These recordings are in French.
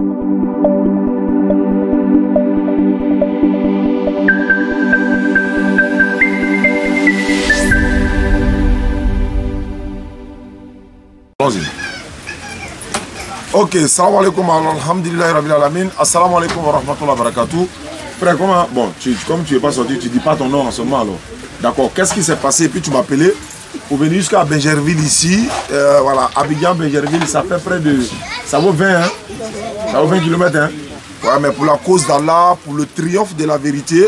Ok, salam alaikum, alhamdulillah, rabbil alamin, assalamu alaikum wa rahmatullahi wa barakatuh. Frère, comment, bon, comme tu n'es pas sorti, tu ne dis pas ton nom en ce moment alors. D'accord, qu'est-ce qui s'est passé? Et puis tu m'as appelé pour venir jusqu'à Bingerville ici. Voilà, Abidjan, Bingerville, ça fait près de... Ça vaut 20, hein? Ça vaut 20 km, hein? Ouais, mais pour la cause d'Allah, pour le triomphe de la vérité,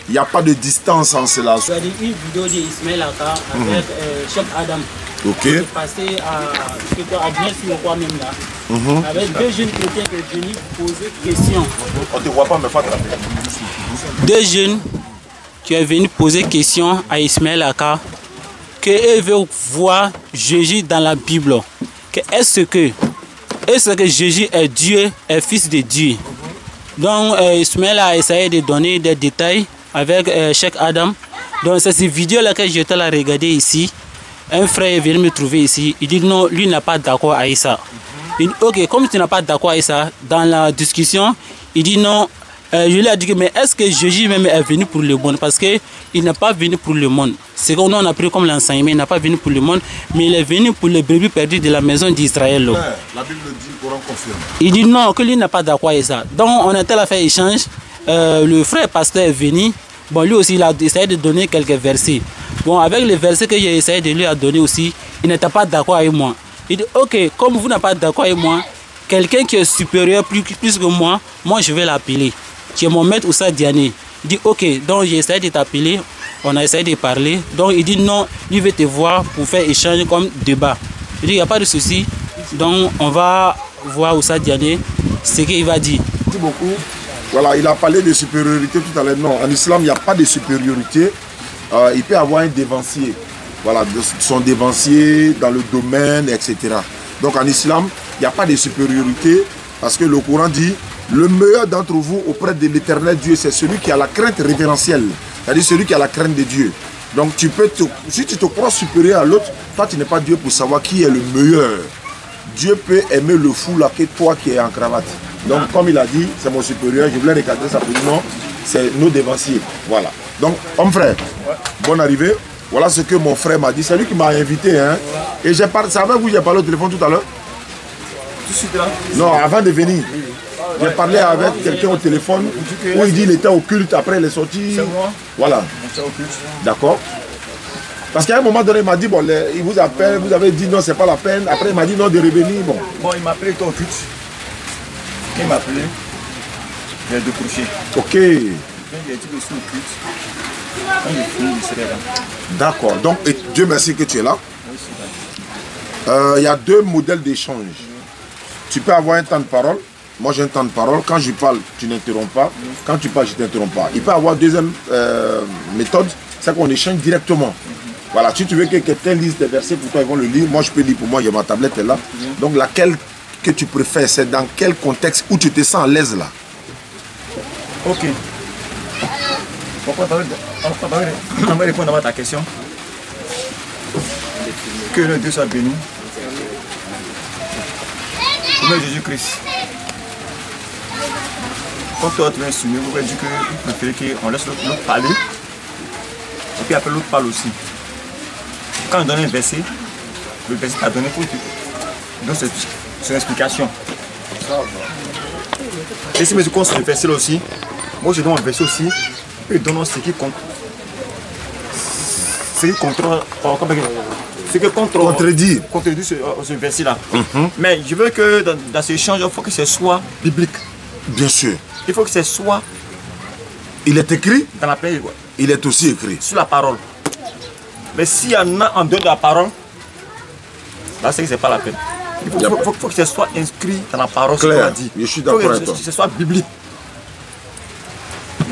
il n'y a pas de distance en cela. Tu as dit une vidéo d'Ismaël Aka avec Cheikh Adam. Ok. Qui est passé à bien sur quoi même là. Avec deux jeunes chrétiens qui sont venus poser question. On ne te voit pas, mais faut attraper. Deux jeunes qui sont venus poser question à Ismaël Aka qu'ils veulent voir Jésus dans la Bible. Est-ce que Jésus est Dieu, est fils de Dieu? Donc Ismaël a essayé de donner des détails avec Cheikh Adam. Donc c'est cette vidéo là que j'étais là regarder ici. Un frère vient me trouver ici, il dit non, lui n'a pas d'accord avec ça. Il dit ok, comme tu n'as pas d'accord avec ça, dans la discussion, il dit non, je lui ai dit mais est-ce que Jésus même est venu pour le monde? Parce qu'il n'est pas venu pour le monde. C'est qu'on a appris comme l'enseignement, il n'a pas venu pour le monde, mais il est venu pour les brebis perdus de la maison d'Israël. La Bible dit, le Coran confirme. Il dit non, que lui n'a pas d'accord avec ça. Donc on a tel à faire échange, le frère pasteur est venu, bon lui aussi il a essayé de donner quelques versets. Bon, avec les versets que j'ai essayé de lui donner aussi, il n'était pas d'accord avec moi. Il dit, ok, comme vous n'êtes pas d'accord avec moi, quelqu'un qui est supérieur plus que moi je vais l'appeler. Qui est mon maître Oussa Diané. Il dit, ok, donc j'ai essayé de t'appeler, on a essayé de parler. Donc il dit, non, lui veut te voir pour faire échange comme débat. Il dit, il n'y a pas de souci. Donc on va voir Oussa Diané, ce qu'il va dire. Merci beaucoup. Voilà, il a parlé de supériorité tout à l'heure. Non, en islam, il n'y a pas de supériorité. Il peut avoir un dévancier, voilà, son dévancier dans le domaine, etc. Donc en islam, il n'y a pas de supériorité parce que le Coran dit le meilleur d'entre vous auprès de l'éternel Dieu, c'est celui qui a la crainte révérentielle, c'est-à-dire celui qui a la crainte de Dieu. Donc si tu te crois supérieur à l'autre, toi tu n'es pas Dieu pour savoir qui est le meilleur. Dieu peut aimer le fou là que toi qui es en cravate. Donc comme il a dit, c'est mon supérieur, je voulais recadrer ça pour nous, c'est nos dévanciers. Voilà. Donc, homme frère, bonne arrivée. Voilà ce que mon frère m'a dit. C'est lui qui m'a invité. Hein. Et j'ai parlé, c'est avec vous que j'ai parlé au téléphone tout à l'heure? Tout de suite là? Non, avant de venir. J'ai parlé avec quelqu'un au téléphone où il dit qu'il était au culte, après il est sorti. C'est moi? Voilà. D'accord. Parce qu'à un moment donné, il m'a dit, bon, il vous appelle, vous avez dit non, c'est pas la peine. Après, il m'a dit non, de revenir. Bon, il m'a appelé, il était au culte. Il m'a appelé. J'ai décroché. Ok. J'ai dit que je suis au culte. Quand j'ai fini, je serai là. D'accord. Donc, et Dieu merci que tu es là. Il y a deux modèles d'échange. Tu peux avoir un temps de parole. Moi, j'ai un temps de parole. Quand je parle, tu n'interromps pas. Quand tu parles, je ne t'interromps pas. Il peut y avoir deuxième méthode, c'est qu'on échange directement. Voilà, si tu veux que quelqu'un lise des versets pour toi, ils vont le lire. Moi, je peux lire pour moi, il y a ma tablette là. Donc, laquelle que tu préfères, c'est dans quel contexte où tu te sens à l'aise là? Ok. Pourquoi on va répondre à ta question. Que le Dieu soit béni. Au nom de Jésus-Christ. Quand toi tu viens soumis, vous pouvez dire que vous préférez qu'on laisse l'autre parler. Et puis après l'autre parle aussi. Quand on donne un verset, le verset t'a donné pour donc c'est une explication. Et si je compte sur le verset là aussi, moi je donne un verset aussi. Et donnons ce qui compte. Ce qui contredit ce verset-là. Mais je veux que dans ce échange, il faut que ce soit biblique. Bien sûr. Il faut que ce soit. Il est écrit. Dans la paix. Il est aussi écrit. Sur la parole. Mais s'il y en a en dehors de la parole, là, c'est que ce n'est pas la peine. Il faut que ce soit inscrit dans la parole. Clair. Dit. Je suis d'accord avec toi. Il faut que ce soit biblique.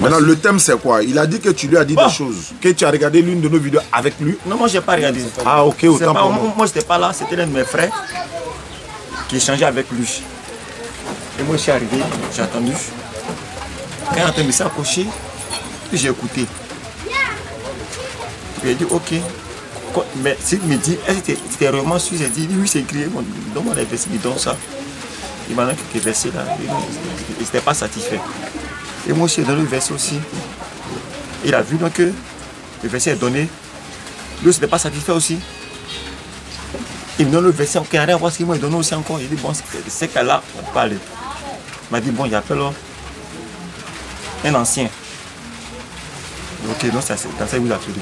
Maintenant, le thème c'est quoi? Il a dit que tu lui as dit des choses. Que tu as regardé l'une de nos vidéos avec lui. Non, moi je n'ai pas regardé. Ah ok, autant pour moi. Moi je n'étais pas là, c'était l'un de mes frères qui échangeait avec lui. Et moi je suis arrivé, j'ai attendu. Quand il a entendu s'approcher, puis j'ai écouté. Puis il a dit ok. Mais s'il me dit, est-ce que c'était vraiment sûr? J'ai dit oui, c'est écrit. Donne-moi les versets, il donne ça. il m'a donné quelques versets là, il n'était pas satisfait. Et moi aussi, dans le verset aussi, il a vu donc que le verset est donné, lui n'était pas satisfait aussi. Il me donne le verset, ok, arrête, voir ce qu'il m'a donné aussi encore. Il dit, bon, c'est qu'elle a parlé. Il m'a dit, bon, il appelle un ancien. Ok, donc c'est comme ça qu'il vous a appelé.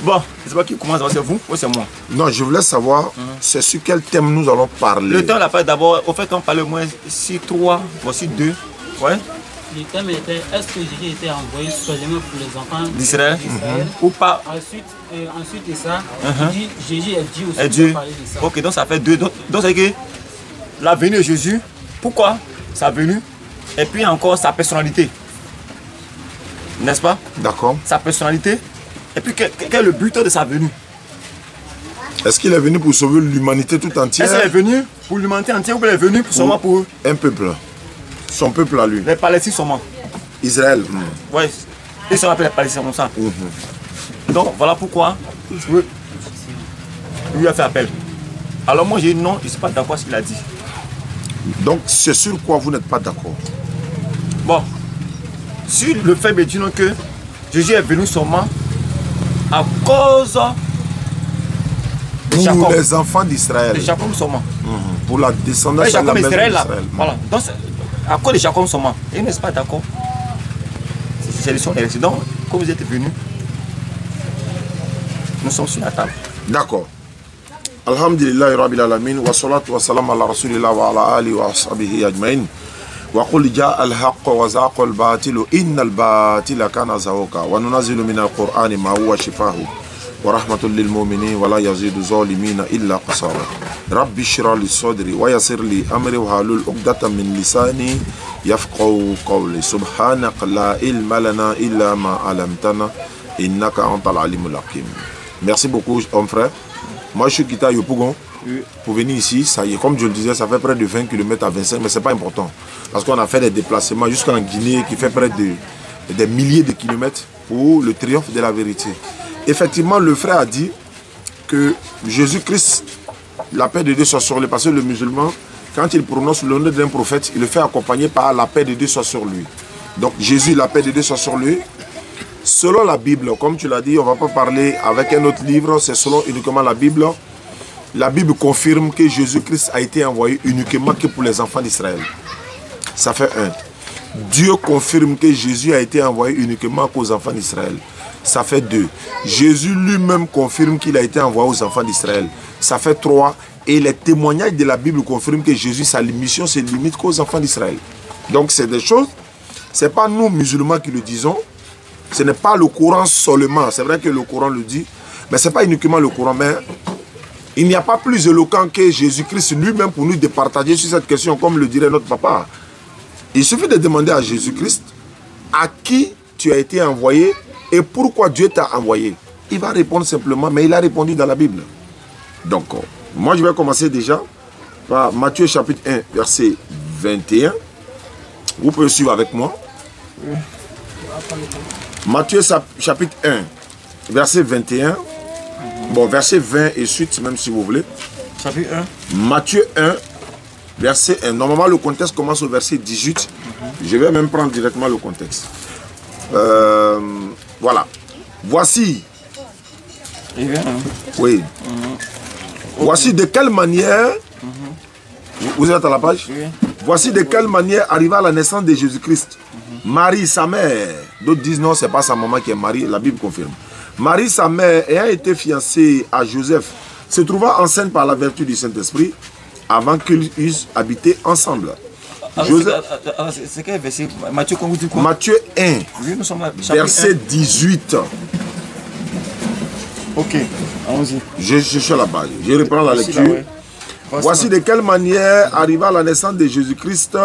Bon, je ne sais pas qui commence, c'est vous ou c'est moi? Non, je voulais savoir, c'est sur quel thème nous allons parler. Le thème, on l'a parlé d'abord, au fait, on parlait au moins 6-3, voici 2. Ouais. Le thème était, est-ce que Jésus était envoyé seulement pour les enfants d'Israël ou pas? Ensuite de ça, il dit, Jésus est Dieu aussi. Est Dieu. Parler de ça. Ok, donc ça fait 2. Donc c'est que la venue de Jésus, pourquoi sa venue? Et puis encore sa personnalité. N'est-ce pas? D'accord. Sa personnalité. Et puis quel est le but de sa venue? Est-ce qu'il est venu pour sauver l'humanité tout entière? Est-ce qu'il est venu pour l'humanité entière ou il est venu seulement pour un peuple? Son peuple à lui. Les Palestiniens seulement. Israël. Oui, ils se rappellent les Palestiniens comme ça. Donc voilà pourquoi lui a fait appel. Alors moi j'ai dit non, je ne suis pas d'accord avec ce qu'il a dit. Donc c'est sur quoi vous n'êtes pas d'accord? Bon, sur le fait de dire que Jésus est venu seulement à cause de Jacob. Pour les enfants d'Israël. De Jacob seulement. Pour la descendance de la maison d'Israël. Voilà. Donc à cause de Jacob seulement. Et n'est-ce pas d'accord? C'est son élection. Donc, quand vous êtes venus, nous sommes sur la table. D'accord. Alhamdulillah Rabbil Alamin wa salatu wa salam ala Rasulillah wa ala alihi wa ashabihi ajmain. Wa qul ja'a al-haqq wa zaqa al-batil inna al-batila kana zahuqa wa nunazzilu min al-Qur'ani ma huwa shifaa'u wa rahmatul lil mu'minin wa la yazidu zalimina illa qasara. Rabbi shrah li sadri wa yassir li amri wa halul 'uqdatan min lisani yafqahu qawli. Subhanaka la ilma lana illa ma 'allamtana innaka antal alimul hakim. Merci beaucoup, homme frère. Moi, je suis Kita Yopougon. Pour venir ici, ça y est, comme je le disais, ça fait près de 20 km à 25, mais ce n'est pas important. Parce qu'on a fait des déplacements jusqu'en Guinée qui fait près de des milliers de kilomètres pour le triomphe de la vérité. Effectivement, le frère a dit que Jésus-Christ, la paix de Dieu soit sur lui, parce que le musulman, quand il prononce le nom d'un prophète, il le fait accompagner par la paix de Dieu soit sur lui. Donc Jésus, la paix de Dieu soit sur lui. Selon la Bible, comme tu l'as dit, on ne va pas parler avec un autre livre, c'est selon uniquement la Bible. La Bible confirme que Jésus-Christ a été envoyé uniquement que pour les enfants d'Israël. Ça fait 1. Dieu confirme que Jésus a été envoyé uniquement aux enfants d'Israël. Ça fait 2. Jésus lui-même confirme qu'il a été envoyé aux enfants d'Israël. Ça fait 3. Et les témoignages de la Bible confirment que Jésus, sa mission se limite qu'aux enfants d'Israël. Donc c'est des choses, ce n'est pas nous musulmans qui le disons. Ce n'est pas le Coran seulement. C'est vrai que le Coran le dit. Mais ce n'est pas uniquement le Coran. Mais il n'y a pas plus éloquent que Jésus-Christ lui-même pour nous départager sur cette question, comme le dirait notre papa. Il suffit de demander à Jésus-Christ à qui tu as été envoyé et pourquoi Dieu t'a envoyé. Il va répondre simplement, mais il a répondu dans la Bible. Donc, moi je vais commencer déjà par Matthieu chapitre 1, verset 21. Vous pouvez suivre avec moi. Matthieu chapitre 1, verset 21. Bon, verset 20 et suite, même si vous voulez. Chapitre 1. Matthieu 1, verset 1. Normalement, le contexte commence au verset 18. Je vais même prendre directement le contexte. Voilà. Voici. Oui. Voici de quelle manière. Vous êtes à la page? Voici de quelle manière arriva la naissance de Jésus-Christ. Marie, sa mère. D'autres disent non, c'est pas sa maman qui est Marie. La Bible confirme. Marie, sa mère, ayant été fiancée à Joseph, se trouva enceinte par la vertu du Saint-Esprit avant qu'ils eussent habité ensemble. C'est quel verset? Matthieu, comment vous dites quoi? Matthieu 1, Oui, nous sommes verset 18. Ok, allons-y. Je suis à la page. Je reprends la lecture. Voici de quelle manière arriva la naissance de Jésus-Christ.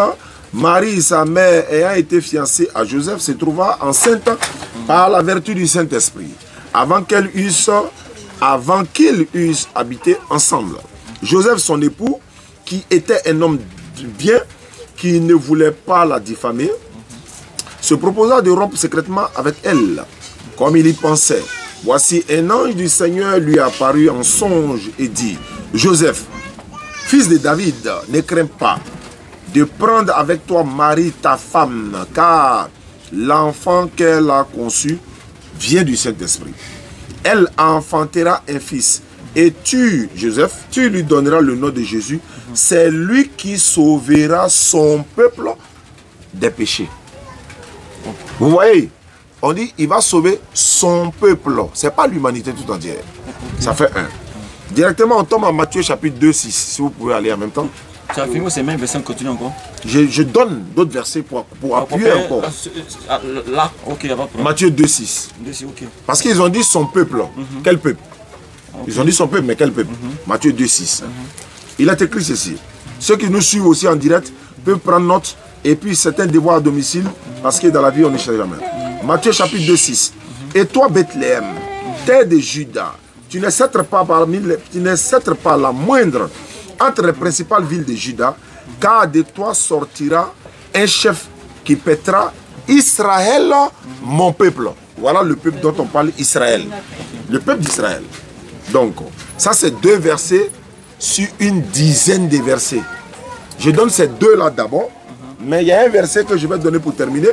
Marie, sa mère, ayant été fiancée à Joseph, se trouva enceinte par la vertu du Saint-Esprit, avant qu'ils eussent habité ensemble. Joseph, son époux, qui était un homme bien, qui ne voulait pas la diffamer, se proposa de rompre secrètement avec elle, comme il y pensait. Voici un ange du Seigneur lui apparut en songe et dit: Joseph, fils de David, ne crains pas de prendre avec toi Marie, ta femme, car l'enfant qu'elle a conçu vient du Saint-Esprit. Elle enfantera un fils. Et tu, Joseph, tu lui donneras le nom de Jésus. C'est lui qui sauvera son peuple des péchés. Vous voyez, on dit il va sauver son peuple. Ce n'est pas l'humanité tout entière. Ça fait un. Directement, on tombe en Matthieu chapitre 2, 6. Si vous pouvez aller en même temps. Ça fait ces mêmes versets, on continue encore. Je donne d'autres versets pour appuyer encore. Là, ok, là-bas. Matthieu 2, 6. Ok. Parce qu'ils ont dit son peuple. Quel peuple? Ils ont dit son peuple, mais quel peuple? Matthieu 2, 6. Il a écrit ceci. Ceux qui nous suivent aussi en direct peuvent prendre note et puis certains devoirs à domicile parce que dans la vie on ne sait jamais. Matthieu chapitre 2, 6. Et toi, Bethléem, terre de Juda, tu ne sceptres pas la moindre entre les principales villes de Juda, car de toi sortira un chef qui paîtra Israël, mon peuple. Voilà le peuple dont on parle, Israël. Le peuple d'Israël. Donc, ça c'est 2 versets sur une dizaine de versets. Je donne ces 2-là d'abord, mais il y a un verset que je vais donner pour terminer,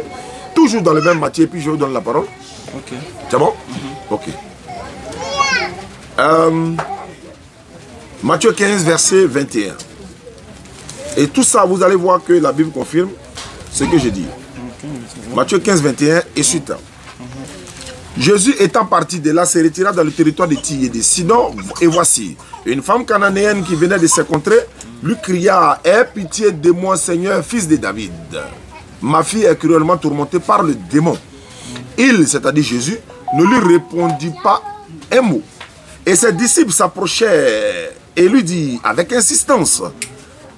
toujours dans le même Matthieu, puis je vous donne la parole. Ok. C'est bon? Ok. Matthieu 15, verset 21. Et tout ça, vous allez voir que la Bible confirme ce que je dis. Matthieu 15, 21 et suite. Jésus étant parti de là, se retira dans le territoire de Tyr et de Sidon. Et voici, une femme cananéenne qui venait de ces contrées lui cria: aie pitié de moi, Seigneur, fils de David. Ma fille est cruellement tourmentée par le démon. Il, c'est-à-dire Jésus, ne lui répondit pas un mot. Et ses disciples s'approchaient et lui dit avec insistance: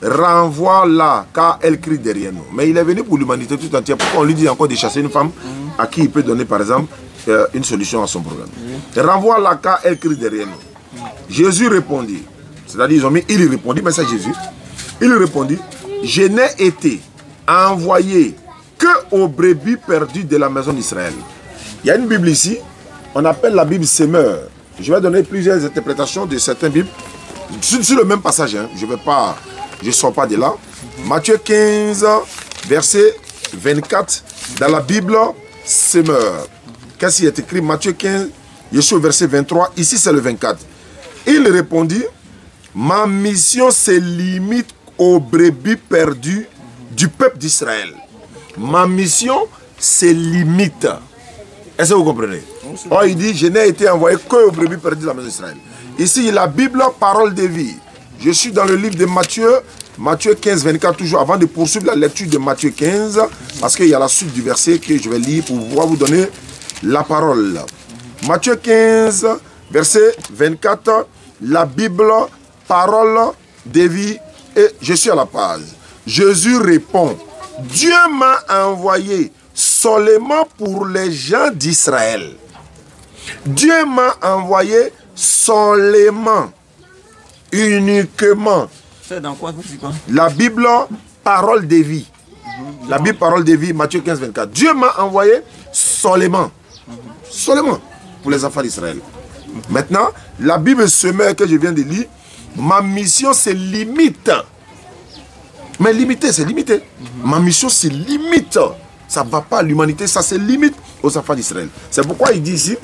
renvoie-la, car elle crie derrière nous. Mais il est venu pour l'humanité tout entière. Pourquoi on lui dit encore de chasser une femme à qui il peut donner par exemple une solution à son problème? Renvoie-la, car elle crie derrière nous. Jésus répondit, c'est-à-dire ils ont mis il répondit, mais c'est Jésus. Il répondit: je n'ai été envoyé que aux brebis perdues de la maison d'Israël. Il y a une Bible ici, on appelle la Bible Semeur. Je vais donner plusieurs interprétations de certaines Bibles sur le même passage. Hein. Je ne sors pas de là. Matthieu 15, verset 24, dans la Bible Semeur. Qu'est-ce qui est écrit? Matthieu 15, je suis au verset 23. Ici, c'est le 24. Il répondit: ma mission se limite aux brebis perdues du peuple d'Israël. Ma mission se limite. Est-ce que vous comprenez? Oh, il dit: je n'ai été envoyé que aux brebis perdues de la maison d'Israël. Ici, la Bible, parole de vie. Je suis dans le livre de Matthieu, Matthieu 15, 24, toujours avant de poursuivre la lecture de Matthieu 15, parce qu'il y a la suite du verset que je vais lire pour pouvoir vous donner la parole. Matthieu 15, verset 24, la Bible, parole de vie, et je suis à la page. Jésus répond: Dieu m'a envoyé seulement pour les gens d'Israël. Dieu m'a envoyé seulement, uniquement. C'est dans quoi, vous dites quoi? La Bible, parole de vie. La Bible, parole de vie, Matthieu 15, 24. Dieu m'a envoyé seulement. Seulement pour les enfants d'Israël. Maintenant, la Bible Semeur que je viens de lire, ma mission c'est limite. Mais limité, c'est limité. Ma mission c'est limite. Ça ne va pas à l'humanité, ça c'est limite aux enfants d'Israël. C'est pourquoi il dit ici: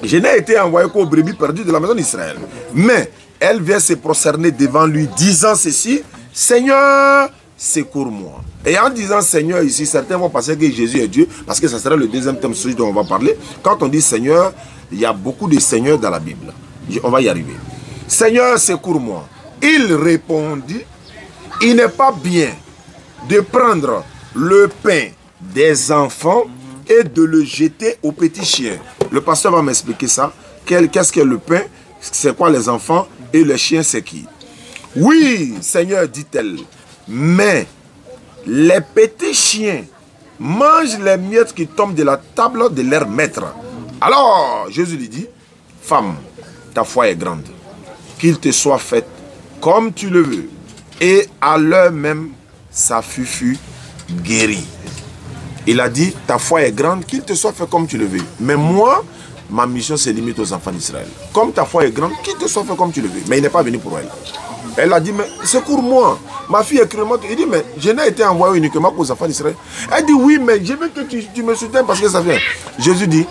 je n'ai été envoyé qu'aux brebis perdues de la maison d'Israël. Mais elle vient se prosterner devant lui, disant ceci: Seigneur, secours-moi. Et en disant Seigneur ici, certains vont penser que Jésus est Dieu, parce que ça sera le deuxième thème sur dont on va parler. Quand on dit Seigneur, il y a beaucoup de seigneurs dans la Bible. On va y arriver. Seigneur, secours-moi. Il répondit: il n'est pas bien de prendre le pain des enfants et de le jeter aux petits chiens. Le pasteur va m'expliquer ça. Qu'est-ce que le pain? C'est quoi les enfants? Et les chiens, c'est qui? Oui, Seigneur, dit-elle, mais les petits chiens mangent les miettes qui tombent de la table de leur maître. Alors, Jésus lui dit: femme, ta foi est grande. Qu'il te soit fait comme tu le veux. Et à l'heure même, sa fille fut guérie. Il a dit: ta foi est grande, qu'il te soit fait comme tu le veux. Mais moi, ma mission se limite aux enfants d'Israël. Comme ta foi est grande, qu'il te soit fait comme tu le veux. Mais il n'est pas venu pour elle. Elle a dit, mais secours-moi. Ma fille est crémante. Il dit, mais je n'ai été envoyé uniquement aux enfants d'Israël. Elle dit, oui, mais je veux que tu me soutiennes parce que ça vient. Jésus dit,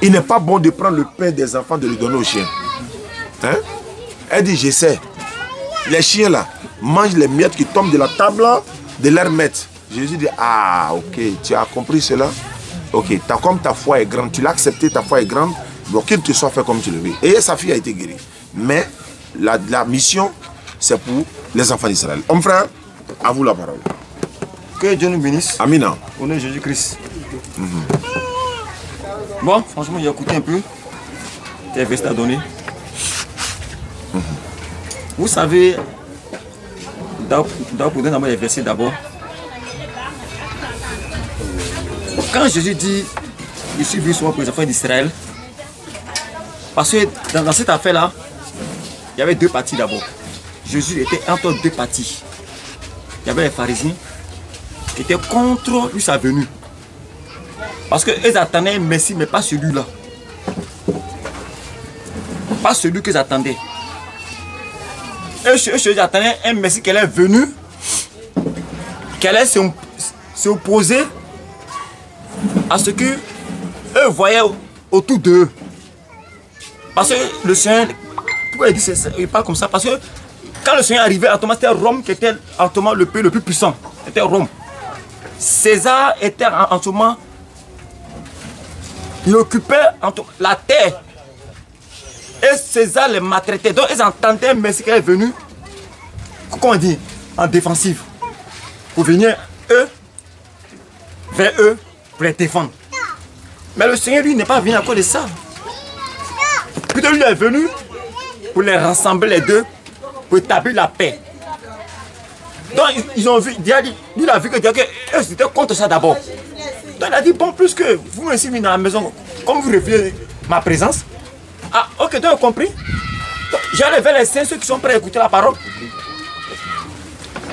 il n'est pas bon de prendre le pain des enfants de le donner aux chiens. Hein? Elle dit, je sais. Les chiens là mangent les miettes qui tombent de la table de leur maître. Jésus dit, ah, ok, tu as compris cela? Ok, comme ta foi est grande, tu l'as accepté, ta foi est grande, donc qu'il te soit fait comme tu le veux. Et sa fille a été guérie. Mais la mission, c'est pour les enfants d'Israël. Homme frère, à vous la parole. Que Dieu nous bénisse. Amina. Au nom de Jésus-Christ. Bon, franchement, j'ai écouté un peu. Tes versets à donner. Vous savez, pour donner les versets d'abord. Quand Jésus dit, je suis venu souvent pour les enfants d'Israël, parce que dans cette affaire-là, il y avait deux parties d'abord. Jésus était entre deux parties. Il y avait les pharisiens qui étaient contre lui sa venue. Parce qu'ils attendaient un Messie, mais pas celui-là. Pas celui qu'ils attendaient. Eux attendaient un Messie qui est venu, qui allait s'opposer à ce que eux voyaient autour d'eux. Parce que le Seigneur, pourquoi il dit ça? Il parle comme ça? Parce que quand le Seigneur arrivait, c'était Rome qui était le pays le plus puissant. C'était Rome. César était en ce moment, il occupait la terre. Et César les maltraitait. Donc ils entendaient un Messie qui est venu, comment on dit, en défensive. Pour venir vers eux, pour les défendre. Mais le Seigneur, lui, n'est pas venu à cause de ça. Plutôt, lui est venu pour les rassembler les deux, pour établir la paix. Donc, ils ont vu, lui, il a vu que eux étaient contre ça d'abord. Donc, il a dit, bon, plus que vous m'avez mis dans la maison, comme vous refusez ma présence. Ah, ok, donc, vous avez compris. J'ai levé les saints, ceux qui sont prêts à écouter la parole.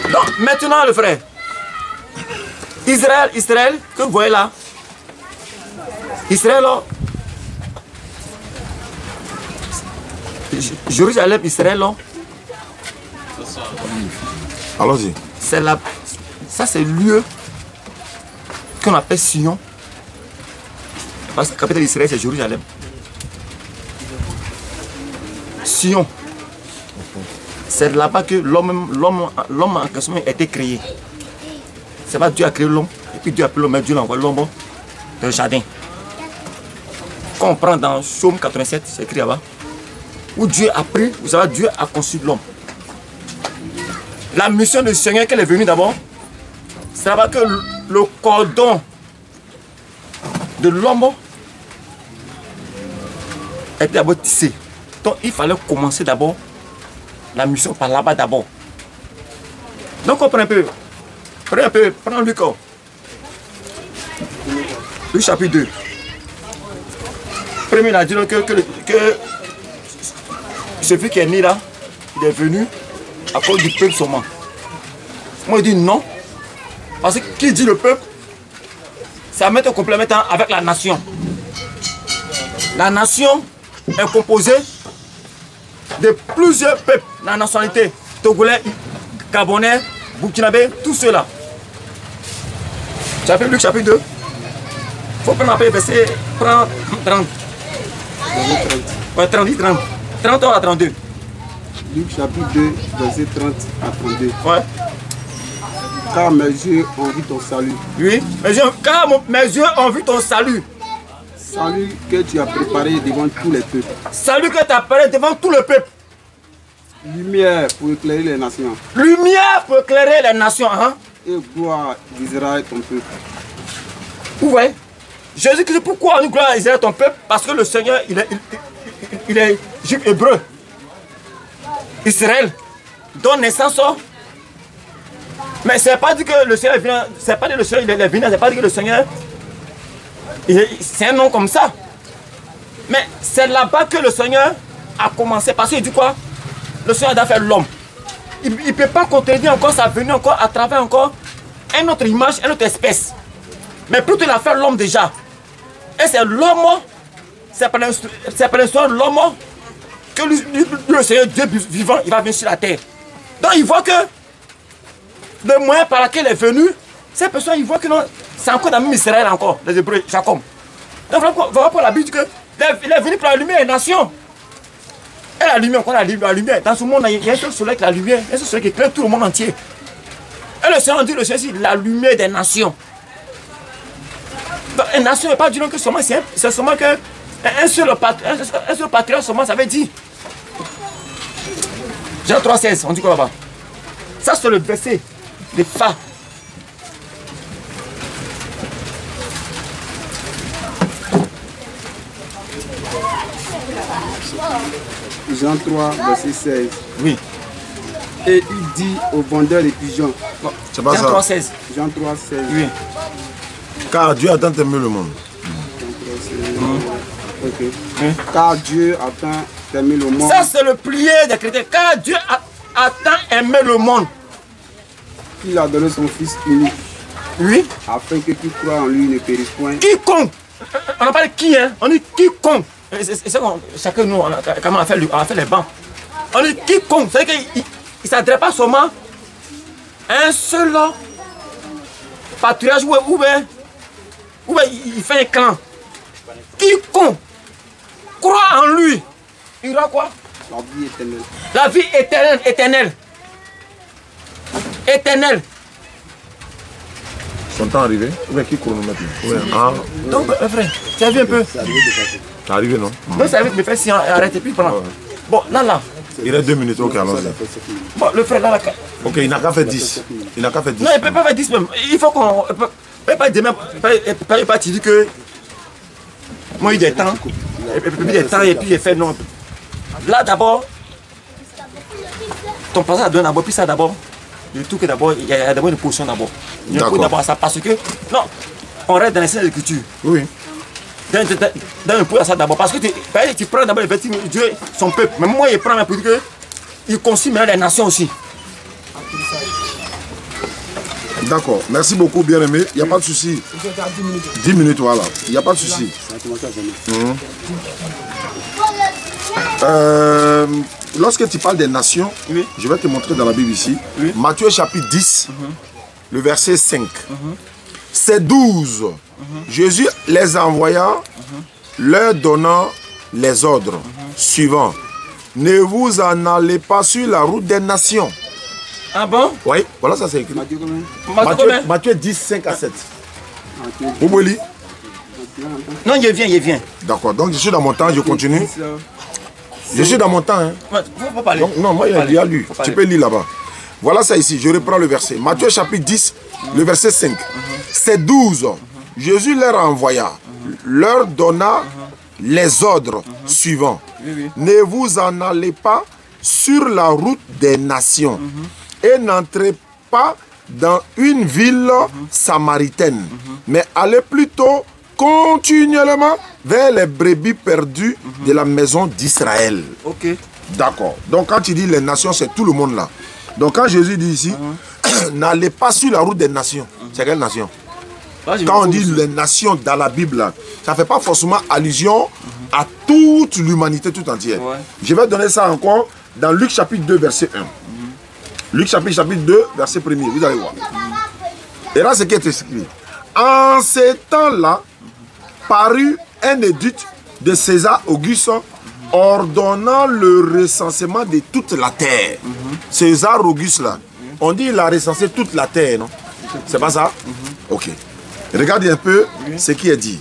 Donc, maintenant, le frère, Israël, que vous voyez là, Israël, là, Jérusalem, Israël, là, allons-y. Ça, c'est le lieu qu'on appelle Sion. Parce que la capitale d'Israël, c'est Jérusalem. Sion. C'est là-bas que l'homme en question a été créé. C'est pas Dieu a créé l'homme, et puis Dieu a appelé l'homme, mais Dieu l'a envoyé l'homme dans le jardin. Quand on prend dans Psaume 87, c'est écrit là-bas, où Dieu a pris, vous savez, Dieu a conçu l'homme. La mission du Seigneur qu'elle est venue d'abord, c'est là-bas que le cordon de l'homme était d'abord tissé. Donc il fallait commencer d'abord la mission par là-bas d'abord. Donc on prend un peu. Prends Luc. Luc chapitre 2. Premier, il a dit que celui qui est né là, il est venu à cause du peuple seulement. Moi, il dit non. Parce que qui dit le peuple, ça met un complément avec la nation. La nation est composée de plusieurs peuples, la nationalité togolais, gabonais, burkinabé, tous ceux-là. Chapitre Luc, chapitre 2. Il faut prendre un peu verset 30. Ouais, 30. 30 à 32. Luc chapitre 2, verset 30 à 32. Ouais. Car mes yeux ont vu ton salut. Oui, car mes yeux ont vu ton salut. Salut que tu as préparé devant tous les peuples. Salut que tu as préparé devant tout le peuple. Lumière pour éclairer les nations. Lumière pour éclairer les nations. Hein? Et gloire d'Israël ton peuple. Vous voyez? Jésus Christ, pourquoi nous gloire à Israël ton peuple? Parce que le Seigneur, il est juif hébreu. Israël donne naissance. Mais c'est pas dit que le Seigneur vient. C'est pas dit que le Seigneur il est venu. C'est pas dit que le Seigneur. C'est un nom comme ça. Mais c'est là-bas que le Seigneur a commencé. Parce qu'il dit quoi? Le Seigneur a fait l'homme. Il ne peut pas contredire encore sa venue encore à travers encore une autre image, une autre espèce. Mais plutôt il a fait l'homme déjà. Et c'est l'homme, c'est par l'histoire de l'homme que le Seigneur Dieu vivant, il va venir sur la terre. Donc il voit que le moyen par lequel il est venu, ces personnes, ils voient que non, c'est encore dans le même Israël encore, les Hébreux, Jacob. Donc voilà pour la Bible que il est venu pour la lumière des nations. Et la lumière, quand la lumière, dans ce monde, il y a un seul soleil avec la lumière, un seul soleil qui éclaire tout le monde entier. Et le Seigneur dit, c'est la lumière des nations. Donc, une nation n'est pas du nom que seulement, c'est seulement que un seul patriote seulement, ça veut dire. Jean 3,16, on dit quoi là-bas? Ça, c'est le verset des phare. Jean 3, verset 16. Oui. Et il dit aux vendeurs des pigeons. C'est pas Jean ça. 3, 16. Jean 3, 16. Oui. Car Dieu a tant aimé le monde. Ok. Car Dieu a tant aimé le monde. Ça, c'est le prière des chrétiens. Car Dieu a tant aimé le monde. Il a donné son Fils unique. Oui. Afin que qui croit en lui ne périsse point. Quiconque. On n'a pas dit qui, hein. On dit quiconque. C'est ça qu'on chacun de nous, on a fait les bancs. On dit quiconque. C'est-à-dire qu'il ne s'adresse pas seulement à un seul patrouillage ou bien il fait un clan. Quiconque croit en lui, il aura quoi? La vie éternelle. La vie éternelle, éternelle. Éternelle. Son temps arrivé. Ou bien qui chronomètre? Ouais. Ah. Donc, frère, tu as vu un peu? C'est arrivé, non? Donc, c'est avec mes frères, si on arrête et puis pendant. Ouais. Bon, là. Il reste 2 minutes, ok, allons-y. Bon, le frère, là. Ok, il n'a qu'à faire 10. Il n'a qu'à faire 10. Non, il ne peut pas faire 10 même. Il faut qu'on. Il ne peut pas demain. Il ne peut pas te dire que. Moi, il y a des temps. Et puis des temps, et puis il fait non. Là, d'abord. Ton passage a donné d'abord, puis ça d'abord. Le tout que d'abord, il y a d'abord une position d'abord. Il y a d'abord ça parce que. Non, on reste dans les scènes d'écriture. Oui. Dans un point ça d'abord. Parce que tu prends d'abord les vêtements de Dieu, son peuple. Mais moi, il prend un peu que. Il consume les nations aussi. D'accord. Merci beaucoup, bien-aimé. Il n'y a pas de souci. 10 minutes, voilà. Il n'y a pas de souci. Lorsque tu parles des nations, oui. Je vais te montrer dans la Bible ici. Oui. Matthieu chapitre 10, le verset 5. Ces 12, Jésus les envoya, leur donnant les ordres suivants. Ne vous en allez pas sur la route des nations. Ah bon? Oui, voilà ça c'est écrit. Matthieu 10, 5 à 7. Vous voulez lire? Non, il vient. D'accord, donc je suis dans mon temps, je continue. Je suis dans mon temps. Hein. Faut pas parler. Donc, non, moi il y a lu. Tu peux lire là-bas. Voilà ça ici, je reprends le verset. Matthieu chapitre 10, le verset 5. Ces 12, Jésus leur envoya, leur donna les ordres suivants. Ne vous en allez pas sur la route des nations et n'entrez pas dans une ville samaritaine, mais allez plutôt continuellement vers les brebis perdues de la maison d'Israël. Ok. D'accord. Donc quand tu dis les nations, c'est tout le monde là. Donc quand Jésus dit ici, n'allez pas sur la route des nations. C'est quelle nation? Quand on dit les nations dans la Bible, là, ça ne fait pas forcément allusion à toute l'humanité tout entière. Ouais. Je vais donner ça encore dans Luc chapitre 2, verset 1. Luc chapitre 2, verset 1er. Vous allez voir. Et là, c'est qui est écrit. En ces temps-là, parut un édit de César Auguste ordonnant le recensement de toute la terre. César Auguste, là, on dit qu'il a recensé toute la terre, non? C'est pas ça? Ok. Regardez un peu ce qui est dit.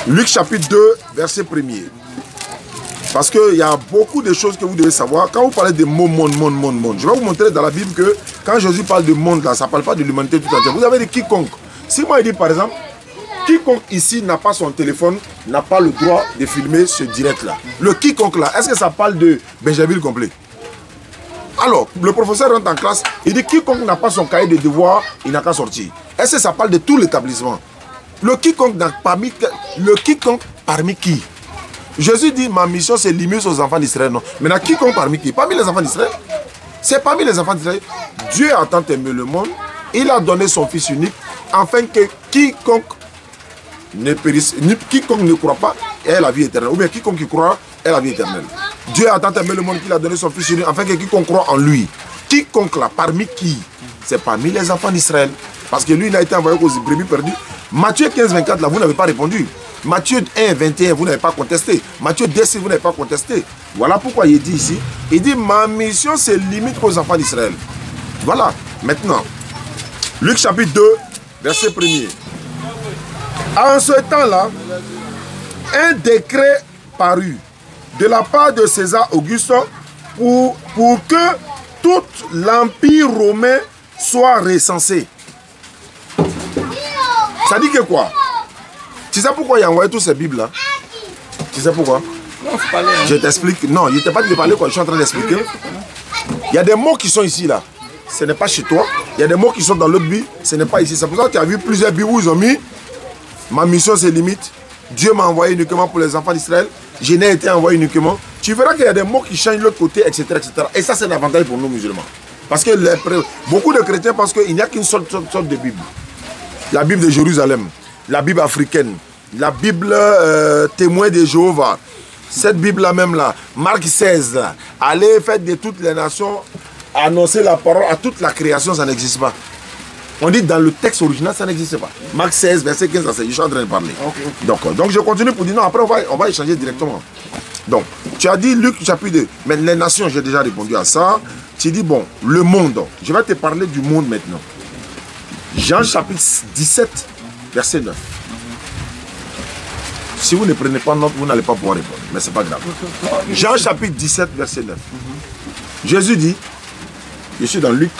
Luc chapitre 2, verset 1er. Parce qu'il y a beaucoup de choses que vous devez savoir. Quand vous parlez de monde, je vais vous montrer dans la Bible que quand Jésus parle de monde, là, ça ne parle pas de l'humanité tout entière. Vous avez dit quiconque. Si moi je dis par exemple, quiconque ici n'a pas son téléphone, n'a pas le droit de filmer ce direct-là. Le quiconque là, est-ce que ça parle de Benjamin complet? Alors, le professeur rentre en classe, il dit quiconque n'a pas son cahier de devoir, il n'a qu'à sortir. Est-ce que ça parle de tout l'établissement? Le quiconque parmi qui? Jésus dit ma mission c'est limite aux enfants d'Israël. Non. Maintenant, quiconque parmi qui? Parmi les enfants d'Israël. C'est parmi les enfants d'Israël. Dieu a tant aimé le monde, il a donné son Fils unique, afin que quiconque ne périsse, quiconque ne croit pas ait la vie éternelle. Ou bien quiconque qui croit ait la vie éternelle. Dieu a tant aimé le monde qu'il a donné son Fils unique, afin que quiconque croit en lui. Quiconque là, parmi qui? C'est parmi les enfants d'Israël. Parce que lui, il n'a été envoyé qu'aux brebis perdues. Matthieu 15, 24, là, vous n'avez pas répondu. Matthieu 1, 21, vous n'avez pas contesté. Matthieu 10, vous n'avez pas contesté. Voilà pourquoi il dit ici, il dit, ma mission se limite qu'aux enfants d'Israël. Voilà. Maintenant, Luc chapitre 2, verset 1er. En ce temps-là, un décret parut de la part de César Auguste pour que tout l'empire romain soit recensé. Ça dit que quoi? Tu sais pourquoi il a envoyé toutes ces Bibles-là? Tu sais pourquoi? Non, faut parler, hein. Je t'explique. Non, il ne t'a pas dit de parler quoi. Je suis en train d'expliquer. Il y a des mots qui sont ici, là. Ce n'est pas chez toi. Il y a des mots qui sont dans l'autre Bible. Ce n'est pas ici. C'est pour ça que tu as vu plusieurs Bibles où ils ont mis ma mission, c'est limite. Dieu m'a envoyé uniquement pour les enfants d'Israël. Je n'ai été envoyé uniquement. Tu verras qu'il y a des mots qui changent de l'autre côté, etc., etc. Et ça, c'est l'avantage pour nous musulmans. Parce que beaucoup de chrétiens pensent qu'il n'y a qu'une seule sorte de Bible. La Bible de Jérusalem, la Bible africaine, la Bible témoin de Jéhovah. Cette Bible-là même là, Marc 16, là, allez faire de toutes les nations, annoncer la parole à toute la création, ça n'existe pas. On dit dans le texte original, ça n'existe pas. Marc 16, verset 15, je suis en train de parler. Okay. Donc je continue pour dire non, après on va échanger directement. Donc, tu as dit Luc chapitre 2, mais les nations, j'ai déjà répondu à ça. Tu dis bon, le monde, je vais te parler du monde maintenant. Jean chapitre 17, verset 9. Si vous ne prenez pas note, vous n'allez pas pouvoir répondre, mais ce n'est pas grave. Jean chapitre 17, verset 9. Jésus dit, je suis dans Luc.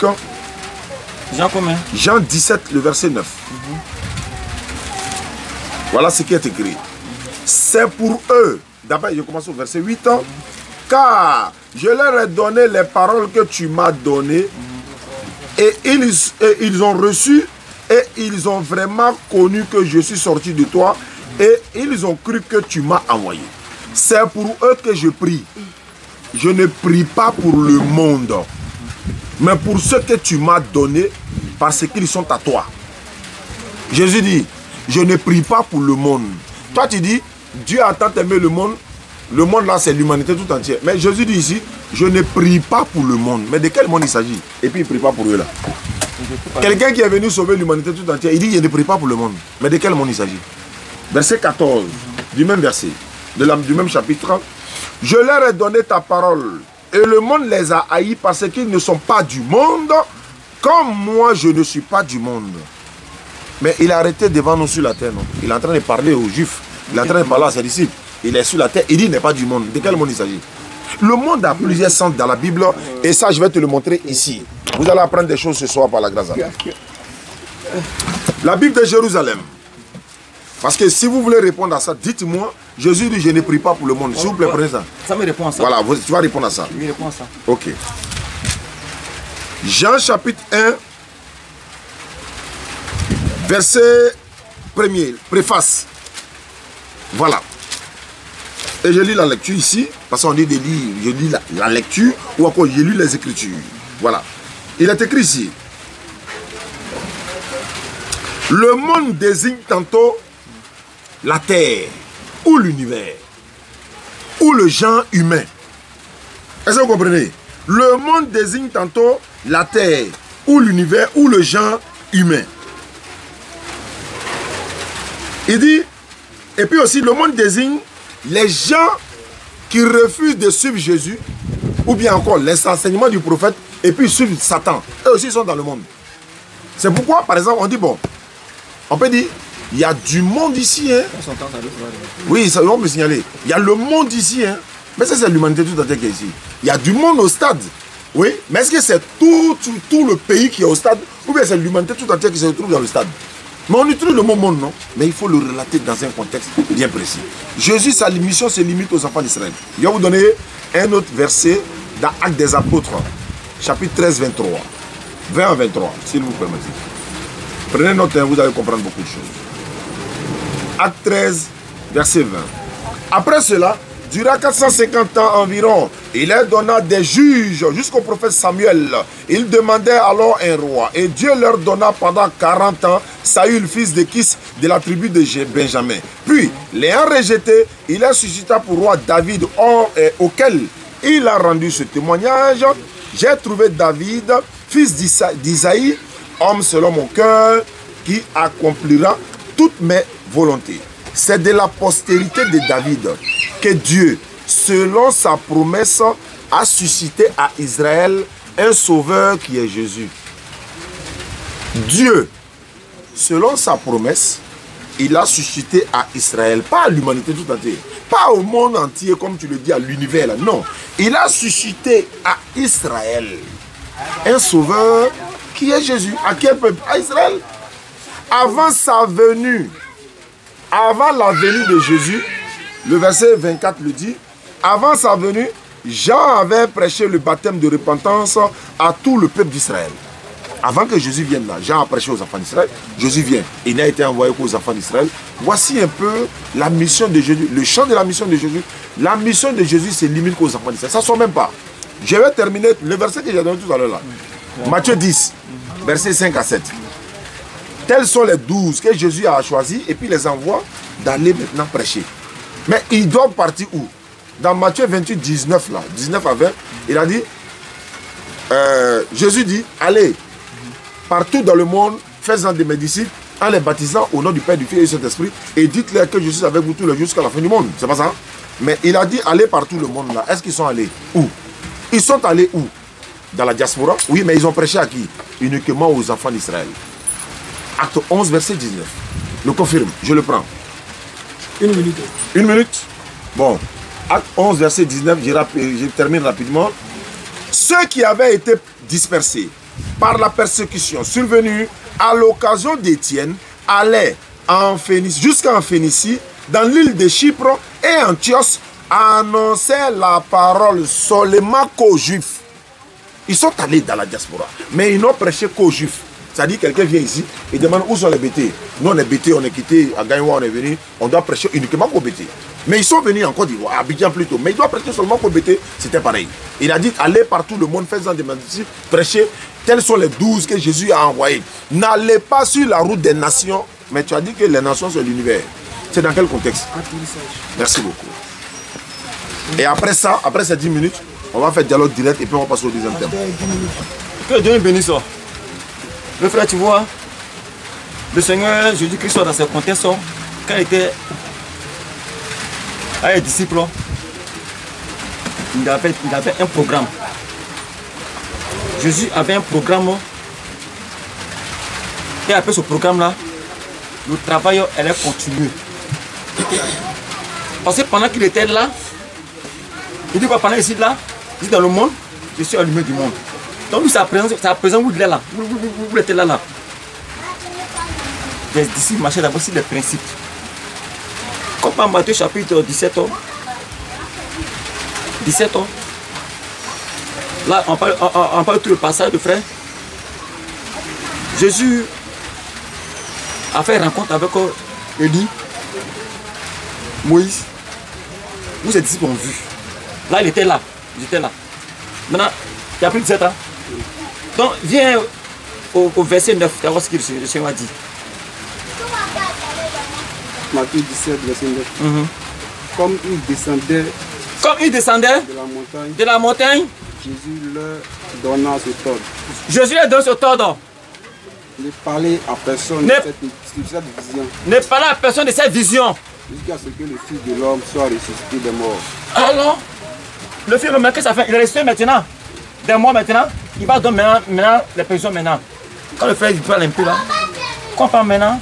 Jean combien? Jean 17, le verset 9. Voilà ce qui est écrit. C'est pour eux. D'abord, je commence au verset 8. Car je leur ai donné les paroles que tu m'as données. Et ils ont reçu. Et ils ont vraiment connu que je suis sorti de toi. Et ils ont cru que tu m'as envoyé. C'est pour eux que je prie. Je ne prie pas pour le monde, mais pour ce que tu m'as donné, parce qu'ils sont à toi. Jésus dit, je ne prie pas pour le monde. Toi tu dis, Dieu a tant aimé le monde là c'est l'humanité tout entière. Mais Jésus dit ici, je ne prie pas pour le monde. Mais de quel monde il s'agit? Et puis il ne prie pas pour eux là. Quelqu'un qui est venu sauver l'humanité tout entière, il dit, je ne prie pas pour le monde. Mais de quel monde il s'agit? Verset 14, du même verset, du même chapitre. Je leur ai donné ta parole. Et le monde les a haïs parce qu'ils ne sont pas du monde, comme moi je ne suis pas du monde. Mais il a arrêté devant nous sur la terre, non? Il est en train de parler aux Juifs, il est en train de parler à ses disciples. Il est sur la terre, il dit il n'est pas du monde. De quel monde il s'agit? Le monde a plusieurs sens dans la Bible, et ça je vais te le montrer ici. Vous allez apprendre des choses ce soir par la grâce d'Allah. La Bible de Jérusalem. Parce que si vous voulez répondre à ça, dites-moi, Jésus dit je ne prie pas pour le monde. S'il vous plaît, prenez ça. Ça me répond à ça. Voilà, tu vas répondre à ça. Oui, répond à ça. Ok. Jean chapitre 1, verset 1er, préface. Voilà. Et je lis la lecture ici, parce qu'on dit de lire, je lis la lecture, ou encore je lis les Écritures. Voilà. Il est écrit ici. Le monde désigne tantôt la terre, ou l'univers, ou le genre humain. Est-ce que vous comprenez? Le monde désigne tantôt la terre, ou l'univers, ou le genre humain. Il dit, et puis aussi le monde désigne les gens qui refusent de suivre Jésus, ou bien encore les enseignements du prophète, et puis suivent Satan. Eux aussi sont dans le monde. C'est pourquoi, par exemple, on dit, bon, on peut dire, il y a du monde ici, hein. Oui, ça va me signaler. Il y a le monde ici, hein. Mais ça, c'est l'humanité tout entière qui est ici. Il y a du monde au stade. Oui, mais est-ce que c'est tout le pays qui est au stade, ou bien c'est l'humanité tout entière qui se retrouve dans le stade? Mais on utilise le mot monde, non? Mais il faut le relater dans un contexte bien précis. Jésus, sa mission se limite aux enfants d'Israël. Je vais vous donner un autre verset dans Actes des Apôtres, chapitre 13, 23. 20 à 23, s'il vous permettez. Prenez note, vous allez comprendre beaucoup de choses. Acte 13, verset 20. Après cela, dura 450 ans environ. Il leur donna des juges jusqu'au prophète Samuel. Ils demandaient alors un roi. Et Dieu leur donna pendant 40 ans Saül, fils de Kis, de la tribu de Benjamin. Puis, l'ayant rejeté, il a suscité pour roi David, auquel il a rendu ce témoignage. J'ai trouvé David, fils d'Isaïe, homme selon mon cœur, qui accomplira toutes mes volontés. C'est de la postérité de David que Dieu, selon sa promesse, a suscité à Israël un sauveur qui est Jésus. Dieu, selon sa promesse, il a suscité à Israël, pas à l'humanité tout entière, pas au monde entier comme tu le dis, à l'univers, non. Il a suscité à Israël un sauveur qui est Jésus. À quel peuple? À Israël. Avant sa venue, avant la venue de Jésus, le verset 24 le dit, avant sa venue, Jean avait prêché le baptême de repentance à tout le peuple d'Israël. Avant que Jésus vienne là, Jean a prêché aux enfants d'Israël, Jésus vient, il n'a été envoyé qu'aux enfants d'Israël. Voici un peu la mission de Jésus, le champ de la mission de Jésus. La mission de Jésus, c'est limite qu'aux enfants d'Israël. Ça ne sort même pas. Je vais terminer le verset que j'ai donné tout à l'heure là. Matthieu 10, versets 5 à 7. Tels sont les 12 que Jésus a choisis et puis les envoie d'aller maintenant prêcher. Mais ils doivent partir où? Dans Matthieu 28, 19 là, 19 à 20, il a dit, Jésus dit, allez partout dans le monde, faites-en de mes disciples, en les baptisant au nom du Père, du Fils et du Saint-Esprit, et dites-leur que je suis avec vous tous les jours jusqu'à la fin du monde. C'est pas ça? Mais il a dit, allez partout le monde là. Est-ce qu'ils sont allés? Où? Ils sont allés où? Dans la diaspora? Oui, mais ils ont prêché à qui? Uniquement aux enfants d'Israël. Acte 11, verset 19. Le confirme, je le prends. Une minute. Une minute? Bon. Acte 11, verset 19, je termine rapidement. Ceux qui avaient été dispersés par la persécution survenue à l'occasion d'Étienne allaient en Phénicie, jusqu'en Phénicie, dans l'île de Chypre et Antioche, annonçaient la parole seulement qu'aux Juifs. Ils sont allés dans la diaspora, mais ils n'ont prêché qu'aux Juifs. C'est-à-dire quelqu'un vient ici et demande où sont les bêtés. Nous on est bêtés, on est quitté, à Gaïwa on est venu, on doit prêcher uniquement qu'aux bêtés. Mais ils sont venus en Côte d'Ivoire, à Abidjan plutôt, mais ils doivent prêcher seulement qu'aux bêtés, c'était pareil. Il a dit, allez partout le monde, faites-en des disciples, prêchez. Tels sont les 12 que Jésus a envoyés. N'allez pas sur la route des nations, mais tu as dit que les nations c'est l'univers. C'est dans quel contexte? Merci beaucoup. Et après ça, après ces 10 minutes, on va faire dialogue direct et puis on va passer au deuxième thème. Que Dieu bénisse. Le frère, tu vois, le Seigneur Jésus-Christ dans ce contexte, quand il était avec les disciples, il avait un programme. Jésus avait un programme. Et après ce programme-là, le travail allait continuer. Parce que pendant qu'il était là, il dit quoi, pendant qu'il est là, il dit dans le monde, je suis allumé du monde. Donc lui, sa présence où il est là, où il était là. Les disciples marchaient d'abord sur les principes. Comme en Matthieu chapitre 17, là, on parle tout le passage de frère. Jésus a fait rencontre avec Élie, Moïse, où ses disciples ont vu. Là, il était là. J'étais là. Maintenant, il y a plus de 7 ans. Donc, viens au verset 9, tu vas voir ce que le Seigneur a dit. Matthieu 17, verset 9. Comme il descendait de la montagne, Jésus leur donna ce ordre. Jésus leur donne cet ordre. Ne parlez à personne de cette vision. Ne parlez à personne de cette vision. Jusqu'à ce que le Fils de l'homme soit ressuscité des morts. Alors, le Fils de l'homme, qu'est-ce que ça fait? Il est ressuscité maintenant. Des morts maintenant. Il va donner maintenant les prévisions maintenant. Quand le frère il parle un peu là, qu'on parle maintenant,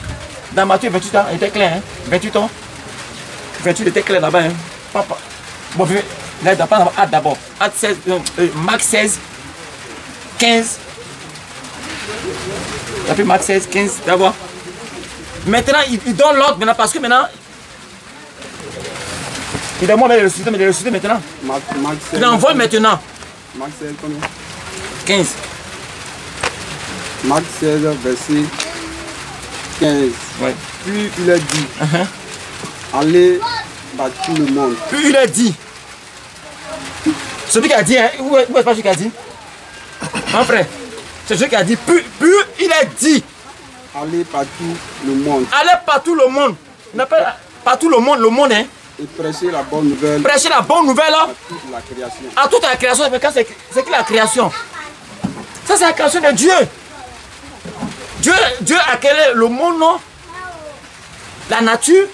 dans Matthieu 28 ans, il était clair, hein? 28 ans. 28 était clair là-bas. Hein? Papa. Bon, là, d'abord. Marc 16, 15. Il a pris Marc 16, 15, d'abord. Maintenant, il donne l'ordre maintenant parce que maintenant, il est mort, mais il est ressuscité maintenant. Marc 16, il envoie maintenant. Marc 16, combien? 15. Marc 16, verset 15. Ouais. Puis il a dit, allez par tout le monde. Puis il a dit, Celui qui a dit, hein, où est pas celui qui a dit? Mon frère, c'est celui qui a dit, puis il a dit. Allez partout le monde. Allez partout le monde. On appelle partout le monde, hein. Et prêcher la bonne nouvelle. Prêcher la bonne nouvelle hein, à toute la création. à toute la création. Mais c'est qui la création? Ça, c'est la création de Dieu. Dieu a créé le monde, non? La nature,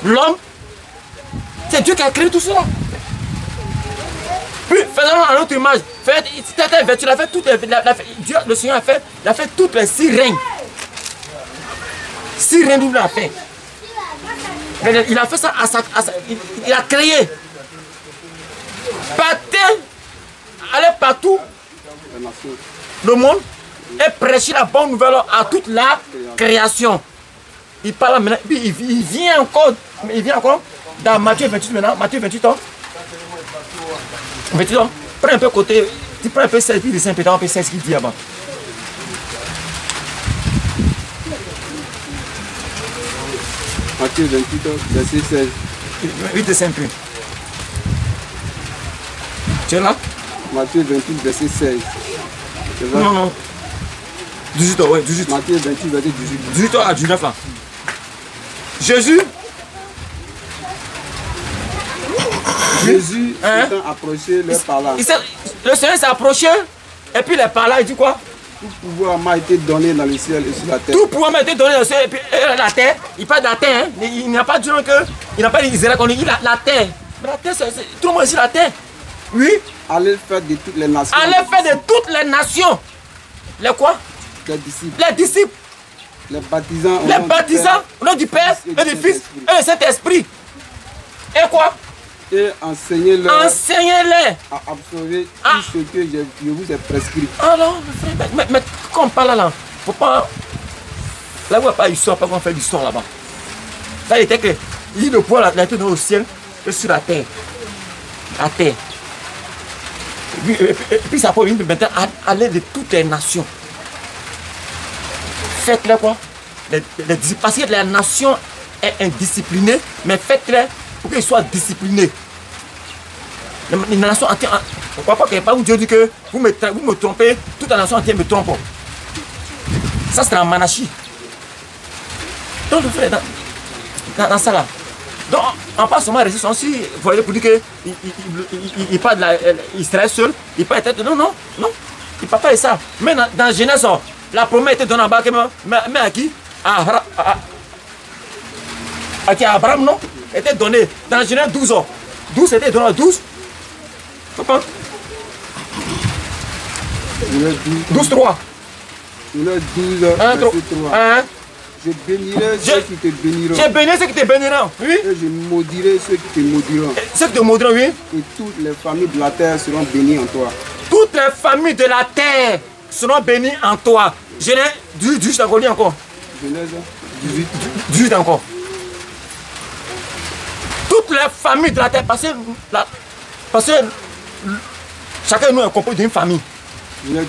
l'homme. C'est Dieu qui a créé tout cela. Puis, faisons à notre image. Il a fait toutes Dieu, le Seigneur a fait toutes les 6 règnes. 6 règnes, il a fait. Il a fait ça il a créé. Partez, allez partout, le monde, et prêcher la bonne nouvelle à toute la création. Il parle maintenant, il vient encore dans Matthieu 28 maintenant, Matthieu 28 ans. 28 ans, prends un peu côté, tu prends un peu 16, puis de Saint-Péter, un peu 16 qu'il dit là-bas. Matthieu 28, verset 16. 8 de Saint-Péter. Tu es là? Matthieu 28, verset 16. Non. 18 ans, ouais, 18. Matthieu 28, verset 18. 18 ans à 19 ans. Jésus s'étant approché, leur parla. Le Seigneur s'est approché, et puis les parla, il dit quoi? Tout pouvoir m'a été donné dans le ciel et sur la terre. Tout pouvoir m'a été donné dans le ciel et puis la terre. Il parle de la terre, hein? Il n'a pas dit que. Il n'a pas dit Israël qu'on dit la terre. Mais la terre, c'est tout le monde ici, la terre. Oui. Allez faire de toutes les nations. Allez faire de toutes les nations. Les quoi? Les disciples. Les disciples. Les baptisants. Les baptisants au nom du Père et du Fils et du Saint-Esprit. Et quoi? Et enseignez-leur. Enseignez-les à absorber tout ce que je vous ai prescrit. Ah non, mais quand on parle là, faut pas. Là où il n'y a pas d'histoire, pas qu'on fait l'histoire là-bas. Là, il était que. Il dit le pouvoir l'a été donné au ciel et sur la terre. La terre. Et puis ça peut venir maintenant aller de toutes les nations. Faites-les quoi? Parce que la nation est indisciplinée, mais faites-les pour qu'ils soient disciplinés. Les nations entières, on ne croit pas qu'il n'y a pas où Dieu dit que vous me trompez, toute la nation entière me trompe. Ça, c'est la monarchie. Donc, le frère, dans ça là. Donc, on passe seulement à la résistance. Si vous voyez pour dire qu'il parle d'Israël seul, il parle peut-être. Non, il ne parle pas de ça. Mais dans Genèse, la promesse était donnée en bas, mais à qui? À qui? À Abraham, non? Était donné dans Genèse 12 ans. 12 était donné à 12. 12, 3. 12, verset 3. Je bénirai ceux qui te béniront. Je bénirai ceux qui te béniront. Oui. Et je maudirai ceux qui te maudiront. Ceux qui te maudiront, oui. Et toutes les familles de la terre seront bénies en toi. Toutes les familles de la terre seront bénies en toi. Genèse 18 encore. Genèse 18. 18 encore. Toutes les familles de la terre, parce que chacun de nous est composé d'une famille. Genèse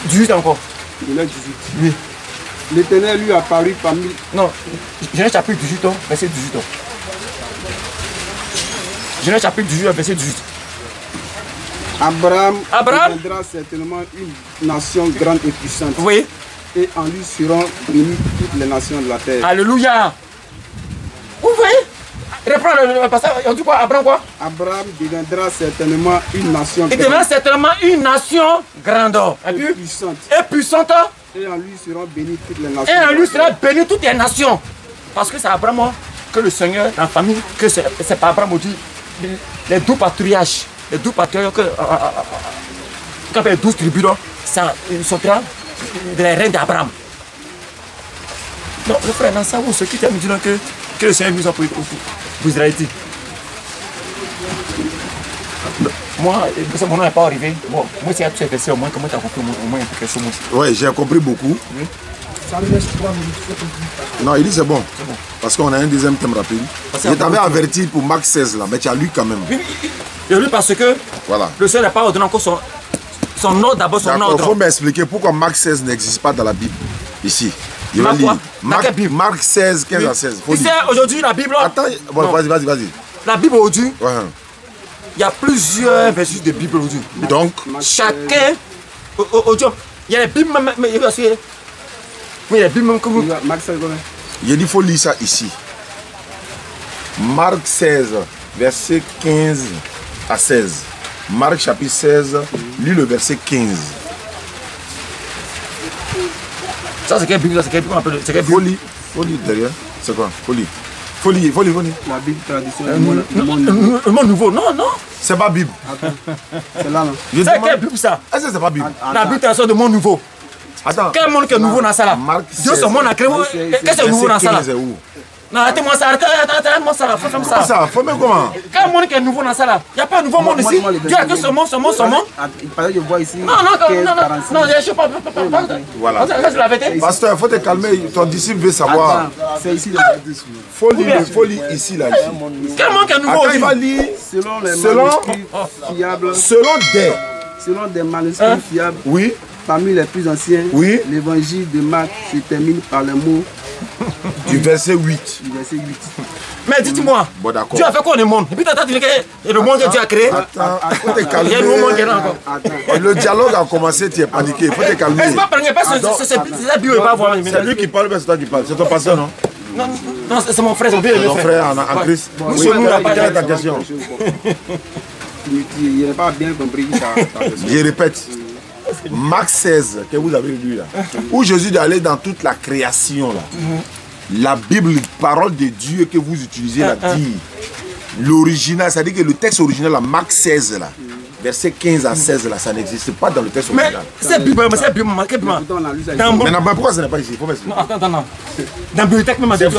18 encore. Genèse 18. Oui. L'Éternel lui apparut parmi... Non, Genèse chapitre 18 ans, verset 18 ans. Genèse chapitre 18 verset 18. Abraham deviendra certainement une nation grande et puissante. Oui. Et en lui seront bénies toutes les nations de la terre. Alléluia. Vous voyez? Reprends le passage. On dit quoi? Abraham quoi? Abraham deviendra certainement une nation grande. Il deviendra certainement une nation grande. Et puissante. Et puissante. Et en lui seront bénies toutes les nations. Et en lui seront bénies toutes les nations. Parce que c'est Abraham que le Seigneur, dans la famille, que c'est pas Abraham dit les 12 patriarches. Les 12 patriarches quand les 12 tribus, ça sortira des reines d'Abraham. Non, le frère, dans ça, ce qui t'a dit que le Seigneur nous a pour Israélites. Moi, mon nom n'est pas arrivé. Bon, moi, si tu as fait ça, au moins, comment tu as compris au moins quelque chose? Oui, j'ai compris beaucoup. Oui. Non, il dit c'est bon. Parce qu'on a un deuxième thème rapide. Je t'avais averti pour Marc 16 là, mais tu as lu quand même. Oui, j'ai lu parce que voilà. Le Seigneur n'a pas ordonné encore son ordre, d'abord son ordre. Il faut m'expliquer pourquoi Marc 16 n'existe pas dans la Bible, ici. Marc 16, 15 à 16. Tu sais, aujourd'hui, la Bible... Attends, bon, vas-y. La Bible aujourd'hui, Il y a plusieurs versions de Bible aujourd'hui. Donc, Chacun, il y a les Bibles même, mais il y a les Bibles même comme Marc 16, combien? il dit qu'il faut lire ça ici. Marc 16, verset 15 à 16. Marc chapitre 16, lis le verset 15. ça, c'est quelle Bible, c'est quelle Bible, c'est quelle Faut Bible. lire, derrière. C'est quoi? Faut lire. Faut lire. La Bible traditionnelle, le monde. Le monde nouveau, non, non. C'est pas Bible. C'est là, non? Je C'est demande- quelle Bible ça? Est-ce que c'est pas Bible? La Bible traditionnelle de monde nouveau. Attends. Quel monde qui est nouveau dans ça là? Marc Dieu, 16. ce monde a créé. Qu'est-ce qui est nouveau dans ça là? Verset 15 est où? Non, arrêtez-moi ça, arrêtez-moi ça là, faut faire ça. Ça, faut même comment? Quel monde qui est nouveau dans ça là? Il n'y a pas un nouveau monde ici. Dieu a créé ce monde. Parce que je vois ici. Non, je sais pas. Voilà. Ça, c'est la vérité. Pasteur, il faut te calmer. Ton disciple veut savoir. Attends, c'est ici le baptême. Faut lire ici, là. Ici. Quel monde qui est nouveau Attends, il va aujourd'hui? lire Selon les Selon- manuscrits fiables, selon des manuscrits fiables, Oui. parmi les plus anciens, Oui. l'évangile de Marc se termine par le mot Du verset 8. du verset 8. Mais dites-moi, Bon, d'accord. Dieu a fait quoi le monde? Et puis t'as dit que le monde que Dieu a créé. Attends, faut te Il y a un nouveau monde qui est là calmer. encore. Le dialogue a commencé, tu es paniqué. Il faut te Mais calmer. c'est pas paniquer, parce que c'est la Bible, pas voir. C'est lui qui parle, mais c'est toi qui parle. C'est ton pasteur, non? Non, c'est mon frère, son vieux Ton frère. frère en Christ. Nous Oui, sommes nous là, quelle est ta question? Il n'a pas bien compris ta version. Je répète. Marc 16, que vous avez lu là, où Jésus est allé dans toute la création là. La Bible, parole de Dieu que vous utilisez là, dit l'original, c'est-à-dire que le texte original là, Marc 16 là, verset 15 à 16 là, ça n'existe pas dans le texte Mais original. c'est Bible, quelle Bible? Pourtant, on a lu ça ici. Dans mon- Mais non, mais pourquoi ce n'est pas ici? Il faut m'expliquer. Non, attends. Dans la bibliothèque même, C'est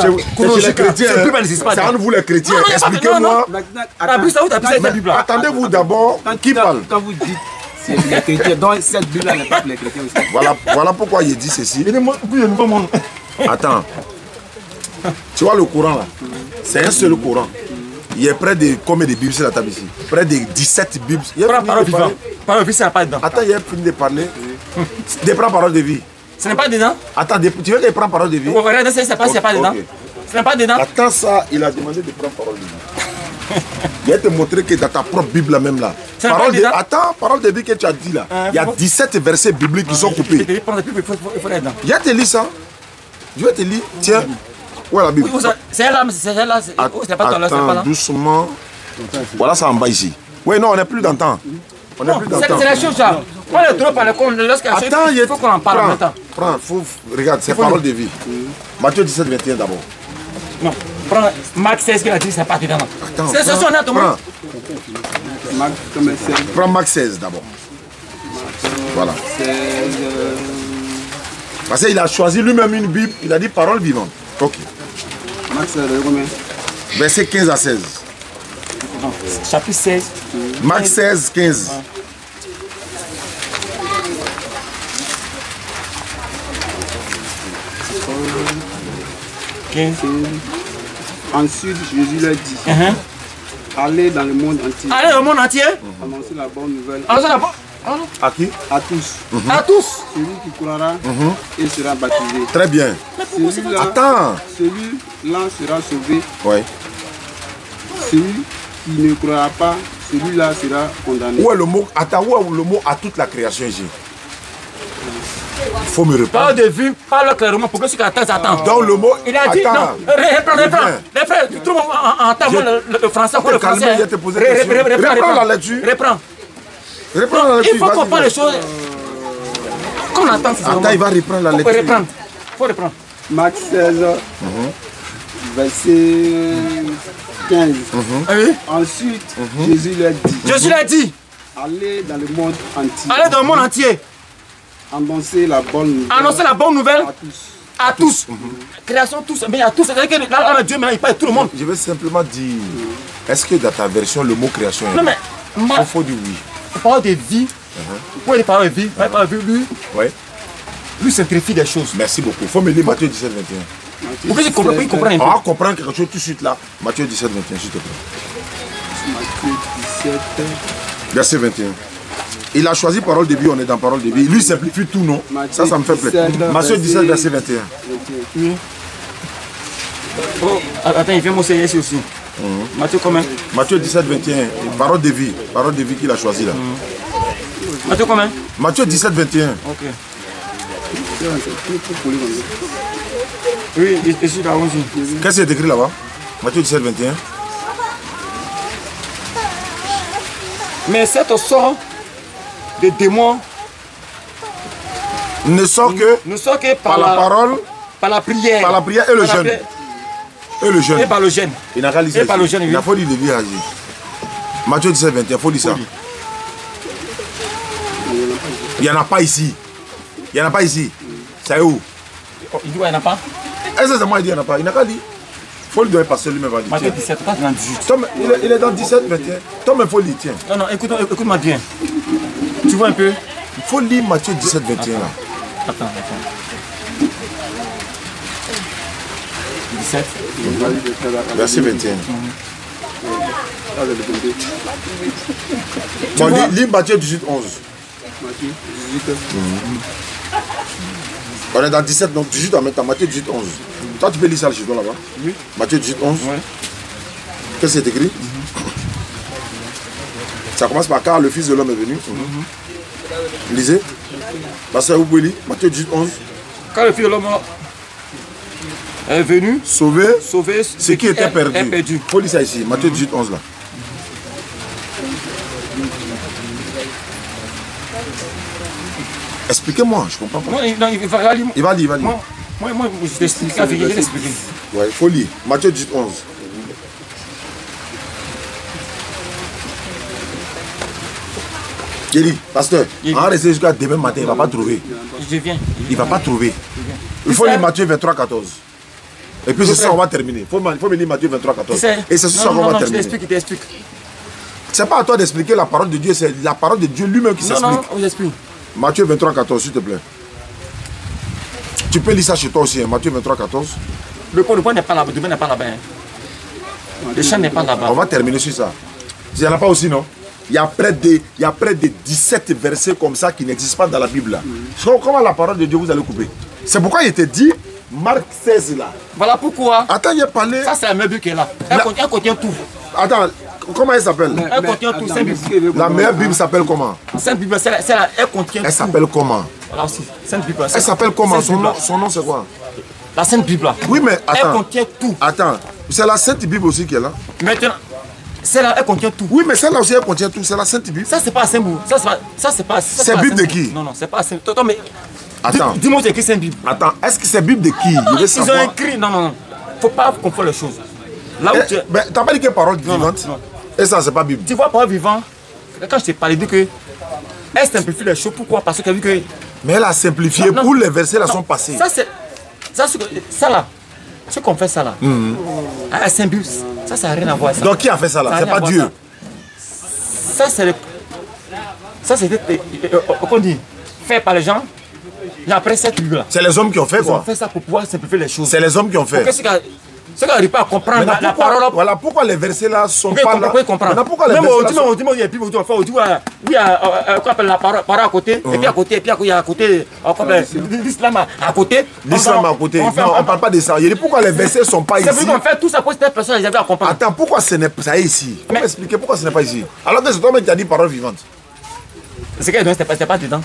chez les chrétiens. cette Bible n'existe pas. C'est entre vous les chrétiens. Non, non, Expliquez-moi. Maintenant, La Bible, ça où t'as pris cette Bible là? Attendez-vous d'abord. Qui parle? Quand vous dites c'est les chrétiens, donc cette Bible-là n'est pas pour les chrétiens aussi. Voilà pourquoi il dit ceci. Il est le nouveau monde. Attends. Tu vois le Coran là? C'est un seul Coran. Il y a près de combien de Bibles sur la table ici? Près de 17 Bibles. Il y a Prends fini parole de parler. vivante. Parole vivante, ça n'a pas dedans. Attends, il a fini de parler. Des prends parole de vie. Ce n'est pas dedans? Attends, tu veux qu'il prenne parole de vie? Regardez, c'est pas dedans. Ok. Ce n'est pas dedans? Attends ça, il a demandé de prendre parole de vie. Il va te montrer que dans ta propre Bible là même là. C'est pas dedans? Attends, parole de vie que tu as dit là. Il y a 17 versets bibliques qui sont coupés. Il prend la Bible, il faut être dedans. Il va te lire ça. Je vais te lire. Tiens. Où est la Bible? C'est là, c'est là. C'est pas toi là, c'est pas Attends, là. doucement. Voilà ça en bas ici. Oui, non, on n'est plus dans le temps. On n'est plus dans le temps. C'est la chose ça. On est trop par le compte. Attends, Il faut qu'on en parle en même temps. Prends, regarde, c'est parole de vie. Matthieu 17, 21 d'abord. Non, prends Marc 16 qui a dit, c'est pas dedans. C'est ce son là, tout le monde. Marc, comme c'est Prends Marc 16 d'abord. Voilà. 16, Parce qu'il a choisi lui-même une Bible, il a dit parole vivante. Ok. Marc, c'est combien? Verset 15 à 16. Chapitre 16. Marc 16, 15. Ensuite, Jésus leur dit, allez dans le monde entier, Allez, le monde entier. annoncez la bonne nouvelle Alors, ça d'abord. À qui? à tous. À tous. Celui qui croira et sera baptisé. Très bien. Celui-là Attends. celui-là sera sauvé. Ouais. Celui qui ne croira pas, celui-là sera condamné. Où est le mot? Attends, où est le mot à toute la création ici? Il faut me répondre. Parle de vie, parle clairement pour que ceux qui attendent s'attendent. Donc le mot. Il a dit, Attends. non, reprends. Tout le monde entend le français, Faut te le calmer, français. je vais te poser une question. Reprends la lecture. Reprends. Reprends la lecture. Il faut vas-y, comprendre les vas-y. choses. Qu'on entend, c'est Attends, il va reprendre la faut lecture. reprendre. Faut reprendre. Marc 16, verset 15. Oui. Ensuite, Jésus leur dit, Jésus l'a dit, allez dans le monde entier, allez dans le monde entier, annoncer la bonne nouvelle annoncer la bonne nouvelle à tous. à tous. Création tous, mais à tous. C'est-à-dire que là, Dieu, maintenant, il parle à tout le monde. Je vais simplement dire, est-ce que dans ta version, le mot création est Non, mais Il faut dire oui. on parle de vie. Pourquoi il parle de vie? Il parle de vie, Ouais. lui simplifie des choses. Merci beaucoup. Il faut me lire Matthieu 17, 21. Pour que tu comprennes, il comprend un On peu. va comprendre quelque chose tout de suite là. Matthieu 17, 21, s'il te plaît. Matthieu 17, Verset 21. Il a choisi parole de vie, on est dans parole de vie. Lui, il simplifie tout, non? Ça me fait plaisir. 17, Matthieu 17, verset 21. Oh, attends, il fait mon CIS aussi. Matthieu combien? Matthieu 17, 21. Parole de vie. Parole de vie qu'il a choisi là. Matthieu combien? Matthieu 17, 21. Ok. Oui, ici là, aussi. Qu'est-ce qui est écrit là-bas? Matthieu 17, 21. Mais cette sort des démons ne sort que par la parole, par la prière. Par la prière et le jeûne. Et le jeûne. Et par le jeûne. Il n'a qu'à lire ça. Et par le jeûne, oui. Il a fallu le lire. Matthieu 17, 21. Il faut lire ça. Il n'y en a pas ici. Il n'y en a pas ici. C'est où? Il dit qu'il n'y en a pas. Est-ce que c'est moi qui dis qu'il n'y en a pas? Il n'a qu'à lire. Il faut lui donner passer lui-même. Matthieu 17, pas dans 18. Tom, il est dans 17, 21. Tom, il faut lire, tiens. Non, non, écoute-moi bien. Tu vois un peu? Il faut lire Matthieu 17, 21 là. Attends. 17. Verset 21. Bon, lis Matthieu 18, 11. On est dans 17, donc 18 en même temps. Matthieu 18, 11. Toi, tu peux lire ça chez toi là-bas? Oui. Matthieu 18, 11. Ouais. Qu'est-ce que c'est écrit? Ça commence par car le Fils de l'homme est venu. Lisez. Pasteur, vous pouvez lire. Matthieu 18, 11. Quand le Fils de l'homme est venu sauver ce qui était perdu. Il faut lire ça ici. Matthieu 18, 11 là. Expliquez-moi, je comprends pas. Non, il va lire. Il va lire. Moi, je t'explique. Je vais t'expliquer. Ouais, il faut lire. Matthieu 18, 11. J'ai dit, pasteur, en restant jusqu'à demain matin, il ne va pas trouver. Je viens. Il ne va pas trouver. Il faut lire Matthieu 23, 14. Et puis c'est ça, on va terminer. Il faut me lire Matthieu 23, 14. Et c'est ça qu'on va terminer. Je t'explique. C'est pas à toi d'expliquer la parole de Dieu, c'est la parole de Dieu lui-même qui s'explique. Non, on explique. Matthieu 23, 14, s'il te plaît. Tu peux lire ça chez toi aussi, hein, Matthieu 23, 14. Le point n'est pas là-bas, le n'est pas là-bas. Le champ n'est pas là-bas. On va terminer sur ça. Il n'y en a pas aussi, non? Il y a près de 17 versets comme ça qui n'existent pas dans la Bible. Là. Comment la parole de Dieu vous allez couper? C'est pourquoi il te dit, Marc 16 là. Voilà pourquoi. Attends, il a parlé. Ça, c'est la meilleure Bible qui est là. Elle contient tout. Attends, comment elle s'appelle? Elle contient tout. Sainte Bible. La meilleure Bible s'appelle comment? Sainte Bible, elle contient tout. Elle s'appelle comment? Voilà aussi. Sainte Bible. Elle s'appelle comment? Son nom c'est quoi? La Sainte Bible. Oui, mais attends. Elle contient tout. Attends, c'est la Sainte Bible aussi qui est là. Maintenant, celle-là, elle contient tout. Oui, mais celle-là aussi, elle contient tout. C'est la Sainte Bible. Ça, c'est pas la Sainte Bible. Ça, c'est pas. C'est Bible de qui? Non, c'est pas la Sainte Bible. Attends, mais. Attends. Dis-moi, c'est écrit Sainte Bible. Attends, est-ce que c'est Bible de qui? Ils ont écrit. Non. Faut pas confondre les choses. Là où tu es. Mais t'as pas dit que parole vivante? Non. Et ça, c'est pas Bible. Tu vois, parole vivante, quand je t'ai parlé, dit que. Elle simplifie les choses. Pourquoi? Parce qu'elle a vu que. Mais elle a simplifié pour les versets là sont passés. Ça, c'est. Ça là. Ce qu'on fait ça là. À Sainte Bible, ça n'a rien à voir. Ça. Donc qui a fait ça là? C'est pas Dieu. Ça, c'est le. Ça, c'était. Qu'on dit? Fait par les gens. Et après cette Bible là. C'est les hommes qui ont fait quoi? Ils ont fait ça pour pouvoir simplifier les choses. C'est les hommes qui ont fait. Ceux qui n'arrivent pas à comprendre la parole. Voilà pourquoi les versets là sont pas là. Pourquoi les versets là. Même il y a plus oui, quoi appelle la parole à côté, et puis à côté, il y a à côté, l'islam à côté. L'islam à côté. Non, on ne parle pas de ça. Pourquoi les versets ne sont pas ici? C'est vrai qu'on fait tout ça pour que cette personne arrive à comprendre. Attends, pourquoi ce n'est pas ici? Comment expliquer pourquoi ce n'est pas ici? Alors que c'est toi-même qui as dit parole vivante. Ce qu'elle donne, c'est pas dedans.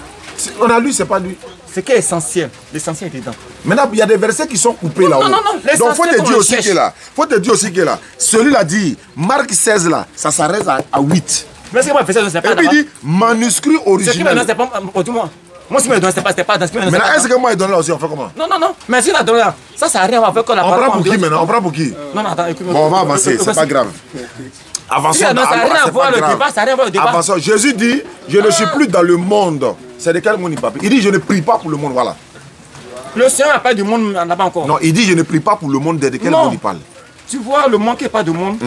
On a lu, c'est pas lui. Ce qui est essentiel, l'essentiel est dedans. Maintenant, il y a des versets qui sont coupés là-haut. Non. Donc, il faut te dire aussi qu'il est là. Celui-là dit, Marc 16 là, ça s'arrête à 8. Mais ce que moi, c'est pas. Et puis il dit, manuscrit original. Ce qui me donne, c'est pas. Dis-moi. Moi, ce qui me donne, c'était pas dans ce qui me donne. Maintenant, est-ce que moi, il donne là aussi, on fait comment? Non. Mais ce qu'il a donné là, ça n'a rien à voir avec la parole. On prend pour qui maintenant? On prend pour qui? Non, attends, écoute-moi. Bon, on va avancer, c'est pas grave. Avançons. Ça n'a rien à voir le débat, ça n'a rien à voir le débat. Avançons. Jésus dit, je ne suis plus dans le monde. C'est de quel monde il parle? Il dit, je ne prie pas pour le monde, voilà. Le Seigneur n'a pas de monde là-bas encore. Non, il dit, je ne prie pas pour le monde. De quel monde il parle? Tu vois, le monde qui n'est pas de monde.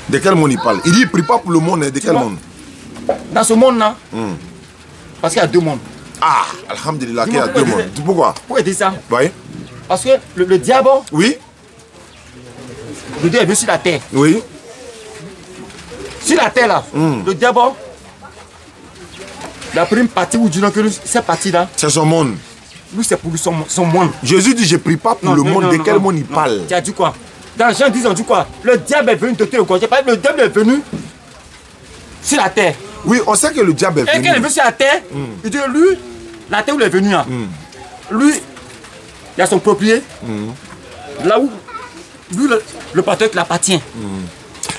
De quel monde il parle? Il dit, il prie pas pour le monde. De quel monde? Dans ce monde-là, parce qu'il y a deux mondes. Ah, alhamdulillah, qu'il y a deux mondes. Pourquoi? Pourquoi il dit ça? Oui. Parce que le diable, oui. Le Dieu est venu sur la terre. Oui. Sur la terre là, le diable, la première partie où Dieu que cette partie là. C'est son monde. Lui, c'est pour lui son monde. Jésus dit, je ne prie pas pour le monde. De quel monde il parle? Tu as dit quoi? Dans Jean 10, on dit quoi? Le diable est venu te le gorger. Le diable est venu sur la terre. Oui, on sait que le diable est venu. Et quand il est venu sur la terre, il dit, lui, la terre où il est venu, lui, il a son propriété. Là où, lui, le pasteur qui l'appartient.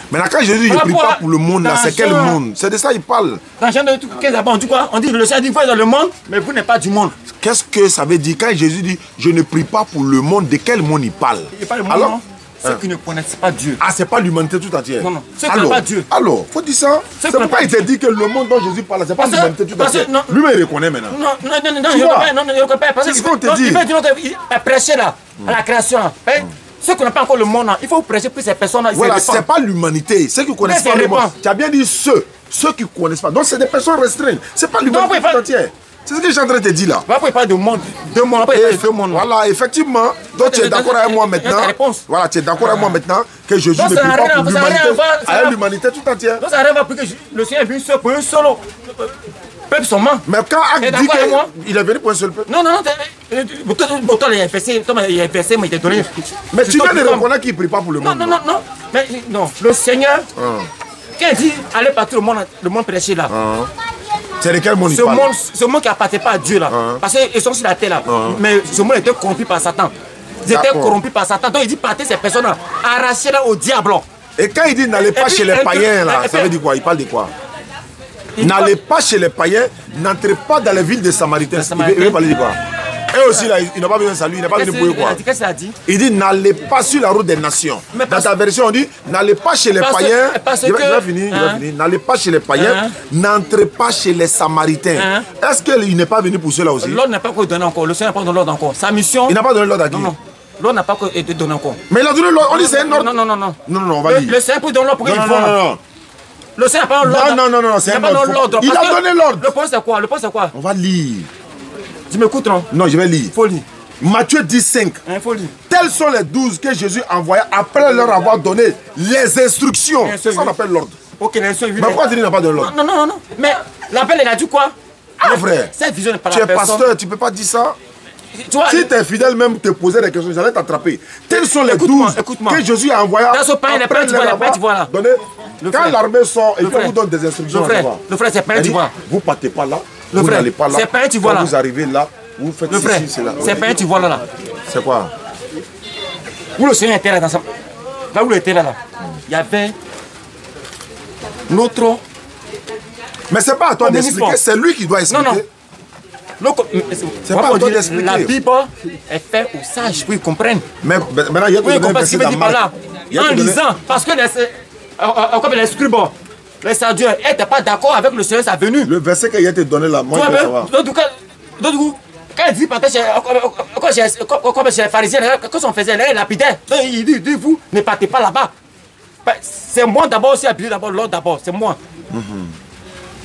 Maintenant, quand Jésus dit, je ne prie pas pour le monde, là, c'est quel monde? C'est de ça qu'il parle. Dans Jean 15, on dit quoi? On dit, le Seigneur dit, vous êtes dans le monde, mais vous n'êtes pas du monde. Qu'est-ce que ça veut dire quand Jésus dit, je ne prie pas pour le monde? De quel monde il parle? Il parle du monde, non? Ceux qui ne connaissent pas Dieu. Ah, c'est pas l'humanité tout entière. Non, non. Ceux qui ne connaissent pas Dieu. Alors, faut dire ça. C'est pourquoi il te dit que le monde dont Jésus parle, c'est pas l'humanité tout entière. Lui-même, il reconnaît maintenant. Non, je ne reconnais pas. Parce que c'est ce qu'on te dit. Il fait du notre prêcher là, à la création. Ceux qui n'ont pas encore le monde, il faut prêcher pour ces personnes-là. Voilà, c'est pas l'humanité. Ceux qui ne connaissent pas le monde. Tu as bien dit ceux qui ne connaissent pas. Donc, c'est des personnes restreintes. C'est pas l'humanité tout entière. C'est ce que je suis en train de te dire là. On va parler de monde. Deux mondes. Voilà, effectivement. Donc tu es d'accord avec moi maintenant. Voilà, tu es d'accord avec moi maintenant que Jésus ne prie pas pour l'humanité. Avec l'humanité tout entière. Donc ça arrive à que le Seigneur est venu pour un seul peuple seulement. Mais quand Acte dit qu'il est venu pour un seul peuple. Non, pourtant il a versé, mais il t'a donné. Mais tu viens de reconnaître qu'il ne prie pas pour le monde. Non. Mais non, le Seigneur, quand il dit allez partout le monde prêcher là. C'est de quel monde il parle? Ce monde qui n'appartient pas à Dieu là. Parce qu'ils sont sur la terre là. Mais ce monde était corrompu par Satan. Ils étaient corrompus par Satan. Donc il dit partez ces personnes là, arrachez là au diable. Et quand il dit n'allez pas chez les païens là, ça veut dire quoi? Il parle de quoi? N'allez pas chez les païens, n'entrez pas dans les villes des Samaritains. Il veut parler de quoi? Et aussi là, il n'a pas besoin de salut, il n'a pas besoin de bouillir quoi. Qu'est-ce qu'il a dit? Il dit n'allez pas sur la route des nations. Dans ta version, on dit n'allez pas chez les païens. Il va finir. N'allez pas chez les païens, n'entrez pas chez les Samaritains. Est-ce qu'il n'est pas venu pour cela aussi? L'ordre n'a pas encore donné encore. Le Seigneur n'a pas donné l'ordre encore. Sa mission. Il n'a pas donné l'ordre à qui? Non. L'ordre n'a pas encore été donné encore. Mais il a donné l'ordre. On dit c'est un ordre. Non, on va dire. Le Seigneur peut donner l'ordre pour qu'ils vont. Non. Le Seigneur n'a pas l'ordre. Non, c'est un ordre. Il a donné l'ordre. Le point c'est quoi? On va lire. Tu m'écoutes, non? Non, je vais lire. Il faut lire. Matthieu 10:5. Il faut lire. Tels sont les 12 que Jésus envoya après leur avoir donné les instructions. Ça on appelle l'ordre. Ok, les instructions. Mais pourquoi tu dis qu'il n'a pas donné l'ordre? Non. Mais l'appel, il a dit quoi? Mon frère, cette vision n'est pas tu es pasteur, tu ne peux pas dire ça. Si tes fidèles même te posaient des questions, j'allais t'attraper. Tels sont les 12 que Jésus a envoyés. Dans ce pain, tu vois là. Quand l'armée sort et qu'on vous donne des instructions, le frère, c'est pain, tu vois. Vous ne partez pas là, vous n'allez pas là. C'est pain, tu vois là. Vous arrivez là, vous faites ceci, c'est là. C'est pain, tu vois là. C'est quoi? Où le Seigneur était là, là où il était là, il y avait notre. Mais c'est pas à toi d'expliquer, c'est lui qui doit expliquer. Non. C'est pas à toi d'expliquer. La Bible est faite aux sages pour qu'ils comprennent. Mais maintenant, il y a oui, comprennent ce qu'il veut dire par là. En lisant, parce que comme les scribes, les sadducéens n'étaient pas d'accord avec le Seigneur, sa venue. Le verset qu'il a été donné là, moi je veux savoir. Donc, quand il dit partez chez les pharisiens, quand on faisait les lapidaires, il dit vous ne partez pas là-bas. C'est moi d'abord aussi, appuyer d'abord, l'autre d'abord, c'est moi.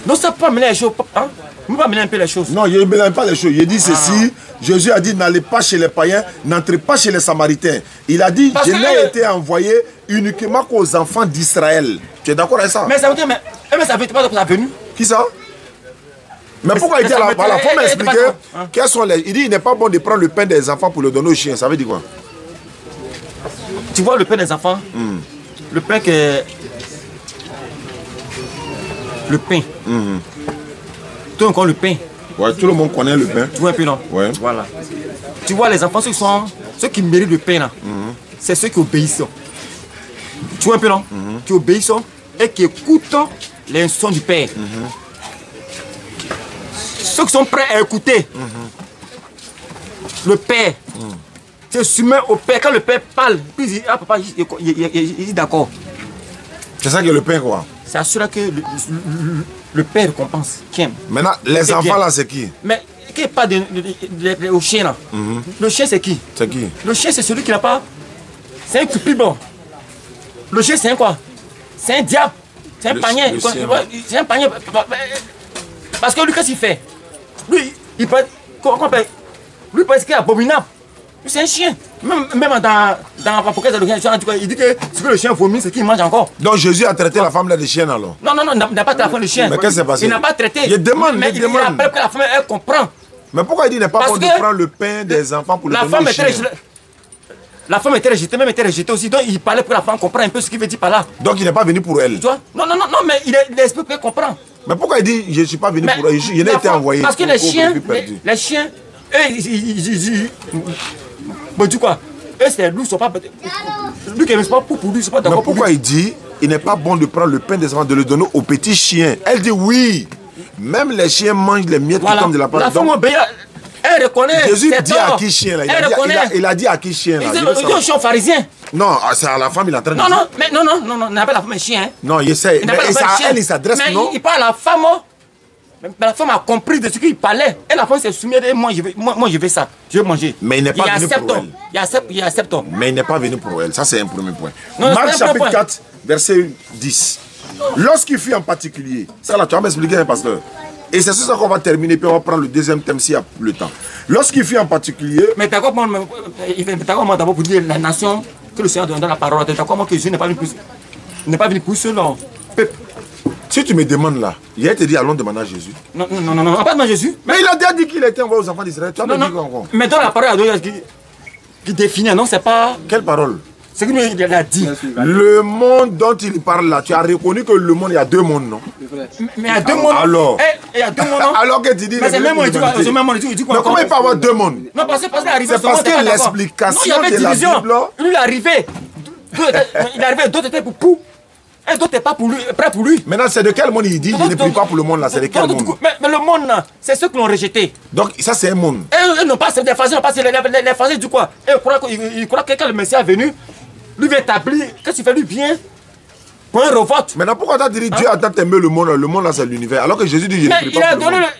Donc ça ne peut pas mêler les choses. Hein? On ne peut pas mêler un peu les choses. Non, il ne mêle pas les choses. Il dit ceci, Jésus a dit n'allez pas chez les païens, n'entrez pas chez les Samaritains. Il a dit je n'ai été envoyé uniquement qu'aux enfants d'Israël. Tu es d'accord avec ça? Mais ça veut dire, mais ça veut pas que ça venu. Qui ça? Mais pourquoi il dit là, voilà, faut m'expliquer quels sont les. Il dit il n'est pas bon de prendre le pain des enfants pour le donner aux chiens. Ça veut dire quoi? Tu vois le pain des enfants? Le pain que. Le pain. Tout le monde connaît le pain. Ouais, tout le monde connaît le pain. Tu vois un peu, non? Ouais. Voilà. Tu vois les enfants, ceux qui méritent le pain là, c'est ceux qui obéissent. Tu vois un peu, non? Qui obéissent et qui écoutent les instructions du Père. Ceux qui sont prêts à écouter le Père, se soumettent au Père. Quand le Père parle, puis il dit, ah papa, il dit d'accord. C'est ça que le pain quoi? C'est assuré que le Père récompense. Qui aime. Maintenant, les enfants là, c'est qui? Mais qui n'est pas au chien là? Le chien, c'est qui? C'est qui? Le chien, c'est celui qui n'a pas. C'est un cupide. Le chien, c'est un quoi? C'est un diable. C'est un panier. C'est un panier. Parce que lui, qu'est-ce qu'il fait? Lui, il peut. Lui, parce qu'il est abominable. Lui, c'est un chien. Même dans Apocalypse, il dit que ce que le chien vomit, c'est qu'il mange encore. Donc Jésus a traité la femme là de chien alors? Non, il n'a pas traité la femme de chien. Mais qu'est-ce qui s'est passé? Il n'a pas traité. Il demande, mais il appelle que la femme, elle comprend. Mais pourquoi il dit qu'il n'est pas Parce bon de que prendre le pain des enfants pour le donner aux chiens? La femme était rejetée, même était rejetée aussi. Donc il parlait pour la femme comprendre un peu ce qu'il veut dire par là. Donc il n'est pas venu pour elle. Tu vois? Non, mais l'esprit peut comprendre. Mais pourquoi il dit je ne suis pas venu pour elle? Je n'ai été envoyé. Parce que les chiens, eux, bon, tu quoi? Eux, c'est lui, ils sont pas. Lui qui n'est pas pour lui, ils sont pas d'accord. Mais pourquoi il dit il n'est pas bon de prendre le pain des enfants, de le donner aux petits chiens? Elle dit oui. Même les chiens mangent les miettes qui tombent de la part. La femme obéit. Elle reconnaît. Jésus dit à qui chien là? Il a dit à qui chien là? Il dit au chien pharisien. Non, c'est à la femme, il est en train de dire. Non, il n'a pas la femme un chien. Non, il essaie. Mais elle, il s'adresse, non? Il parle à la femme. Mais la femme a compris de ce qu'il parlait. Et la femme s'est soumise et moi je veux ça. Je veux manger. Mais il n'est pas venu pour elle. Il accepte. Mais il n'est pas venu pour elle. Ça, c'est un premier point. Non, Marc chapitre 4, verset 10. Lorsqu'il fut en particulier, ça là, tu vas m'expliquer, hein, pasteur. Et c'est sur ça qu'on va terminer, puis on va prendre le deuxième thème s'il y a le temps. Lorsqu'il fut en particulier... Mais t'as comment d'abord pour dire la nation que le Seigneur donne la parole. T'as comment que Jésus n'est pas venu pour ceux là. Si tu me demandes là, il a te dit allons demander à Jésus. Non, pas demander à Jésus. Mais il a déjà dit qu'il a été envoyé aux enfants d'Israël. Tu as dit encore. Mais dans la parole qui définit, non, c'est pas... Quelle parole? C'est qu'il a dit. Le monde dont il parle là, tu as reconnu que le monde, il y a deux mondes, non? Mais il y a deux mondes. Alors? Il y a deux mondes, non? Alors que tu dis... Mais c'est même moi, il dit quoi? Mais comment il peut y avoir deux mondes? Non, parce qu'il est arrivé. C'est parce que l'explication de la Bible... Lui, il est arrivé. D'autres étaient pour pou. Et d'autres n'étaient pas prêts pour lui. Maintenant, c'est de quel monde il dit? Je ne prie pas pour le monde là, c'est de quel monde? Mais le monde là, c'est ceux qui l'ont rejeté. Donc ça c'est un monde. Et non pas, c'est des phases, les phases du quoi? Et il croit que quand le Messie est venu, lui va établir, qu'est-ce qu'il fait lui bien? Pour un revote. Maintenant pourquoi tu as dit Dieu a tant aimé le monde là c'est l'univers, alors que Jésus dit je ne prie pas pour le monde.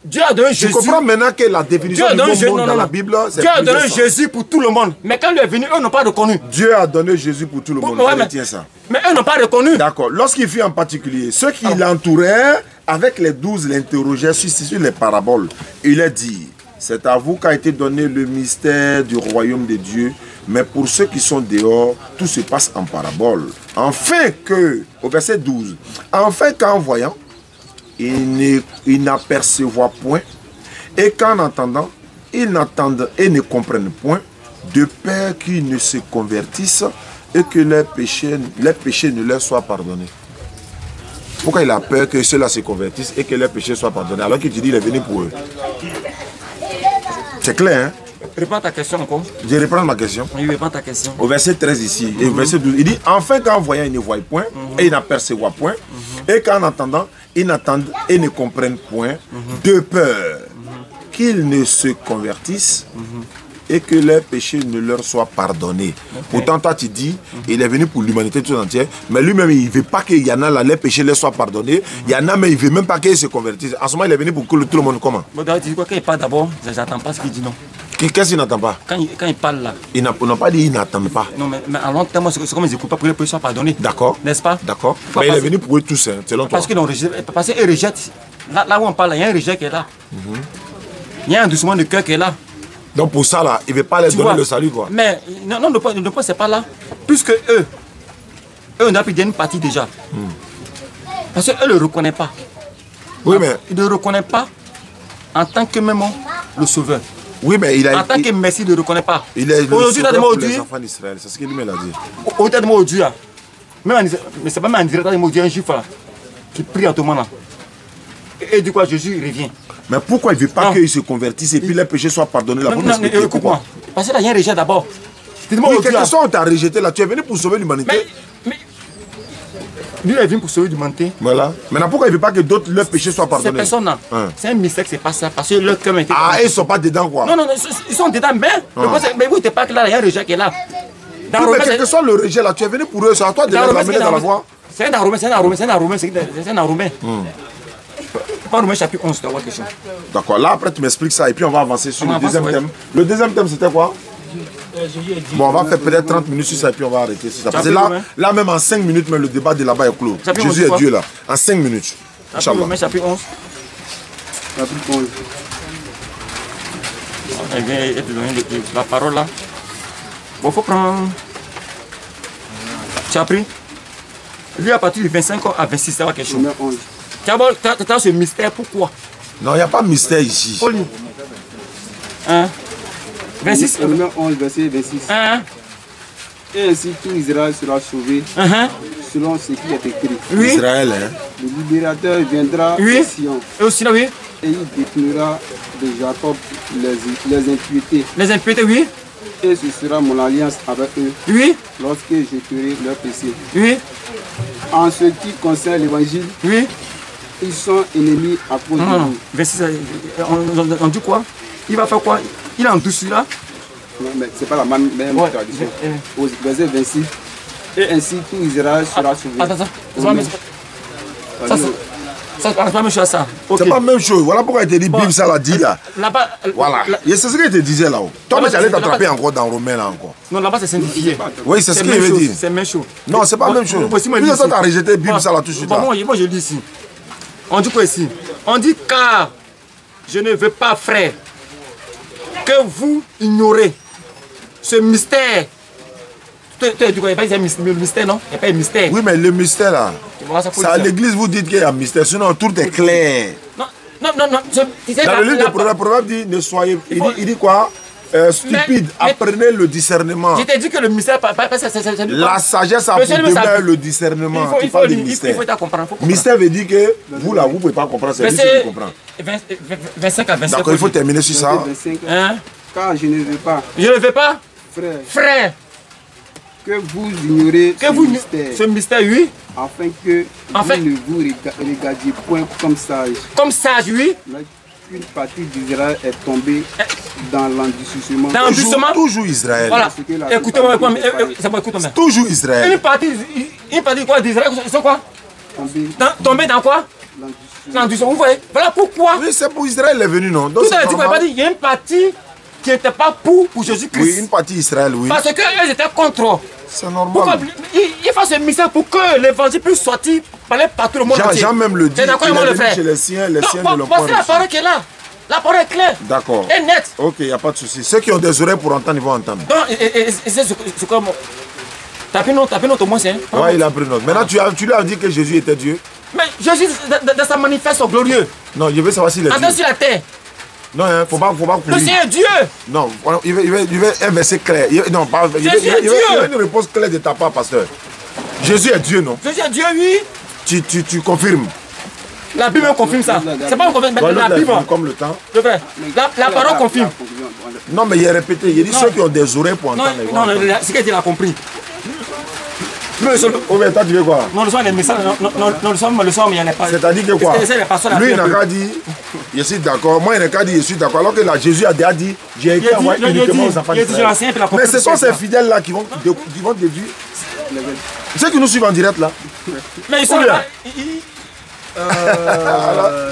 Dieu a donné Jésus. Tu comprends maintenant que la définition du monde dans la Bible, c'est Dieu a donné Jésus pour tout le monde. Mais quand il est venu, eux n'ont pas reconnu. Dieu a donné Jésus pour tout le monde. Tiens ça. Mais eux n'ont pas reconnu. D'accord. Lorsqu'il fut en particulier, ceux qui l'entouraient, avec les 12, l'interrogeaient sur les paraboles. Il a dit, c'est à vous qu'a été donné le mystère du royaume de Dieu, mais pour ceux qui sont dehors, tout se passe en parabole. Enfin que, au verset 12, enfin qu'en voyant, ils n'apercevoient point, et qu'en entendant, ils n'entendent et ne comprennent point, de peur qu'ils ne se convertissent et que les péchés ne leur soient pardonnés. Pourquoi il a peur que ceux-là se convertissent et que leurs péchés soient pardonnés, alors qu'il te dit qu'il est venu pour eux? C'est clair, hein? Réponds ta question encore. Je reprends ma question. Oui, réponds ta question. Au verset 13 ici, et au verset 12, il dit, enfin qu'en voyant, ils ne voient point, et ils n'aperçoivent point, et qu'en entendant, ils n'entendent et ne comprennent point, de peur qu'ils ne se convertissent et que leurs péchés ne leur soient pardonnés. Pourtant, toi, tu dis, il est venu pour l'humanité tout entière, mais lui-même, il ne veut pas qu'il y en a là, les péchés leur soient pardonnés. Il y en a, mais il ne veut même pas qu'ils se convertissent. En ce moment, il est venu pour que tout le monde comment? Bon, tu dis quoi? Quand il parle d'abord, je n'attends pas ce qu'il dit, non. Qu'est-ce qu'il n'attend pas? Quand il parle là. Ils n'ont pas dit qu'ils n'attendent pas. Non, mais à long terme, c'est comme ils n'écoutent pas pour que les péchés soient pardonnés. D'accord. N'est-ce pas? D'accord. Mais il est venu pour eux tous, hein, selon toi. Parce qu'ils rejettent. Là où on parle, il y a un rejet qui est là. Il y a un doucement de cœur qui est là. Donc pour ça, là, il ne veut pas les donner le salut, quoi. Mais non, le point, c'est pas là. Puisque eux, on a pris une partie déjà. Parce qu'eux ne le reconnaissent pas. Oui, mais... Ils ne le reconnaissent pas en tant que même le sauveur. Oui, mais il a... En tant que Messie, il ne le reconnaît pas. Il est le sauveur pour les enfants d'Israël. C'est ce qu'il lui a dit. Au-delà de Dieu, mais c'est pas même en direct, il y a un juif là, qui prie en tout moment là. Et du coup, Jésus revient. Mais pourquoi il ne veut pas qu'ils se convertissent et puis les péchés soient pardonnés là? Non, écoute-moi. Parce que là, il y a un rejet d'abord. Oui, quelque chose on t'a rejeté là. Tu es venu pour sauver l'humanité. Mais lui est venu pour sauver l'humanité. Voilà. Maintenant, pourquoi il ne veut pas que d'autres leurs péchés soient pardonnés? Ces personnes-là, c'est un mystère que c'est pas ça. Parce que leur cœur était. Ah, ils ne sont pas dedans quoi? Non, ils sont dedans, mais vous n'êtes pas là, il y a un rejet qui est là. Mais quel que soit le rejet là, tu es venu pour eux, c'est à toi de les ramener dans la voie. C'est un Romain. Pas Romain chapitre 11, c'est la question. D'accord, là après tu m'expliques ça et puis on va avancer sur le deuxième thème. Le deuxième thème c'était quoi? Bon, on va faire peut-être 30 minutes sur ça et puis on va arrêter sur ça. Parce que là même en 5 minutes, mais le débat de là-bas est clos. Jésus est Dieu là, en 5 minutes. Romain chapitre 11. Chapitre 11. Elle vient te donner la parole là. Bon, il faut prendre. Tu as pris? Lui à partir du 25 à 26, ça va quelque chose. Tu as ce mystère, pourquoi? Non, il n'y a pas de mystère ici. 26. Romains 11, verset 26. Et ainsi tout Israël sera sauvé selon ce qui est écrit. Oui. Israël, hein. Le libérateur viendra Oui. de Sion Et aussi là, oui. et il détruira de Jacob les impuretés. Les impuretés, oui. Et ce sera mon alliance avec eux Oui. lorsque je ferai leurs péchés. Oui. En ce qui concerne l'évangile, Oui. ils sont ennemis à cause de Non, non. vous. 26, on dit quoi? Il va faire quoi? Il est en dessous là. Non, mais c'est pas la même Ouais. tradition. Au verset 26. Et ainsi tout Israël sera sauvé. Attends, c'est pas la même chose. Ça, c'est pas la même chose ça. Ok. C'est pas la même chose. Voilà pourquoi il te dit bim, ça l'a dit là. Là-bas. Voilà. Et c'est ce qu'il te disait là-haut. Toi, mais j'allais t'attraper encore dans Romain là encore. Non, là-bas c'est sanctifié. Oui, c'est ce qu'il même veut chose, dire. C'est même chose. Non, c'est pas la même chose. Moi, si moi, Puis je dis toi, ici. t'as rejeté bim, ça là tout de suite. Bon, là. moi je dis ici. On dit quoi ici? On dit car je ne veux pas, frère, que vous ignorez ce mystère. Tu dis quoi? Il n'y a pas un mystère, non? Il n'y a pas un mystère. Oui, mais le mystère là, Tu vois, ça faut c'est à dire. l'église vous dites qu'il y a un mystère, sinon tout est clair. Non, non, non, non. Tu sais, Dans le livre de Proverbe dit ne soyez. Il dit quoi? Stupide, mais- apprenez le discernement. Je t'ai dit que le mystère, La sagesse a pour Monsieur, mais ça- demeure le discernement. Tu il faut parles de il mystère. faut comprendre. Mystère veut dire que vous là, vous ne pouvez pas comprendre, c'est lui qui Verset comprend. 25 à 27. D'accord, il faut terminer sur ça. Verset 25. Hein? Car je ne veux pas, Je ne veux pas, frère, frère, que vous ignorez que ce vous. mystère, Ce mystère, oui. afin que Enfin. vous ne vous regardiez point comme sage. Comme sage, oui. Là, une partie d'Israël est tombée dans l'endurcissement. Dans- Justement. Toujours Israël. Voilà. Parce que la Écoutez-moi, plupart des c'est bon, écoute-moi. Toujours Israël. Une partie quoi d'Israël, ils sont quoi? tombés Tombés dans quoi? l'endurcissement. Dans du son. Vous voyez? Voilà pourquoi. Oui, c'est pour Israël, il est venu, non? Donc Tout c'est à l'heure, tu ne pas normal. dire il y a une partie qui n'était pas pour Jésus-Christ. Oui, une partie Israël, oui. Parce qu'eux étaient contre. C'est Pourquoi normal. il faut ce mystère pour que l'évangile puisse sortir parler partout le monde entier. Jean même le dit. C'est d'accord, Il comment est le venu faire? chez les siens ne Non, l'ont pas voici la reçu. parole qui est là. La parole est claire D'accord. et nette. Ok, il n'y a pas de souci. Ceux qui ont des oreilles pour entendre, ils vont entendre. Donc, c'est comme. T'as pris note au moins, c'est. Ouais, il a pris note. Maintenant, tu lui as dit que Jésus était Dieu. Mais Jésus, dans sa manifeste glorieux, Non, je veux savoir s'il est attends Dieu. sur la terre. Non, il ne faut pas Le courir. Seigneur est Dieu. Non, il veut un verset clair. Non, pas. Il Jésus est Dieu. veut une réponse claire de ta part, pasteur. Jésus est Dieu, non? Jésus est Dieu, oui. Tu confirmes. La Bible confirme ça. C'est pas un confirme, mais Ouais, la l'autre, Bible. comme le temps. Je fais. La parole confirme. Non, mais il est répété. Il dit Non. ceux qui ont des oreilles pour Non, entendre. ils vont non, entendre. c'est qu'il a compris. Mais le Oh, mais toi, tu veux quoi? non, le soir, les messages, non, le soir, il n'y en a pas. C'est-à-dire que quoi? C'est les pasteurs la Lui, il prière. n'a qu'à dire, je suis d'accord. Moi, il n'a qu'à dire, je suis d'accord. Alors que là, Jésus a déjà dit, j'ai été Il a dit, envoyé il a dit, uniquement aux enfants il a dit, d'Israël. je l'enseigne, puis la Mais ce sont compris. ces fidèles-là qui vont déduire. Ceux qui nous suivent en direct là. Mais ils sont Ou bien? là.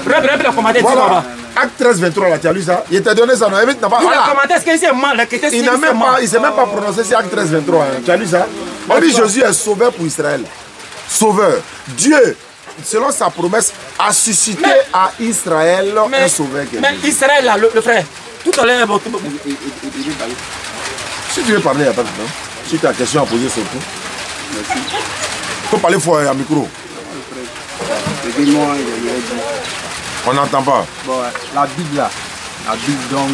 Bref, la commentaire, dis Voilà. là-bas. Acte 13, 23, là, tu as lu ça? Il t'a donné ça, non? Il n'a pas. Il a Voilà. commenté, est-ce que c'est moi, la question, Il n'a même pas, il s'est même pas prononcé sur Acte 13, 23. Hein. Tu as lu ça? On dit Jésus est sauveur pour Israël. Sauveur. Dieu, selon sa promesse, a suscité Mais- à Israël un sauveur. qui est Mais Jésus. Israël, là, le frère, tout à l'heure, Si tu veux parler, il n'y a pas de problème. Si tu as une question à poser, surtout. Il faut parler fort à micro. Aidez-moi, il y a dit. On n'entend pas. Bon, la Bible là, la Bible donc,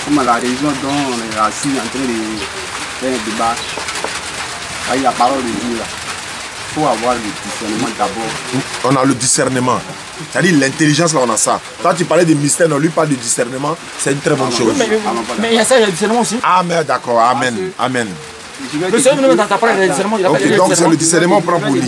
comme la région dont on est assis en train de faire un débat, avec la parole de Dieu là, il faut avoir le discernement d'abord. On a le discernement. C'est-à-dire l'intelligence, là, on a ça. Toi, tu parlais de mystère, on lui parle de discernement. C'est une très bonne chose. mais il y a ça, il y a du discernement aussi. Amen, d'accord. Amen. Amen. Je vais Le Seigneur nous met dans ta parole, il y a du discernement. Il a pas Ok, dit donc c'est le discernement. discernement prend pour lui.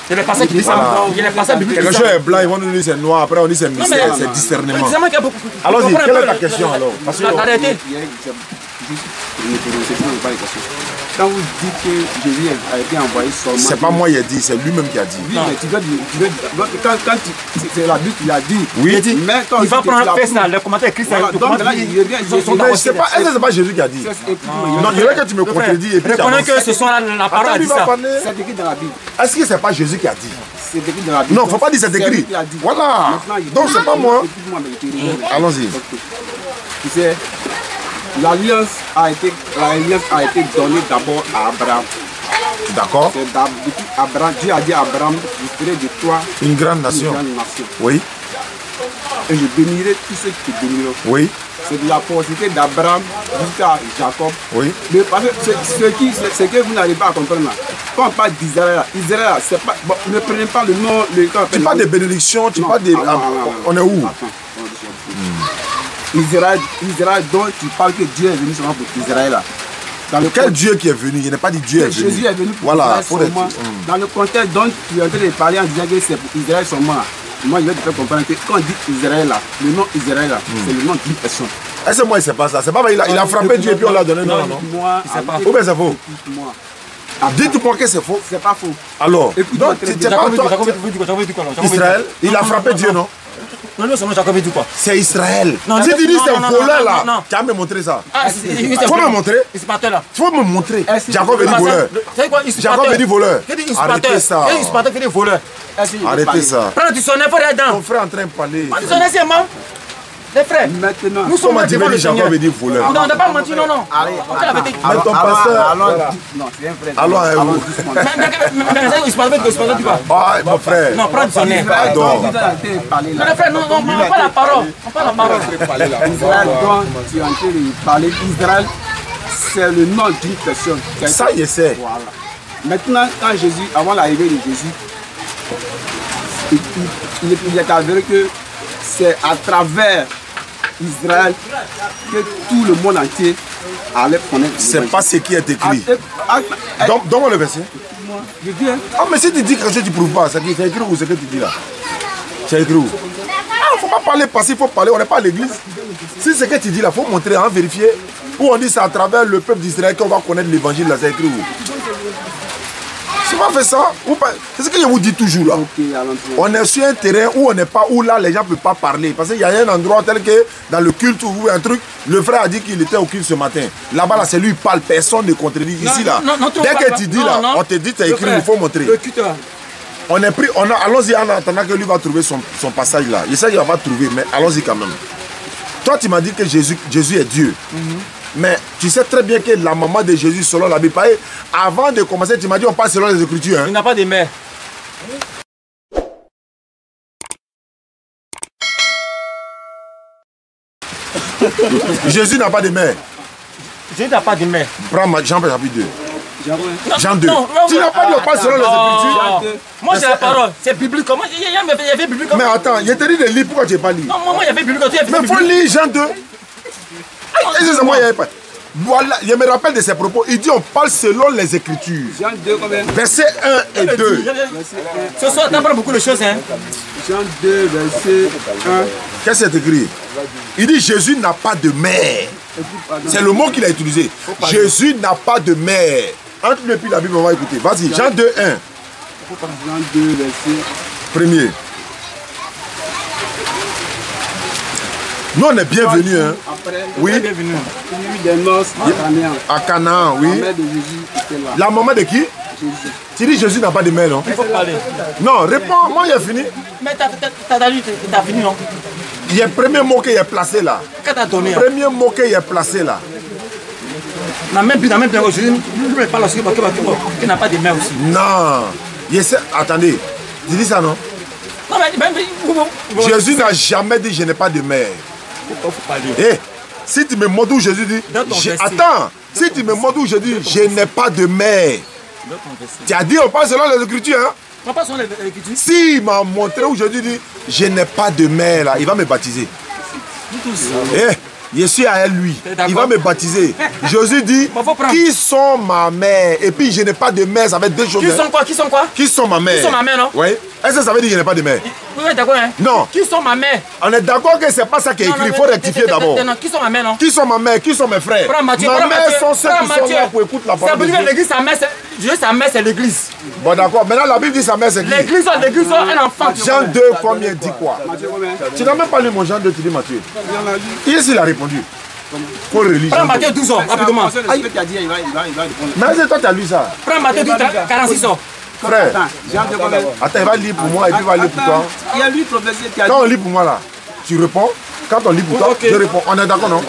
C'est les passages qui disent ça. Voilà. Il y a les passages bibliques qui Quelque disent chose ça. est blanc, ils vont nous dire c'est noir. Après, on dit c'est mais- mystère, c'est Le discernement. discernement qui a beaucoup. Allons-y, comprends un quelle peu est ta question alors? Parce que- Arrêtez. Quand vous dites que Jésus a été envoyé seulement. C'est pas moi qui ai dit, c'est lui-même qui a dit. Oui, mais tu dois quand c'est la Bible qui l'a dit. Oui. Il dit, Mais quand il va tu prendre la un prouves, là, le commentaire écrit, ça. voilà, le donc commentaire, là, il revient, ils sont Mais dans c'est pas, est-ce que c'est pas Jésus qui a dit? Non, il faudrait que tu me contredis et puis tu reconnais avances. que ce sont la parole Attends, a lui dit va ça. parler. C'est écrit dans la Bible. Est-ce que c'est pas Jésus qui a dit? C'est écrit dans la Bible. Non, faut pas dire c'est écrit. lui qui a dit. Voilà. Maintenant, il Donc dit- c'est pas moi. Écoute-moi, mais je te révèle. Allons-y. Ok. Tu sais, l'alliance a été donnée d'abord à Abraham. D'accord. C'est depuis Abraham, Dieu a dit à Abraham, je ferai de toi Une grande une nation. grande nation. Oui, Et je bénirai tous ceux qui te béniront. oui. c'est de la postérité d'Abraham jusqu'à Jacob. Oui. Mais parce que ce que vous n'arrivez pas à comprendre là, quand on parle d'Israël, Israël, c'est pas. Bon, ne prenez pas le nom. Tu parles de bénédiction, tu parles de. On est où? Israël, dont tu parles que Dieu est venu seulement pour Israël là. Quel Dieu qui est venu? Il n'est pas dit Dieu est venu. Jésus est venu pour voilà, Israël seulement. Dans le contexte dont tu es en train de parler en disant que c'est pour Israël seulement. Moi, je vais te faire comprendre que quand on dit Israël là, le nom Israël là, c'est le nom d'une personne. Est-ce que moi, il ne sait pas ça? C'est pas vrai, il a frappé Dieu et puis on l'a donné. Non, non. Moi, ou bien c'est faux? Dites-moi que c'est faux. C'est pas faux. Alors, donc, c'est pas Israël, il a frappé Dieu, non? Non, non, c'est Jacob dit quoi? C'est Israël. Si tu dis c'est un voleur là, tu vas me montrer ça. Il faut me montrer. Il faut me montrer. Jacob veut dire voleur. Jacob veut dire voleur. Arrêtez ça. Arrêtez ça. Prends du sonnet pour aller dedans. Ton frère est en train de parler. Prends du sonnet, c'est moi. Les frères, maintenant, nous sommes devant le Seigneur. Jacob veut dire voleur. Non, on n'a pas menti, non, non. Mais ton pasteur. non, c'est un frère. Alors, Mais il se passe du quoi? ah, mon frère. Non, prends du sonnet. Pardon. Mais les frères, non, on n'a pas la parole. On parle la parole. Israël dont tu es en train de parler, Israël, c'est le nom d'une personne. Ça, il sait. Voilà. Maintenant, quand Jésus, avant l'arrivée de Jésus, il est avéré que c'est à travers Israël que tout le monde entier allait connaître. C'est pas ce qui est écrit. Donne-moi le verset. Je dis, hein. Ah, mais si tu dis quelque chose, tu ne prouves pas. C'est écrit où ce que tu dis là? C'est écrit où? Ah, il ne faut pas parler passif, il faut parler. On n'est pas à l'église. Si ce que tu dis là, il faut montrer, hein, vérifier. Où on dit c'est à travers le peuple d'Israël qu'on va connaître l'évangile là. C'est écrit où? Tu vas faire ça ou pas? C'est ce que je vous dis toujours là. On est sur un terrain où on n'est pas, où là les gens ne peuvent pas parler. Parce qu'il y a un endroit tel que dans le culte ou un truc, le frère a dit qu'il était au culte ce matin. Là-bas, là, c'est lui qui parle, personne ne contredit. Ici là, dès que tu dis là, on te dit c'est écrit, il faut montrer. On est pris, allons-y en attendant que lui va trouver son passage là. Je sais qu'il va pas trouver, mais allons-y quand même. Toi, tu m'as dit que Jésus est Dieu. Mais tu sais très bien que la maman de Jésus, selon la Bible, avant de commencer, tu m'as dit on parle selon les Écritures. Hein? Il n'a pas de mère. Jésus n'a pas de mère. Jésus n'a pas de mère. Prends Jean chapitre 2. Jean 2. Non, tu n'as pas dit on parle selon les Écritures. Moi, c'est la parole. C'est biblique. Comment il y avait biblique. Mais attends, je te dis de lire, pourquoi tu n'es pas lu? Non, moi, il y avait biblique. Mais il faut lire Jean 2. Excusez-moi, il n'y avait pas. Voilà, je me rappelle de ses propos. Il dit on parle selon les Écritures. Jean 2, combien? Verset 1 et 2. Ce soir, tu apprends beaucoup de choses. Hein? Jean 2, verset 1. Qu'est-ce que c'est écrit? Il dit Jésus n'a pas de mère. C'est le mot qu'il a utilisé. Jésus n'a pas de mère. Entre le puis la Bible, on va écouter. Vas-y, Jean 2, 1. Jean 2, verset Premier. Nous, on est bienvenus. Hein. Après, oui. Bienvenue. Des noces à Canaan, oui. La mère de Jésus était là. La maman de qui? Jésus. Tu dis Jésus n'a pas de mère, non? Il faut parler. Non, réponds, moi j'ai fini. Mais t'as fini, non? Il y a le premier mot qu'il a placé là. Qu'est-ce que t'as donné? Le premier mot qu'il a placé là. Dans même Jésus ne parle aussi qu'il n'a pas de mère aussi. Non. Attendez, tu dis ça, non? Non, mais Jésus n'a jamais dit je n'ai pas de mère. Eh, si tu me montres où Jésus dit, attends, si tu me montres où Jésus dit, je n'ai pas de mère, tu as dit on parle selon les Écritures, hein? On parle selon les Écritures. Si il m'a montré où Jésus dit, je n'ai pas de mère, là, il va me baptiser. Eh, je suis à lui, il va me baptiser. Jésus dit, qui sont ma mère? Et puis je n'ai pas de mère, ça veut dire deux choses. Qui sont quoi? Qui sont quoi? Qui sont ma mère? Qui sont ma mère, non? Oui. Est-ce que ça veut dire que je n'ai pas de mère? Vous êtes d'accord, hein? Non. Qui sont ma mère? On est d'accord que c'est pas ça qui est écrit, il faut rectifier d'abord. Qui sont ma mère, non? Qui sont ma mère? Qui sont mes frères? Ma mère sont ceux qui sont là pour écouter la parole de Dieu. L'église, sa mère, c'est l'église. Bon d'accord, maintenant la Bible dit sa mère c'est qui? L'église, un enfant. Jean 2, combien dit quoi? Tu n'as même pas lu mon Jean 2, tu dis Matthieu. Ici il a répondu. Pour religion. Prends Matthieu 12 ans, rapidement. Mais toi tu as lu ça. Prends Matthieu 12, 46 ans. Frère, attends, il va lire pour moi et puis il va lire pour toi. Il y a lui prophétie qui a dit. Quand on lit pour moi là, tu réponds. Quand on lit pour toi, je réponds. On est d'accord, non?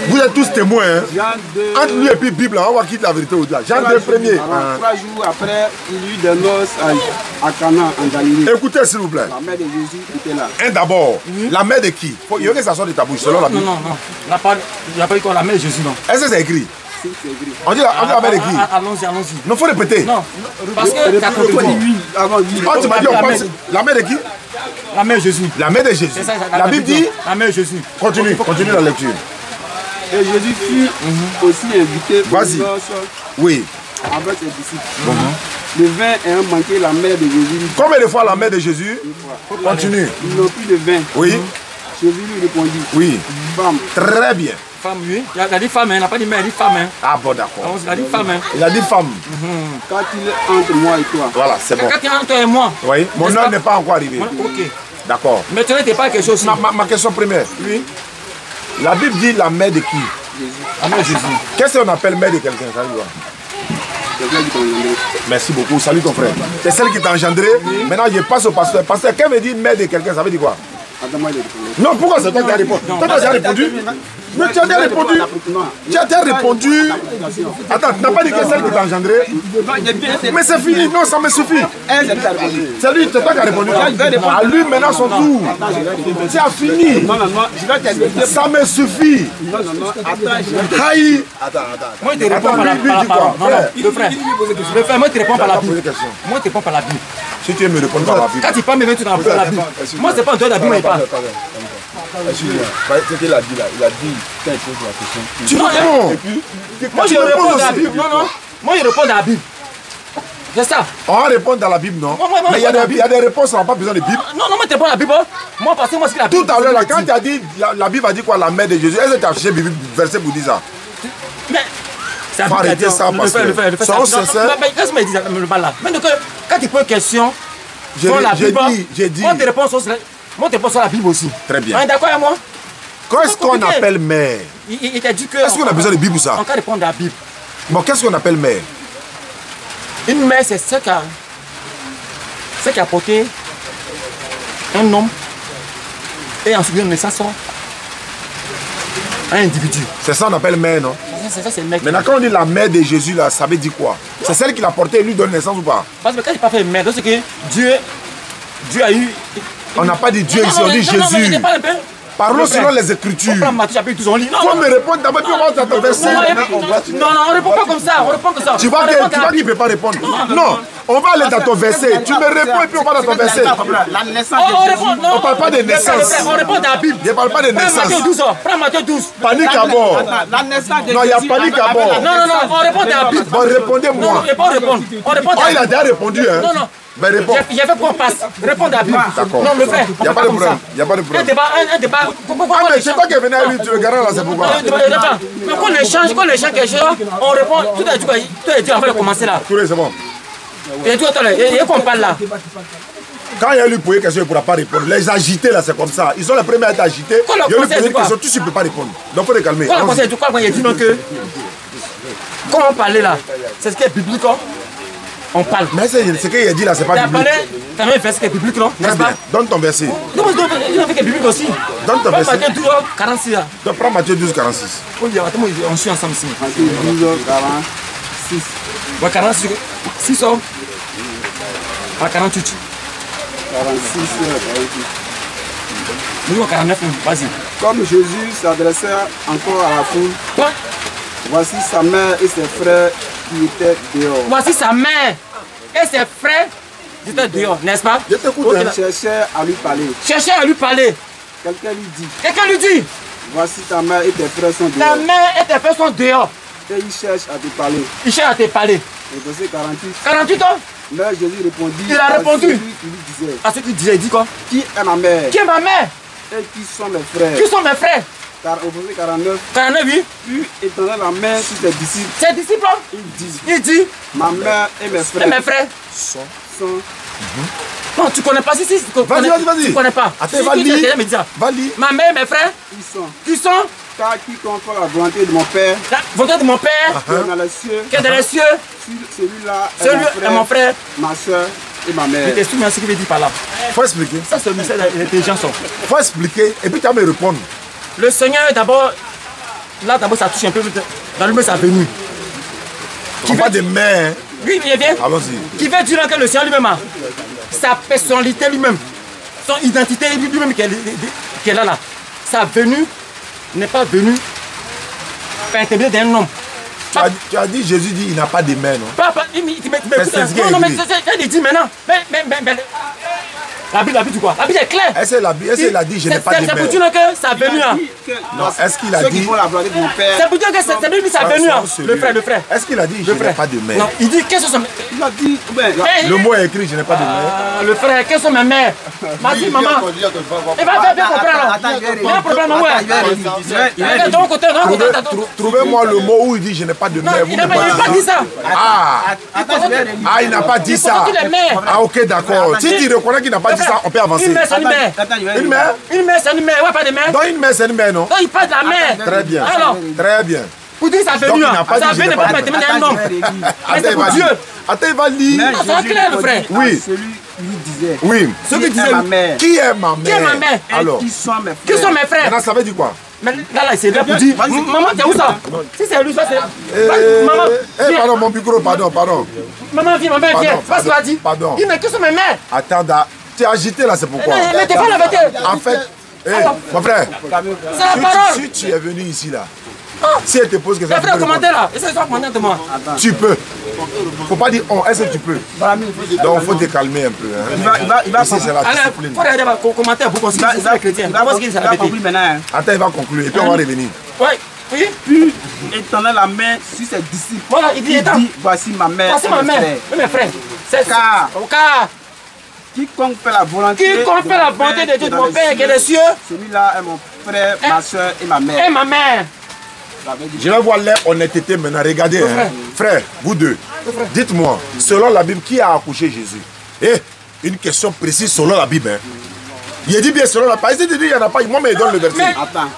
Vous êtes tous témoins. Hein? Entre lui et puis Bible, on va voir qui dit la vérité au-delà. Jean 2 premier. 3 jours après, il y eut des noces à Cana, en Galilée. Écoutez, s'il vous plaît. La mère de Jésus était là. D'abord, la mère de qui? Il faut que ça sorte de ta bouche, selon la Bible. Non. Il n'y a pas eu quoi la mère de Jésus, non. Est-ce que c'est écrit? On dit la mère de qui? Allons-y. Non, il faut répéter. Non, parce que tu as compris. Oh, tu m'as dit, on pense. La mère de qui? La mère de Jésus. La mère de Jésus. Ça, la Bible dit? La mère de Jésus. Continue la lecture. Et Jésus fut aussi invité aux noces oui. avec ses disciples. Le vin ayant manqué, la mère de Jésus. Combien de fois la mère de Jésus? Continue. Ils n'ont plus de vin. Oui. Jésus lui répondit. Oui. Femme. Très bien. Femme, oui. Il a dit femme, il n'a pas dit mère, il a dit femme. Ah bon, d'accord. Il a dit femme. Il a dit femme. Quand il est entre moi et toi. Voilà, c'est bon. Quand il est entre toi et moi. Oui, mon heure n'est pas encore arrivé. Ok. D'accord. Mais tu n'étais pas quelque chose. Ma question première. Oui. La Bible dit la mère de qui? Jésus. La mère de Jésus. Qu'est-ce qu'on appelle mère de quelqu'un? Merci beaucoup. Salut ton frère. C'est celle qui t'a engendré. Oui. Maintenant, je passe au pasteur. Pasteur, qu'est-ce que veut dire mère de quelqu'un? Ça veut dire quoi? Non, pourquoi c'est toi qui as répondu? Toi, tu as répondu? Mais tu as déjà répondu. Tu as déjà répondu. Attends, tu n'as pas dit que c'est celle qui t'a engendré? Mais c'est fini. Non, ça me suffit. C'est lui, c'est toi qui as répondu. À lui, maintenant, son tour. Tu as fini. Ça me suffit. Aïe. Moi, je te réponds par la Bible. Le frère, moi, je te réponds par la Bible. Moi, je te réponds par la Bible. Si tu veux me répondre par la Bible. Quand tu parles, tu n'as pas la Bible. Moi, c'est pas en dehors de la Bible, il parle. C'est qu'il a dit là, il a dit quand il pose la question. Tu réponds. Moi je réponds dans la Bible. Non. Moi je réponds dans la Bible. C'est ça. On va répondre dans la Bible, non? Mais il y a des réponses, on n'a pas besoin de Bible. Non, moi tu réponds dans la Bible. Moi parce que moi c'est la Bible. Tout à l'heure, quand tu as dit, la Bible a dit quoi, la mère de Jésus, est-ce que tu as cherché le verset pour dire ça? Mais c'est faut arrêter ça parce que soyons sincères. Mais qu'est-ce que tu me dis là? Mais quand tu poses une question sur la Bible, moi tes réponses moi, tu penses à la Bible aussi. Très bien. On est d'accord avec moi? Qu'est-ce qu'on appelle mère? Il t'a dit que. Est-ce qu'on a besoin de Bible ou ça? On peut répondre à la Bible. Bon, qu'est-ce qu'on appelle mère? Une mère, c'est ce qui a porté un homme et ensuite une naissance à un individu. C'est ça qu'on appelle mère, non? C'est ça, c'est le mec. Maintenant, quand on dit la mère de Jésus, là, ça veut dire quoi? C'est celle qui l'a porté et lui donne naissance ou pas? Parce que quand il n'a pas fait mère, c'est que Dieu a eu. On n'a pas dit Dieu ici, on dit Jésus. Parlons selon les Écritures. Il faut me répondre d'abord, puis on va t'attendre verset. Non, on ne répond pas comme ça. On répond comme ça. Tu vois qu'il ne peut pas répondre. Non, on va aller dans ton verset. Tu me réponds et puis on va dans ton verset. On ne parle pas de naissance. On répond dans la Bible. Je ne parle pas de naissance. Prends Matthieu 12. Panique à bord. Non, il y a panique à bord. Non, on répond dans la Bible. Bon, répondez-moi. On répond. Il a déjà répondu. Non. Ben réponds. J'ai fait qu'on passe. Réponds à la Bible. D'accord. Non, le frère. Il n'y a pas de problème. Il n'y a pas de problème. Un débat. Ah, mais c'est toi qui es venu à lui, tu le garant là, c'est pourquoi. Mais quand on échange quelque chose, on répond. Tout est dit, on va commencer là. Touré, c'est bon. Et tout, attends, et qu'on parle là. Quand il y a lui poser une question, il ne pourra pas répondre. Les agités là, c'est comme ça. Ils sont les premiers à être agités. Il y a lui poser une question, tu ne peux pas répondre. Donc il faut les calmer. Quand le conseil du quoi, quand il a dit non que. Quand on parlait là, c'est ce qui est biblique. On parle. Mais ce qu'il a dit là, c'est pas biblique. Tu as un verset qui est biblique, non? Très bien. Donne ton verset. Non, mais il y a un verset qui est biblique aussi. Donne ton verset. Matthieu 12, 46 là. Donc prends Matthieu 12, 46. On suit ensemble ici. Matthieu 12, 46. Ouais, 46. 6 hommes. À 48. 46, 48. Nous, 49, vas-y. Comme Jésus s'adressait encore à la foule, Quoi? voici sa mère et ses frères qui étaient dehors. Voici sa mère et ses frères qui étaient dehors, n'est-ce pas? Je t'écoute. Il cherchait à lui parler. Cherchez à lui parler. Quelqu'un lui dit, Quelqu'un lui dit, voici ta mère et tes frères sont ta dehors. mère et tes frères sont dehors. Et il cherche à te parler. Il cherche à te parler. Et verset 48. 48 ans. Mais Jésus répondit Il a répondu. à celui qui lui disait, À ceux qui disaient, il dit quoi? qui est ma mère Qui est ma mère? et qui sont mes frères. Qui sont mes frères? Car au verset 49, 49, oui. puis étendant la main sur ses disciples, Ses disciples, il dit, ma mère et mes frères et mes frères sont. Non, tu connais pas. Si, Vas-y. Tu connais pas. Attends, va lire. Va lire. Ma mère et mes frères, Ils sont. qui sont Car quiconque fait la volonté de mon Père, la volonté de mon Père, qui est dans les cieux, qui est dans les cieux, celui-là celui est mon frère, ma soeur, Et ma mère. Je t'explique ce qu'il veut dire par là. Faut expliquer. Ça, c'est le mystère de l'intelligence. Faut expliquer et puis tu vas me répondre. Le Seigneur, d'abord, là, d'abord, ça touche un peu dans le mot sa venue. Qui va de main. Oui, il vient. Allons-y. Qui veut dire que le Seigneur lui-même a sa personnalité lui-même, son identité lui-même qu'elle a là. Sa venue n'est pas venue par intermédiaire d'un homme. Tu as dit, Jésus dit, il n'a pas de main, non? Papa, non, mais il dit maintenant. Mais, la Bible dit quoi? La Bible est claire. Est-ce qu'il a dit, je n'ai pas de main? C'est pour dire que sa venue. Non, est-ce qu'il a dit? C'est pour dire que c'est lui sa venue. Le frère. Est-ce qu'il a dit, je n'ai pas de main? Non, il dit, qu'est-ce que sont mes... Il a dit, le mot est écrit, je n'ai pas de main. Le frère, quelles sont mes mères? M'a dit, maman. Il va bien comprendre. Il y a un problème, maman. Trouvez-moi le mot où il dit, je n'ai pas de main. Il n'a pas dit ça. Il n'a pas dit ça. Ah, ok, d'accord. Si tu reconnais qu'il n'a pas dit ça, on peut avancer. Une mère, c'est une mère. Une mère? Une mère, c'est une mère. Ouais, pas de mère. Donc une mère, c'est une mère, non? Donc il parle de la mère. Très bien. Alors, très bien. pour dire ça venue, ça venue n'est pas maintenant un homme. Mais c'est pour Dieu. Attends, il va lire. C'est clair, le frère. Oui. Celui lui disait. Oui. Celui qui disait ma mère. Qui est ma mère? Qui est ma mère? Alors. Qui sont mes frères? Qui sont mes frères? Maintenant, ça veut dire quoi? Mais là, c'est là pour dire. Maman, t'es où ça? Si c'est lui, ça c'est. Maman. Pardon, mon micro, pardon. Maman, viens, maman, viens. C'est pas ce qu'il a dit. Pardon. Il dit, mais qui sont mes mères? Attends, tu es agité là, c'est pourquoi? Mais t'es pas la vérité. En fait, mon frère, C'est la parole. si tu es venu ici là, si elle te pose question, Les frères, commentaire là. Essaye de commenter de moi. tu peux. Faut pas dire on, est-ce que tu peux? Donc il faut te calmer un peu. Il va Ici, c'est la Allez, discipline. faut regarder le commentaire pour qu'on se dise c'est chrétien. Il va conclure maintenant. Attends, il va conclure et puis on va revenir. Oui. Puis, étendant la main sur ses disciples, Voilà, il dit, attends. voici ma mère. Voici ma mère. Oui, mes frères. C'est Car car quiconque fait la volonté de Dieu, de mon Père qui est des cieux, celui-là est mon frère, ma soeur et ma mère. et ma mère. Je vais voir l'honnêteté maintenant. Regardez, frère, vous deux. Dites-moi, selon la Bible, qui a accouché Jésus? Une question précise selon la Bible. Il dit bien selon la Bible. Il dit il n'y en a pas. Moi, mais il donne le verset. Attends,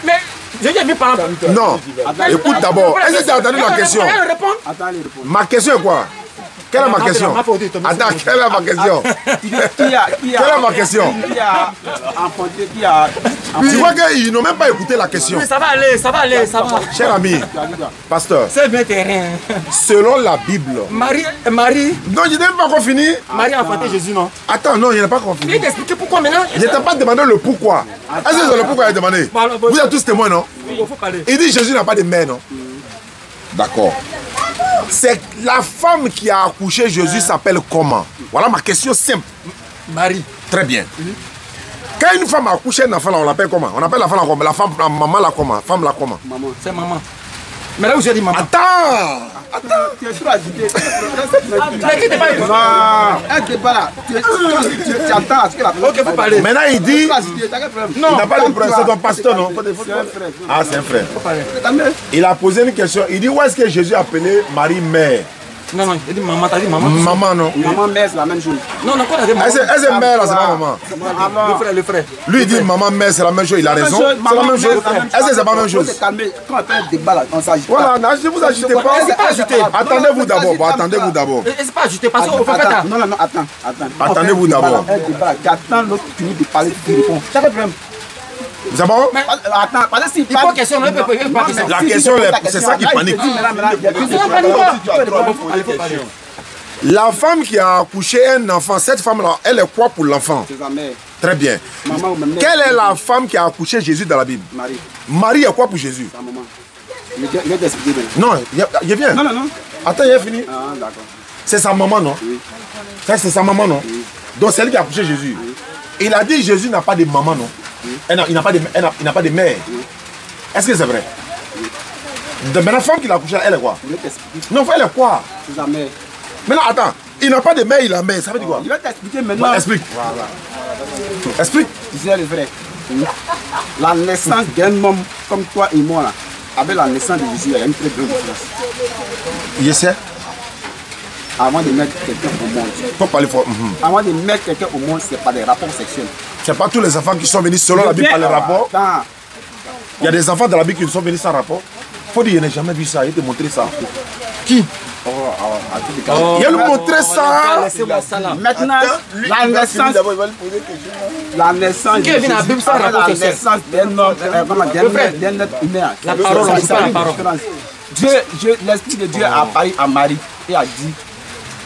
Mais je dis par exemple. Non. Écoute d'abord. Est-ce que tu as entendu la question? Attends, il répond. Ma question est quoi? Quelle est ma question? Attends, quelle est ma question? Quelle est ma question? Qui a enfanté, qui a... Tu vois qu'ils n'ont même pas écouté la question. Mais ça va aller. Cher ami, pasteur, C'est bien terrain. selon la Bible. Marie. Non, je n'ai même pas encore fini. Marie a enfanté Jésus, non? Attends, non, je n'ai pas encore Il fini. t'explique pourquoi maintenant. Je ne t'ai pas demandé le pourquoi. Est-ce que c'est le pourquoi il a demandé? Vous êtes tous témoins, non? Il faut parler. Il dit Jésus n'a pas de mère, non? D'accord. C'est la femme qui a accouché Jésus s'appelle comment? Voilà ma question simple. Marie. Très bien. Quand une femme a accouché un enfant, là, on l'appelle comment? On appelle la femme là comment? La femme, la maman là comment? Femme là comment? Maman. C'est maman. Mais là où j'ai dit maman. Attends! Tu es trop agité. Tu n'es pas écouté. Un débat là. Tu attends à ce que la Ok, faut parler. Maintenant il dit, Non, il n'a pas de problème, c'est ton pasteur, non? c'est un frère. Ah, c'est un frère. Ta mère. Il a posé une question. Il dit où est-ce que Jésus a appelé Marie mère? Non, il dit maman, t'as dit maman. Maman, non? Maman, mère, c'est la même chose. Non, quoi t'as dit maman? Est-ce que mère là, c'est pas maman? Le frère. Lui il dit maman, mère, c'est la même chose. Il a raison. C'est la même chose. Est-ce que c'est pas la même chose? Quand on fait un débat là, on s'agit. Voilà, ne vous agitez pas. C'est pas agité. Attendez-vous d'abord. Attendez-vous d'abord. Et c'est pas ajouté parce qu'on fait ça. Non, attends. Attendez-vous d'abord. Un débat, tu attends l'autre finir de parler, tu réponds. Ça fait problème. C'est bon? Attends, parce que s'il Il faut question, il peut pas question. La question, c'est ça qui panique. La femme qui a accouché un enfant, cette femme-là, elle est quoi pour l'enfant? C'est sa mère. Très bien. Maman ou ma mère. Quelle est la femme qui a accouché Jésus dans la Bible? Marie, Marie est quoi pour Jésus? sa maman. Je vais t'expliquer maintenant. Non, il vient. Non. Attends, il est fini. Ah, d'accord. C'est sa maman, non? Oui. Ça, c'est sa maman, non? Oui. Donc c'est elle qui a accouché Jésus. Oui. Il a dit Jésus n'a pas de maman, non? Oui. Il n'a pas de mère. Oui. Est-ce que c'est vrai? Oui. Mais la femme qui l'a accouché, elle est quoi? Je vais t'expliquer. Non, elle est quoi? C'est sa mère. Maintenant, attends. Il n'a pas de mère, il a mère. Ça veut dire quoi? Je vais t'expliquer maintenant. Bah, explique. Voilà. Explique. Tu sais le vrai. La naissance d'un homme comme toi et moi là, avec la naissance de Jésus, il y a une très grande différence. Je sais. Avant de mettre quelqu'un au monde. Faut parler fort. Avant de mettre quelqu'un au monde, c'est pas des rapports sexuels. C'est pas tous les enfants qui sont venus selon la Bible par les rapports. Attends. Il y a des enfants dans la Bible qui sont venus sans rapport. Faut dire, je n'ai jamais vu ça. Il te montrer ça. Qui? Il va lui montrer ça. Laissez-moi ça là. Maintenant, la naissance d'un homme, d'un être humain. La parole, on ne pas la parole. L'Esprit de Dieu a apparu à Marie et a dit,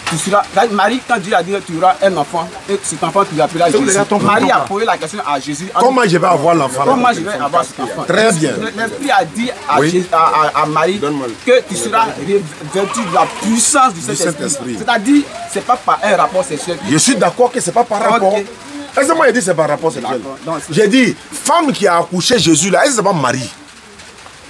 tu seras, Marie, quand Dieu a dit tu auras un enfant, et cet enfant tu l'appelleras Jésus. Marie a posé la question à Jésus. Comment je vais avoir l'enfant? Comment je vais avoir cet enfant? Très bien. L'Esprit a dit à Marie que tu seras revêtu de la puissance du Saint-Esprit. C'est-à-dire, ce n'est pas par un rapport sexuel. Je suis d'accord que ce n'est pas par rapport. Est-ce que moi j'ai dit c'est par rapport sexuel? J'ai dit, femme qui a accouché Jésus là, est-ce que c'est pas Marie?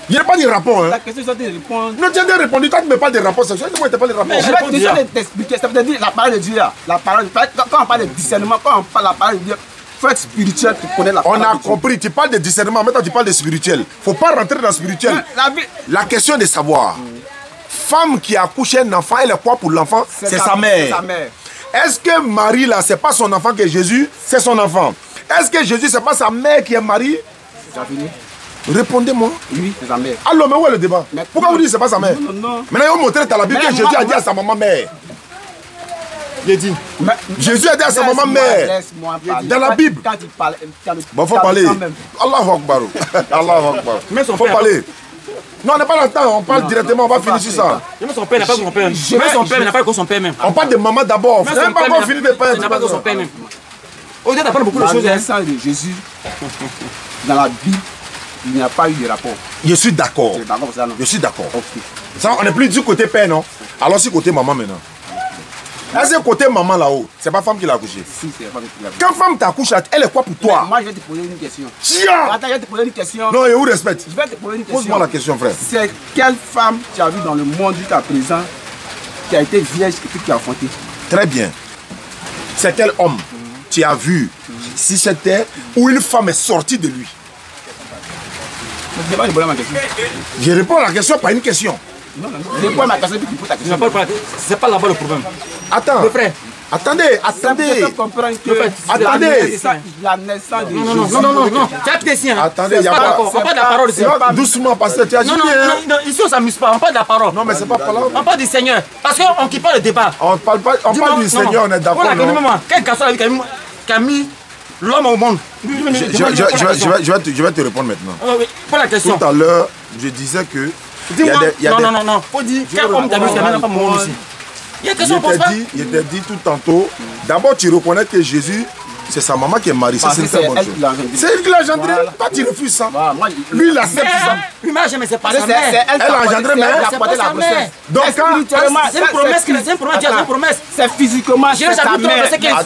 Il n'y a pas de rapport. Hein. La question c'est de répondre. Non, tu as répondu, toi tu ne mets pas de rapport sexuel, moi tu n'as pas de rapport. Je vais t'expliquer, ça veut dire la parole de Dieu là. La parole, quand on parle de discernement, quand on parle de la parole de Dieu, il faut être spirituel pour connaître la parole de Dieu. On a compris, tu parles de discernement, maintenant tu parles de spirituel. Il ne faut pas rentrer dans le spirituel. La question de savoir, femme qui a accouché un enfant, elle est quoi pour l'enfant? C'est sa mère. Est-ce que Marie là, c'est pas son enfant que Jésus, c'est son enfant? Est-ce que Jésus, c'est pas sa mère qui est Marie? C'est fini. Répondez-moi. Oui, c'est sa mère. Alors, mais où est le débat? Pourquoi vous dites que ce n'est pas sa mère? Non. Maintenant, il faut montrer dans la Bible que Jésus a dit à sa maman mère. Il dit. Jésus a dit à sa maman mère. Laisse-moi parler. Dans la Bible. Quand il parle. Bon, il faut parler. Allahu Akbar. Allahu Akbar. Il faut parler. Non, on n'a pas le temps, on parle directement, on va finir sur ça. Même son père n'a pas son père. Même son père n'a pas son père même. On parle de maman d'abord. Même son père n'a pas son père même. Au-delà d'apprendre beaucoup de choses. La naissance de Jésus, dans la Bible, il n'y a pas eu de rapport. Je suis d'accord. Je suis d'accord. On n'est plus du côté père, non? Alors c'est côté maman maintenant. Est-ce que côté maman là-haut, c'est pas femme qui l'a accouché? Si, c'est la femme qui l'a accouché. Quand femme t'a accouché, elle est quoi pour toi? Moi, je vais te poser une question. Tiens! Attends, je vais te poser une question. Non, je vous respecte. Je vais te poser une question. Pose-moi la question, frère. C'est quelle femme tu as vu dans le monde jusqu'à présent qui a été vierge et puis qui a enfanté? Très bien. C'est quel homme tu as vu si c'était où une femme est sortie de lui? Je réponds à la question par une question. Non. Réponds à ma question puis tu poses ta question. C'est pas là-bas le problème. Attends. Le frère. Attendez. Attendez. La naissance de Jésus. Non. Tu as pris siens. Attendez, il y a pas. On parle de la parole ici. Doucement, parce que tu as dit. Non, ici on s'amuse pas, on parle de la parole. Non, mais c'est pas par là. On parle du Seigneur. Parce qu'on quitte pas le débat. On parle du Seigneur, on est d'accord. Quel garçon qui a mis l'homme au monde? Je vais te répondre maintenant. Pas la question. Tout à l'heure, je disais que. Non. Faut dire quel homme t'a mis qui a mis l'enfant au monde aussi. Il y a question pour ça. Je t'ai dit tout tantôt. D'abord, tu reconnais que Jésus, c'est sa maman qui est mariée. Ça, c'est une très bonne chose. C'est elle qui l'a engendré. Toi, tu refuses ça. Lui, il accepte ça. Lui, mais c'est pas sa mère. Elle a engendré, mais elle a porté la grossesse. Donc, c'est une promesse. C'est physiquement. Jésus chapitre 3, verset 15.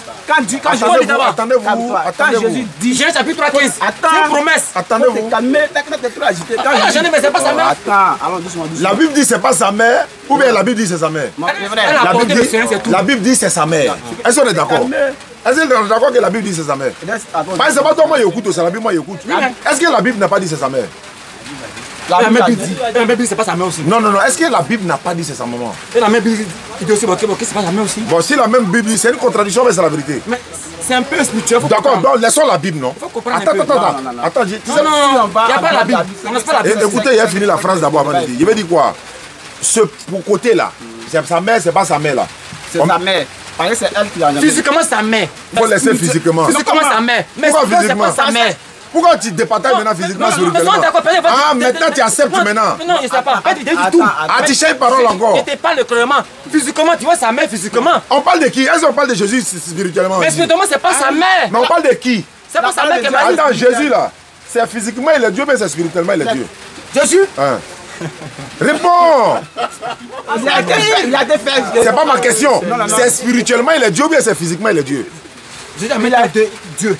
Attendez-vous. Jésus dit. Jésus chapitre 3, 15. C'est une promesse. Attendez-vous. Mais c'est pas sa mère. Attends, allons doucement. La Bible dit c'est pas sa mère, ou bien la Bible dit c'est sa mère. La Bible dit c'est sa mère. Est-ce qu'on est d'accord? Est-ce qu'on est d'accord que la Bible dit c'est sa mère? Parce que c'est pas toi moi j'écoute, c'est la Bible moi j'écoute. Est-ce que la Bible n'a pas dit c'est sa mère? La Bible dit c'est pas sa mère aussi. Non. Est-ce que la Bible n'a pas dit c'est sa maman? Et la même Bible dit aussi c'est pas sa mère aussi. Bon, si la même Bible dit c'est une contradiction, mais c'est la vérité. Mais c'est un peu spirituel. D'accord, donc laissons la Bible, non? Attends. Non, il n'y a pas la Bible. On n'a pas la Bible. Écoutez, il a fini la phrase d'abord avant de dire. Il veut dire quoi? Ce côté-là, c'est sa mère, c'est pas sa mère là. C'est sa mère. Parce que c'est elle qui l'a engendré. Physiquement, sa mère. Il faut laisser physiquement. Physiquement, sa mère. Mais c'est pas sa mère. Pourquoi tu départages maintenant physiquement spirituellement? Ah, maintenant tu acceptes maintenant. Non, je ne sais pas. Tu cherches parole encore. Je te parle clairement. Physiquement, tu vois sa mère physiquement. On parle de qui? Est-ce qu'on parle de Jésus spirituellement? Mais spirituellement, c'est pas sa mère. Mais on parle de qui? C'est pas sa mère qui est mariée. Attends, Jésus là, c'est physiquement il est Dieu, mais c'est spirituellement il est Dieu. Jésus? Réponds! Il a des fesses. C'est pas ma question. C'est spirituellement il est Dieu ou bien c'est physiquement il est Dieu? Jésus a mis là Dieu.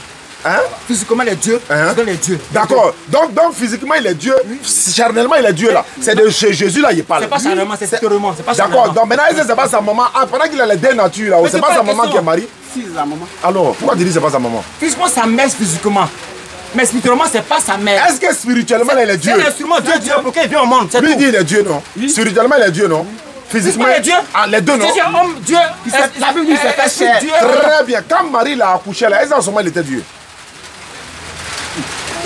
Physiquement il est Dieu. Il est Dieu. D'accord. Donc physiquement il est Dieu. Charnellement il est Dieu là. C'est de chez Jésus là il parle. C'est pas charnellement, c'est spirituellement. D'accord. Donc maintenant c'est pas sa maman. Pendant qu'il a les deux natures là, c'est pas sa maman qui est mariée. Si, c'est sa maman. Alors pourquoi tu dis c'est pas sa maman? Physiquement sa mère physiquement. Mais spirituellement, c'est pas sa mère. Est-ce que spirituellement, il est Dieu? C'est l'instrument Dieu pour qu'il vienne au monde. Lui dit il est Dieu, non? Spirituellement, il est Dieu, non? Physiquement, il est Dieu. Les deux, non? C'est homme, Dieu. La Bible dit c'est fait. Très bien. Quand Marie l'a accouché, là, est-ce qu'en ce moment, il était Dieu?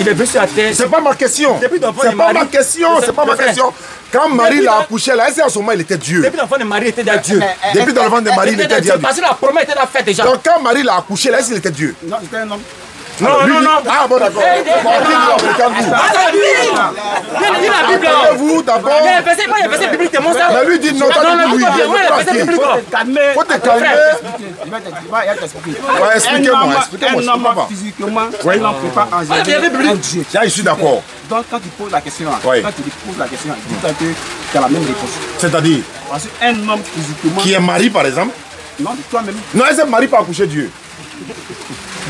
Il est venu sur la terre. C'est pas ma question. Depuis l'enfant C'est de pas Marie. ma question. C'est pas ma Frère. question. Quand Marie Depuis l'a dans- accouché, là, est-ce qu'en ce moment il était Dieu? Depuis l'enfant de Marie, il était déjà Dieu. Depuis dans le ventre de Marie, il était Dieu. Parce que la promesse était faite déjà. Donc quand Marie l'a accouché, là, est-ce qu'il était Dieu? Non, c'était un homme. Non, non, non. Ah bon, d'accord. Bon, calme-vous. Il la Bible. Calmez-vous d'abord. Il y a un verset biblique qui montre ça. Mais lui dit non, Non, non, lui. écoute bien, moi, il y a un verset biblique. Calmer. Faut te calmer. Il va t'expliquer. Ouais, expliquez-moi, expliquez-moi, je Un comprends homme pas. physiquement, il n'en peut pas en il y avait général un Dieu. Là, je suis d'accord. Donc quand tu poses la question, Oui. quand tu poses la question, dis-toi que tu as la même réponse. C'est-à-dire, Parce qu'un homme physiquement, qui est Marie, par exemple. non, toi-même, Non, est-ce que Marie peut accoucher Dieu?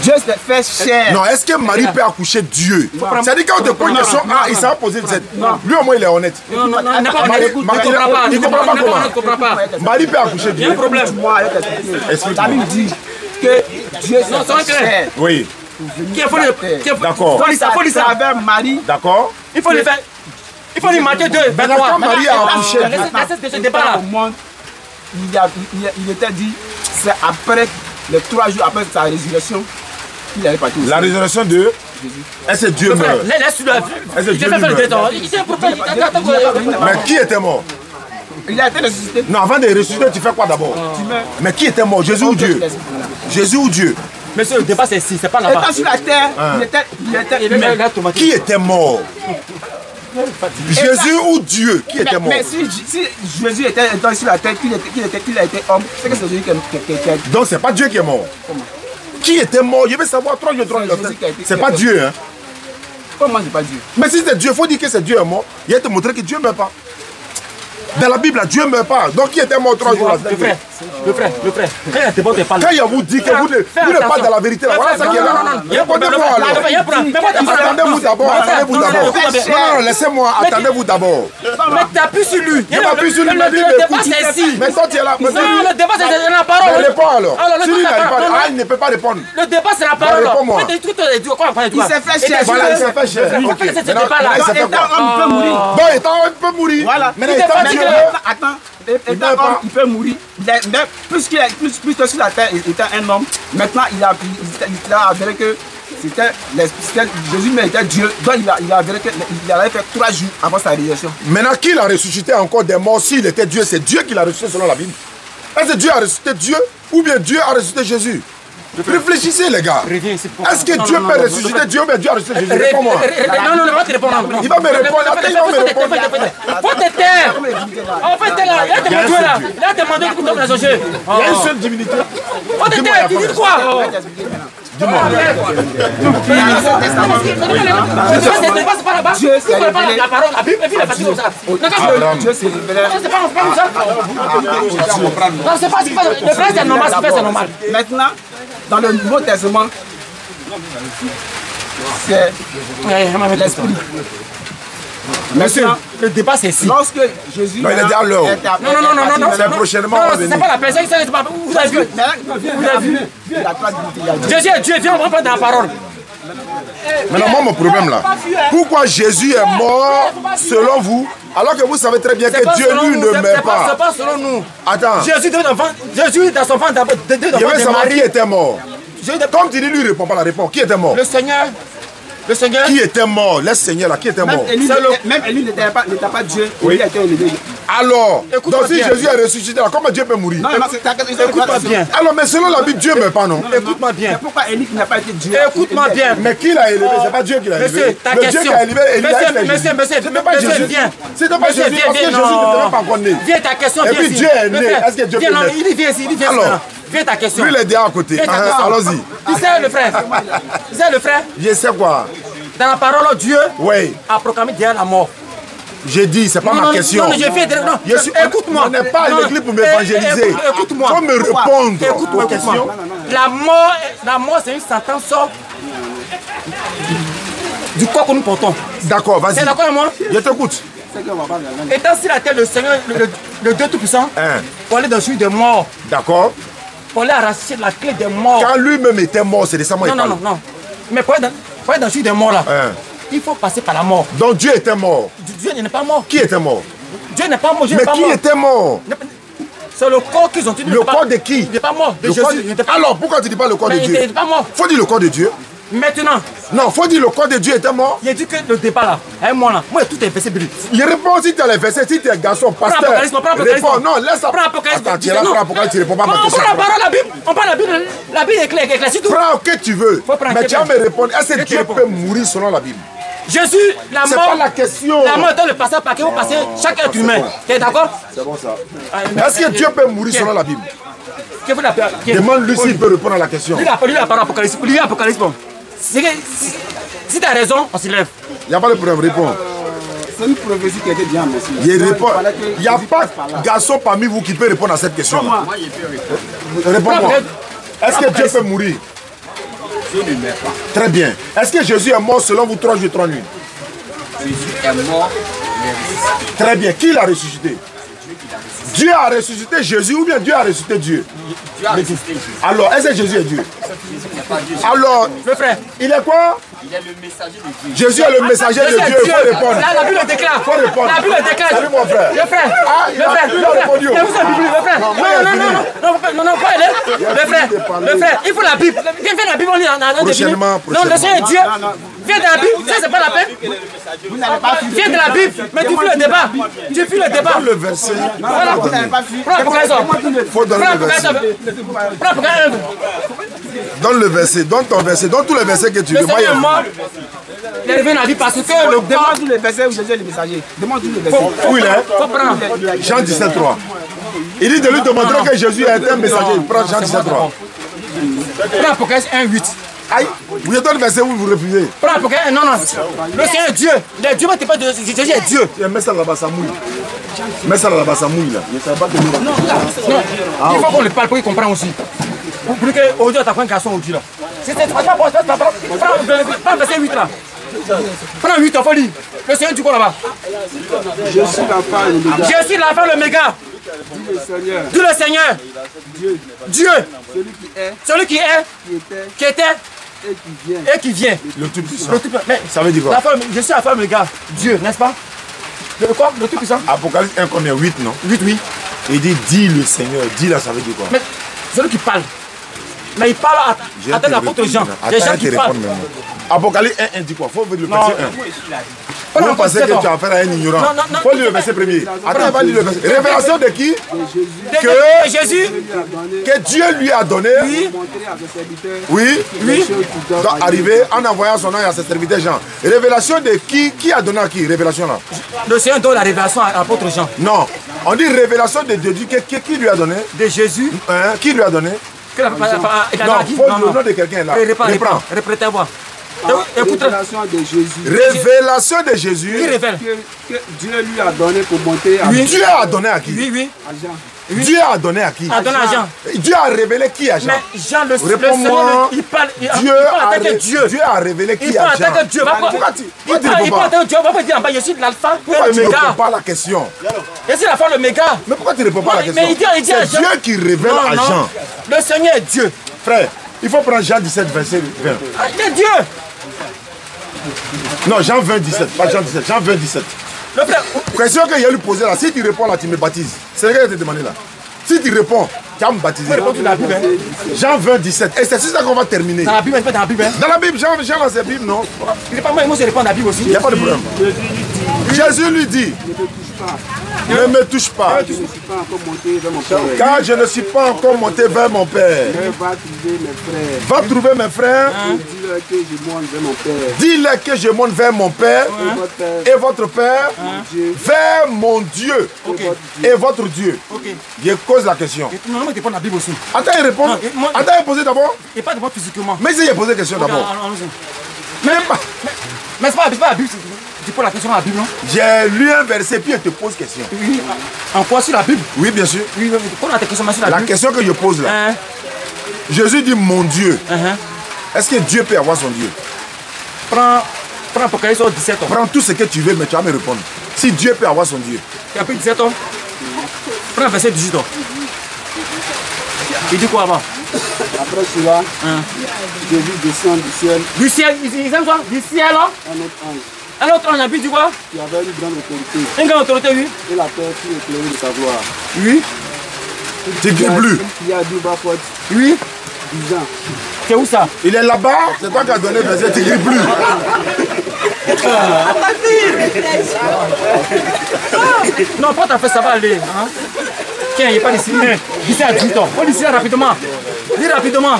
Dieu s'est fait chair. Non, est-ce que Marie peut accoucher Dieu? C'est-à-dire quand on te pose une question, ah, il s'est posé cette. Lui au moins il est honnête. Non, non, non, Marie- il comprend pas comment. ne comprend pas. Marie peut accoucher Il y a un Dieu. problème. Moi, je vais t'expliquer. Explique-moi. La Bible dit que Dieu Non, s'est c'est fait clair. chair. Oui, D'accord. Il faut lire ça, faut lire ça. Travers Marie, d'accord. Il faut le faire. Il faut lire Matthieu 2, Maintenant, 23. quand Marie a accouché, Laissez ce débat là. au monde, il était dit, c'est après, les 3 jours après sa résurrection, qu'il allait partir au La ciel. résurrection de. Est-ce que Dieu meurt? Laisse-le. Est-ce que Il Dieu fait faire le meurt? directeur. Il est un prophète. Mais qui était mort? Il a été ressuscité. Non, avant de ressusciter, tu fais quoi d'abord? Tu meurs. Mais qui était mort? Jésus ou Dieu? Jésus ou Dieu? Monsieur, le débat c'est ici, c'est pas là-bas. Étant sur la terre, il était Qui était mort? Jésus ou Dieu? Qui était mort? Mais si Jésus était sur la terre, qu'il a été homme, c'est que c'est Jésus qui a été. Donc c'est pas Dieu qui est mort. Qui était mort? Je veux savoir 3 jours, 3 jours. C'est pas Dieu, hein? Comment c'est pas Dieu? Mais si c'est Dieu, il faut dire que c'est Dieu est mort. Il va te montrer que Dieu ne meurt pas. Dans la Bible, là, Dieu ne meurt pas. Donc qui était mort 3 jours là? Le frère. Quand il y a débat, tu parles. Quand il vous dit que vous n'êtes pas dans la vérité, là, voilà ça qui est là. Répondez-moi alors. Attendez-vous d'abord, attendez-vous d'abord. Non, laissez-moi, attendez-vous d'abord. Mais t'appuies sur lui. Je m'appuie sur lui, mais lui, Le débat écoute. c'est ici. Mais toi, tu es là. Non, le débat c'est la Mais parole. réponds alors. le Si lui débat, n'arrive pas, non, non. ah, il ne peut pas répondre. Le débat c'est la parole. réponds-moi. Il s'est fait chair. Voilà, il s'est fait cher. Il faut que ce débat là. il s'est fait Étant quoi? homme, il peut mourir. Bon, étant homme, il peut mourir. Voilà. Mais Il étant est Dieu, Attends, meurt étant homme, pas. il peut mourir. Mais plus que sur la terre, étant un homme, maintenant il a avéré que Jésus mais était Dieu. Donc il a avéré qu'il avait fait 3 jours avant sa résurrection. maintenant, qui l'a ressuscité encore des morts? S'il était Dieu, c'est Dieu qui l'a ressuscité selon la Bible. Est-ce que Dieu a ressuscité Dieu ou bien Dieu a ressuscité Jésus? Réfléchissez les gars. Reviens ici. Est-ce que Dieu peut ressusciter Dieu ou bien Dieu a ressuscité Jésus? Réponds-moi. Non, va te répondre. Il va me répondre. Après, il va me répondre. Faut te taire. En fait, t'es là. Là, t'es demandé là. Là, t'es demandé pour la société. Il y a une seule divinité. Faut te taire. Tu dis quoi? C'est pas là-bas. Dieu s'est révélé. La parole, la Bible, et puis la partie comme ça. Abraham. Dieu s'est révélé. C'est pas comme ça. Non, c'est pas. Le frère, c'est normal. C'est normal. Maintenant, dans le Nouveau Testament, c'est l'esprit. Monsieur, Maintenant, Le débat, c'est ici. lorsque Jésus. Non, il a dit à l'heure. Non. C'est prochainement Non, venu. c'est pas la personne. Vous avez vu? Vous avez vu? Il y a 3 divinités. Il y a Dieu. Jésus est Dieu. Viens, on va prendre la parole. Maintenant, moi, mon problème là, pourquoi Jésus est mort selon vous, alors que vous savez très bien que Dieu, lui, ne meurt C'est pas? pas selon nous. Attends, Jésus dans son ventre d'abord. je veux savoir qui était mort. Jésus de- Comme tu dis, lui, il répond pas la réponse. Qui était mort? Le Seigneur. Qui était mort? Laisse Seigneur là, qui était mort? Même Élie n'était pas Dieu. Oui. Il a été élevé. Alors, Écoute-moi donc si bien. Jésus est ressuscité là, comment Dieu peut mourir? Non, Écoute-moi bien. Alors, mais selon la Bible, Dieu ne meurt pas, non? Écoute-moi bien. Pourquoi Élie n'a pas été Dieu? Écoute-moi bien. Mais qui l'a élevé? C'est pas Dieu qui l'a élevé. Monsieur, ta Le Dieu question. qui a élevé Élie, Monsieur, c'était pas Jésus. viens. C'était pas Monsieur, Jésus, parce que Jésus non. n'était même pas encore né. Viens ta question, Et viens puis ici. Dieu est né. Viens. Est-ce que Dieu Viens, peut non, naître? il vient ici, il vient ici. Alors. Viens ta question. Lui, il est déjà à côté. Viens ta question. Allons-y. Tu sais le frère. Tu sais le frère. Je sais quoi? Dans la parole, Dieu Oui, a proclamé derrière la mort. j'ai dit, c'est pas ma question. Non, je fais. Non, Je suis- écoute-moi. On n'est pas à Non, l'église pour m'évangéliser. Écoute-moi. Faut me répondre Écoute-moi, aux questions. écoute-moi. La mort, c'est une sentence du corps que nous portons. D'accord, vas-y. C'est d'accord avec moi? Je t'écoute. Étant sur la terre, le Seigneur, le Dieu Tout-Puissant, Hein, pour aller dans le suite des morts, d'accord. pour aller arracher la clé des morts. Quand lui-même était mort, c'est de ça moi il Non. parle. Mais pour aller dans le suite des morts là, Hein. il faut passer par la mort. Donc Dieu était mort. Dieu n'est pas mort. Qui était mort? Dieu n'est pas mort. Dieu Mais n'est pas qui mort. était mort? C'est le corps qu'ils ont tué. Le corps de qui? Il n'est pas mort. De Le corps Jésus. de- Il n'était pas Alors pourquoi tu dis pas le corps de Mais il Dieu? n'était pas mort. Faut dire le corps de Dieu. Maintenant. Non, faut dire le corps de Dieu était mort. Il a dit que le débat là, un mois là, moi tout est versé brut. Il répond si tu as les versets, si tu es garçon, pasteur. Réponds, non, laisse ça. Prends Apocalypse. Attends, tu es là pour Apocalypse, tu réponds pas à ma question. On prend la parole, la Bible. On prend la Bible. La Bible est claire, tout. Prends ce que tu veux. Mais tu vas me répondre, est-ce que Dieu peut mourir selon la Bible? Jésus, la mort. C'est pas la question. La mort doit le passer par qui vous passez chaque être humain. Tu es d'accord? C'est bon ça. Est-ce que Dieu peut mourir selon la Bible? Demande-lui s'il peut répondre à la question. Lui, il a parlé Apocalypse. Lui, Apocalypse. Si tu as raison, on se lève. Il n'y a pas de problème, réponds. C'est une prophétie qui a été bien aussi. Il n'y a pas de garçon parmi vous qui peut répondre à cette question. Réponds-moi. Est-ce que Dieu peut mourir? Dieu ne meurt pas. Très bien. Est-ce que Jésus est mort selon vous 3 jours et 3 nuits? Jésus est mort, il est ressuscité. Très bien. Qui l'a ressuscité? Dieu a ressuscité Jésus ou bien Dieu a ressuscité Dieu? Dieu a ressuscité Jésus. Alors, est-ce que Jésus est Dieu? Jésus n'est pas Dieu. Alors, le frère, il est quoi? Il est le messager de Dieu. Jésus est le messager de Dieu. Il faut répondre. La Bible déclare. Il faut répondre. La Bible déclare. Salut mon frère. Le frère. Ah, il a répondu. Non, pas aider. Le frère, il faut la Bible. Viens faire la Bible, on est dans Prochainement. Non, le Seigneur est Dieu. Viens de la Bible, ça c'est pas la peine. Viens de la Bible, mais tu fuis le débat. Tu fuis le débat. Donne le verset. Voilà. Prends Apocalypse. Faut donner le verset. Prends Apocalypse. Donne le verset. Donne ton verset. Donne tous les versets que tu veux. Le Seigneur est mort. Il est revenu à la vie parce que le Demande tous les versets où Jésus est le messager. Demande tous les versets. Où il est? faut prendre. Jean 17, 3. Il dit de lui démontrer que Jésus est un messager. Il prend Jean 17, 3. Prends Apocalypse 1, 8. Aïe, vous êtes dans le verset où vous refusez. Prends Apocalypse 1, non. Le Seigneur est Dieu. Le Dieu ne pas de Jésus est Dieu. Mets ça là-bas, ça mouille. Mets ça là-bas, ça mouille là. Non, il faut qu'on le parle pour qu'il comprenne aussi. Pour qu'aujourd'hui, tu as un garçon aujourd'hui là. C'est pas bon, prends verset 8 là. Prends 8, il faut lire. Le Seigneur dit quoi là-bas? Je suis l'enfant et le méga. Je suis l'enfant le méga. Dis le Seigneur. Dis le Seigneur. Dieu. Celui qui est. Qui était. Et qui vient. Le tout puissant. Mais Ça veut dire quoi? je suis l'enfant le méga. Dieu, n'est-ce pas? Le quoi? Le tout puissant. Apocalypse 1 combien? 8 non? 8, oui. Il dit dis le Seigneur. Dis là, ça veut dire quoi? Mais celui qui parle. Mais il parle à tel apôtre Jean. Des gens qui parlent. Apocalypse 1 dit quoi? Faut lire le verset 1. Vous pensez que tu as affaire à un ignorant? Non. Faut lire le verset premier. Attends, va lire le verset. Révélation de qui? Que Jésus. Que Dieu lui a donné. Oui. Donc arrivé en envoyant son nom à ses serviteurs Jean. Révélation de qui? Qui a donné à qui? Révélation là. Le Seigneur donne la révélation à l'apôtre Jean. Non. On dit révélation de Dieu. Qui lui a donné? De Jésus. Hein? Qui lui a donné? Non, faut le nom de quelqu'un là. Reprends. Répétez-moi. Écoute. Révélation de Jésus. Révélation de Jésus. Qui révèle? Que Dieu lui a donné pour monter à Dieu a donné à qui? Oui. Jean. Dieu a donné à qui? A donné à Jean. Dieu a révélé qui à Jean? Mais Jean, le Réponds-moi. il parle en tant que Dieu. Dieu a révélé qui Il parle à en Jean? tant que Dieu. Il parle en tant que Dieu. Pourquoi dire en bas, je suis l'alpha et Pourquoi le tu ne réponds méga. pas à la question? Je suis l'alpha et le méga. Mais pourquoi tu ne réponds pas à la question? Mais il dit à C'est Jean. Dieu qui révèle à Jean. Le Seigneur est Dieu. Frère, il faut prendre Jean 17, verset 20. Il est Dieu. Non, Jean 20, 17. Pas Jean 17, Jean 20, 17. Le frère. Question qu'il a lui posée là, si tu réponds là, tu me baptises. C'est ce que je t'ai demandé là. Si tu réponds, tu vas me baptiser. Jean 20, 17. Et c'est sur ça qu'on va terminer. Dans la Bible, pas dans la Bible. Dans la Bible, Jean dans sa Bible, non? Il n'est pas moi, je réponds dans la Bible aussi. Il n'y a pas de problème. Jésus lui dit, ne me touche pas. Je ne suis pas encore monté vers mon Père. Car je ne suis pas encore monté vers mon Père. Va trouver mes frères. Va trouver mes frères. Dis-leur que je monte vers mon Père. Dis-leur que je monte vers mon Père et votre Père, vers mon Dieu et votre Dieu. Je pose la question. Non, il répond dans la Bible aussi. Attends, il répond. Attends, il pose d'abord. Il n'est pas devant physiquement. Mais il a posé la question d'abord. Mais c'est pas la Bible. Tu poses la question dans la Bible, non? J'ai lu un verset puis il te pose question. Oui. En quoi sur la Bible? Oui, bien sûr. Oui, pose la question sur la Bible. La question que je pose là. Jésus dit mon Dieu. Est-ce que Dieu peut avoir son Dieu? Prends Apocalypse 17 ans. Prends tout ce que tu veux, mais tu vas me répondre. Si Dieu peut avoir son Dieu. Tu as pris 17 ans. Prends verset 18 ans. Il dit quoi avant? Après cela, Jésus descend du ciel. Du ciel, ils aiment quoi? Du ciel, là? Un autre ange. Un autre ange, puis du quoi? Qui avait une grande autorité. Une grande autorité, oui. Et la terre fut éclairée de sa gloire. Oui. Tu cries plus. Il y a deux voix fortes. Oui. Disant. C'est où ça? Il est là-bas, c'est toi qui as donné le verset, tu n'écris plus. Non, pas t'as fait, ça va aller. Hein? Tiens, il n'est pas ici. Ici à 18 ans. On dit ici rapidement. Dis rapidement.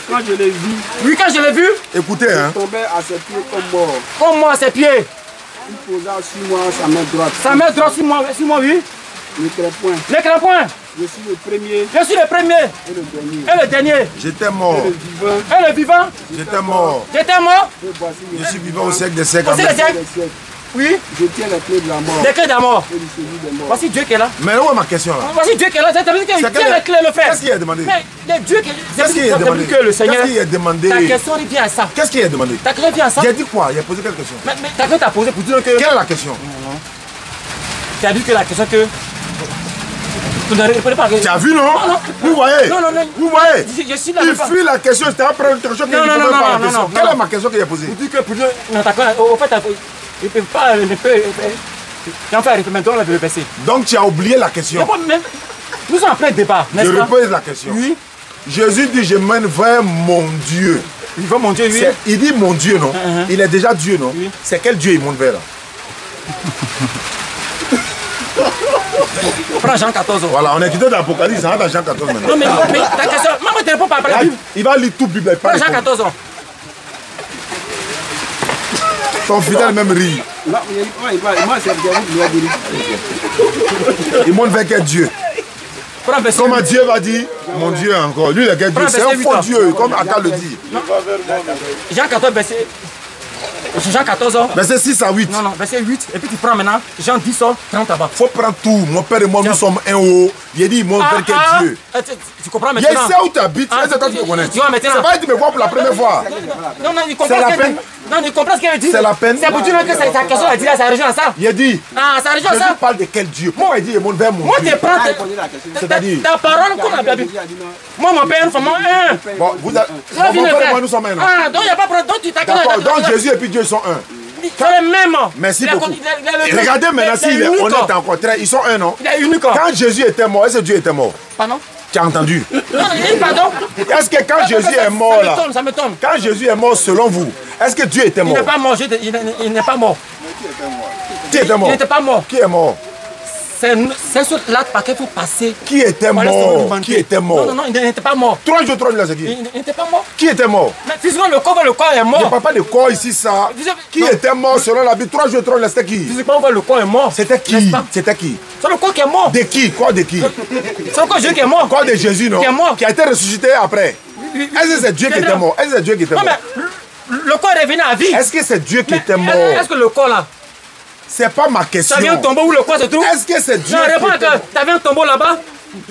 Quand je l'ai vu, Oui, quand je l'ai vu, Écoutez, hein. il tombait à ses pieds comme mort. comme moi à ses pieds. Il posa sur moi sa main droite. Sa main droite sur moi, oui. Ne crains point. Ne crains point. Je suis le premier Je suis le premier et le dernier. et le dernier. J'étais mort. Le vivant Et le vivant. J'étais mort. J'étais mort. et voici Je suis vivant au siècle des siècles. Voici le Amen. siècle. les siècles. Oui. Je tiens les clés de la mort Les clés de la mort. et du séjour des morts. Voici Dieu qui est là. Mais où est ma question là? Voici Dieu qui est là. Ça veut dire qu'il C'est tient les clés, le frère. Qu'est-ce qu'il a demandé? Mais le Dieu qui Qu'est-ce qu'il a demandé? que le Seigneur. Qu'est-ce qu'il a demandé? Ta question revient à ça. Qu'est-ce qu'il a demandé? Ta question vient à ça. Il a dit quoi? Il a posé quelle question? Mais ta question t'a posé pour dire que. Quelle est la question? Tu as dit que la question que. Tu ne répondais pas. Tu as vu, non? non. Vous voyez? Non. Vous voyez? Je suis là. Il fuit la question, c'était après une question qu'il ne Non, répondait pas à la question. non, Quelle non. est ma question qu'il a posée? Pour dire que pour dire. Non, au fait, il ne peut pas. Il ne peut. Il en fait, maintenant, on va le passer. Donc tu as oublié la question. Nous sommes en plein débat, Je n'est-ce pas? repose la question. Oui. Jésus dit, je mène vers mon Dieu. Il va mon Dieu, oui. Il dit mon Dieu, non? Il est déjà Dieu, non? Oui. C'est quel Dieu il monte vers là? Prends Jean 14. Voilà, on est quitté dans l'Apocalypse, on est dans Jean 14 maintenant. Non, mais ta question. Maman, tu ne réponds pas après la Bible. Il va lire tout Bible. Prends Jean 14. Ton fidèle même rit. Là, moi, c'est Dieu qui lui a dit. Il monte vers quel Dieu? Prends verset Comment 8. Dieu va dire, mon Dieu encore. Lui, il est quel Dieu? Prends C'est un verset faux 8. Dieu, comme Aka le dit. Jean 14, verset. Jean 14. Verset 6 à 8. Non, verset 8. Et puis tu prends maintenant Jean 10, 30 là-bas. Faut prendre tout. Mon père et moi, nous sommes un haut. Il a dit, il monte vers quel Dieu? Tu comprends Il maintenant? sait où tu habites. Est-ce que toi tu me connais? Tu vois maintenant. C'est pas dit me voir pour la première fois. Non, il comprend C'est la ce qu'elle peine. dit. Non, il comprend ce qu'elle dit. C'est la peine. C'est pour dire que sa question, elle dit là, ça rejoint à ça. Il a dit, Ah, ça rejoint à Jésus ça. parle de quel Dieu? Moi, il dit, il monte vers mon Moi, Dieu. tu prends Répondez la question. C'est-à-dire, ta parole comme la Bible. Jésus a dit non. Moi, mon père, une femme, un. bon, vous avez, Tu vas mon venir père et faire. moi, nous sommes un. non? Ah, donc il n'y a pas de problème. Donc tu t'accordes. D'accord, donc Jésus et puis Dieu sont un. C'est le même. Merci Il a beaucoup. con- il a le- Regardez maintenant s'il est unique. honnête encore. Ils sont un, non? Il est unique. Quand Jésus était mort, est-ce que Dieu était mort? Pardon? Tu as entendu? Non, pardon. Est-ce que quand Jésus est mort là, Ça me tombe. quand Jésus est mort selon vous, est-ce que Dieu était Il mort? n'est pas mort. Il n'est pas mort. Qui était mort? Il n'était pas mort. Qui est mort? C'est sur l'acte par lequel il faut passer. Qui était Voilà, c'est mort? l'humanité. Qui était mort? Non, il n'était pas mort. 3 jours, 3 nuits, là, c'est qui? Il n'était pas mort. Qui était mort? Mais physiquement, le corps est Je ne mort. parle pas de corps ici, ça. Qui Non. était mort selon la Bible? 3 jours, 3 nuits, c'était qui? Physiquement, le corps est mort. C'était N'est-ce qui? pas? C'était qui? C'est le corps qui est mort. De qui? Corps de qui? C'est le corps de Jésus qui est mort. Corps de Jésus, non? Qui est mort. Qui a été ressuscité après. Est-ce que c'est Dieu qui était mort? Est-ce que c'est Dieu qui était Non, mort? mais le corps est revenu à vie. Est-ce que c'est Dieu qui était mort? Est-ce que le corps là, C'est pas ma question. ça vient un tombeau où le corps se trouve? Est-ce que c'est Dieu Non, qui réponds était que mort? t'avais un tombeau là-bas.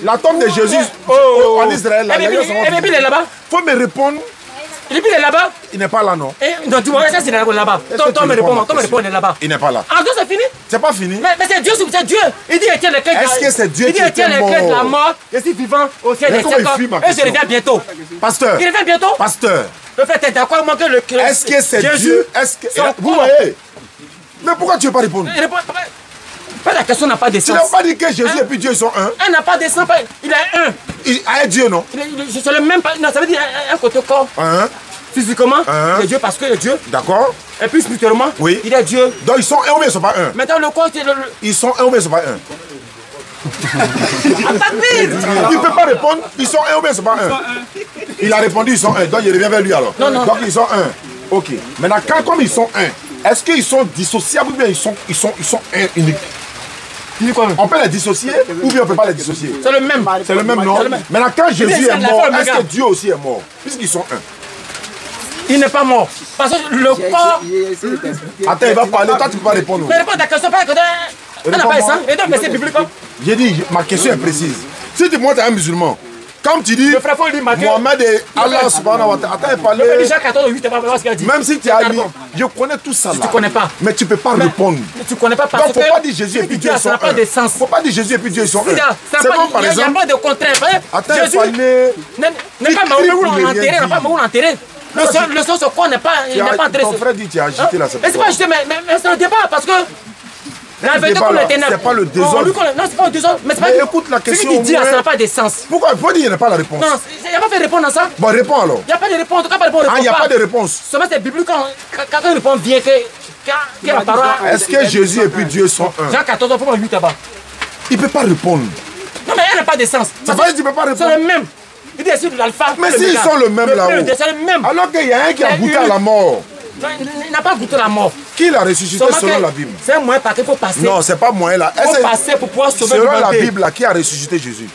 La tombe de Jésus en Israël, là, Et puis il est là-bas. faut me répondre. Et puis il est là-bas. Il n'est pas là, non? Et donc tu vois, ça c'est là-bas. Est-ce que tu Toi me réponds à ma réponds, question? il est là-bas. Il n'est pas là. Ah, donc c'est fini? C'est pas fini. Mais c'est Dieu, c'est Dieu. Il dit, il tient les clés de la Est-ce que c'est Dieu Il dit, qui il tient était les clés de la mort? mort. Je suis vivant au ciel Mais des comment il siècles. fuit ma Et je question? reviens bientôt. Pasteur, Il revient bientôt. pasteur, Le frère, t'es d'accord avec moi que le est-ce que c'est Jésus, Dieu? Est-ce que son vous corps. voyez? Mais pourquoi tu ne veux pas répondre? Il répond- la question n'a pas de Tu sens. n'as pas dit que Jésus et puis Dieu sont un. Un n'a pas de sens. Il est un. Il est Dieu, non? C'est le même. Non, ça veut dire un côté corps. Un. Physiquement, Hein? il est Dieu parce qu'il est Dieu. D'accord? Et puis spirituellement, Oui. il est Dieu. Donc ils sont un ou bien ils ne sont pas un? Maintenant, le corps, c'est le. Ils sont un ou bien ils ne sont pas un? Il ne peut pas répondre. Ils sont un ou bien ils ne sont pas un? Il a répondu ils sont un. Donc il revient vers lui alors. Non, non. Donc ils sont un. Ok. Maintenant, comme ils sont un, est-ce qu'ils sont dissociables ou bien ils sont un unique? Il dit quoi? On peut les dissocier ou bien on ne peut pas les dissocier? C'est le même. C'est le même nom. C'est le même. Maintenant, quand Jésus c'est est la mort, forme, est-ce que regarde. Dieu aussi est mort? Puisqu'ils sont un. Il n'est pas mort. Parce que le corps. J'ai essayé de t'expliquer. Attends, il va parler. Toi, tu ne peux pas répondre. Mais réponds à ta question, pas que. On n'a pas ça. Et donc, mais c'est biblique. J'ai dit, ma question est précise. Si tu montes à un musulman, comme tu dis, Le frère, faut lui marquer. Mohamed et Allah subhanahu wa ta'ala, attends, il Le frère parlait. déjà 14 8, tu vas voir ce qu'il a dit. Même si tu as lu, Pardon. je connais tout ça là. Tu connais pas. Mais tu ne peux pas répondre. Mais tu connais pas parce Donc, que. faut pas dire Jésus et puis Dieu ça sont n'a pas un. de sens. Faut pas dire Jésus et puis Dieu sont un. Ça C'est bon, par il n'y a exemple. pas de contraire. Attends, Jésus il parlait. n'est pas crie Mahomet où pour ne l'on rien enterré, n'a pas dire. Mahomet où l'on enterré. Le son, ce corps n'est pas, il n'est pas enterré. Ton frère dit tu as agité là. Mais c'est pas agité, mais c'est un débat parce que La vérité comme les ténèbres. C'est pas le désordre. Non, c'est pas le désordre. Mais c'est pas. Mais écoute la question. Ce qu'il dit, ça n'a pas de sens. Pourquoi il faut dire qu'il n'y a pas la réponse? Non, il n'y a pas fait répondre à ça. Bon, réponds alors. Il n'y a pas de réponse. En tout cas, pas de réponse. Ah, il n'y a pas de réponse. Seulement c'est biblique quand une réponse vient que la parole. Est-ce que Jésus et puis Dieu sont un? Jean 14, pourquoi 8 là-bas? Il ne peut pas répondre. Non, mais elle n'a pas de sens. Ça veut dire qu'il ne peut pas répondre. C'est le même. Il dit c'est l'alpha. Mais s'ils sont le même là-haut. C'est le même. Alors qu'il y a un qui a goûté à la mort. Il n'a pas goûté la mort. Qui l'a ressuscité selon la Bible? C'est un moyen par qu'il faut passer. Non, c'est pas moyen là. Il faut passer pour pouvoir sauver l'humanité. Selon la Bible, là, qui a ressuscité Jésus?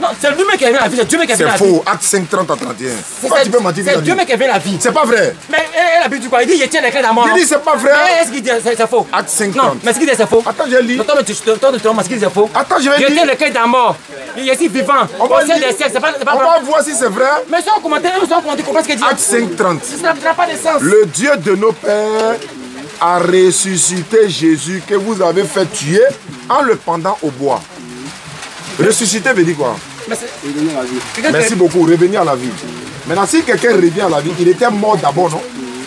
Non, c'est lui-même qui a vu la vie. C'est Dieu qui a vu la vie. C'est faux. Acte 5, 30 à 31. Pourquoi tu peux mentir? C'est Dieu qui a vu la vie. C'est pas vrai. Mais la Bible dit quoi? Il dit, je tiens les clés de la mort. Il dit, c'est pas vrai. Est-ce qu'il dit, c'est faux? Acte 5, Non, 30. mais ce qu'il dit, c'est faux. Attends, je lis. Attends, mais ce qu'il dit, c'est faux. Attends, je vais Je lire. tiens les clés de la mort. Il est ici vivant. On va Au sein lire. des siècles, c'est pas On vrai. va voir si c'est vrai. Mais sans commenter, comprends ce qu'il dit. Acte 5, 30. Ça n'a pas de sens. Le Dieu de nos pères a ressuscité Jésus que vous avez fait tuer en le pendant au bois. Ressusciter veut dire quoi? Merci beaucoup, revenir à la vie. Maintenant, si quelqu'un revient à la vie, il était mort d'abord, non?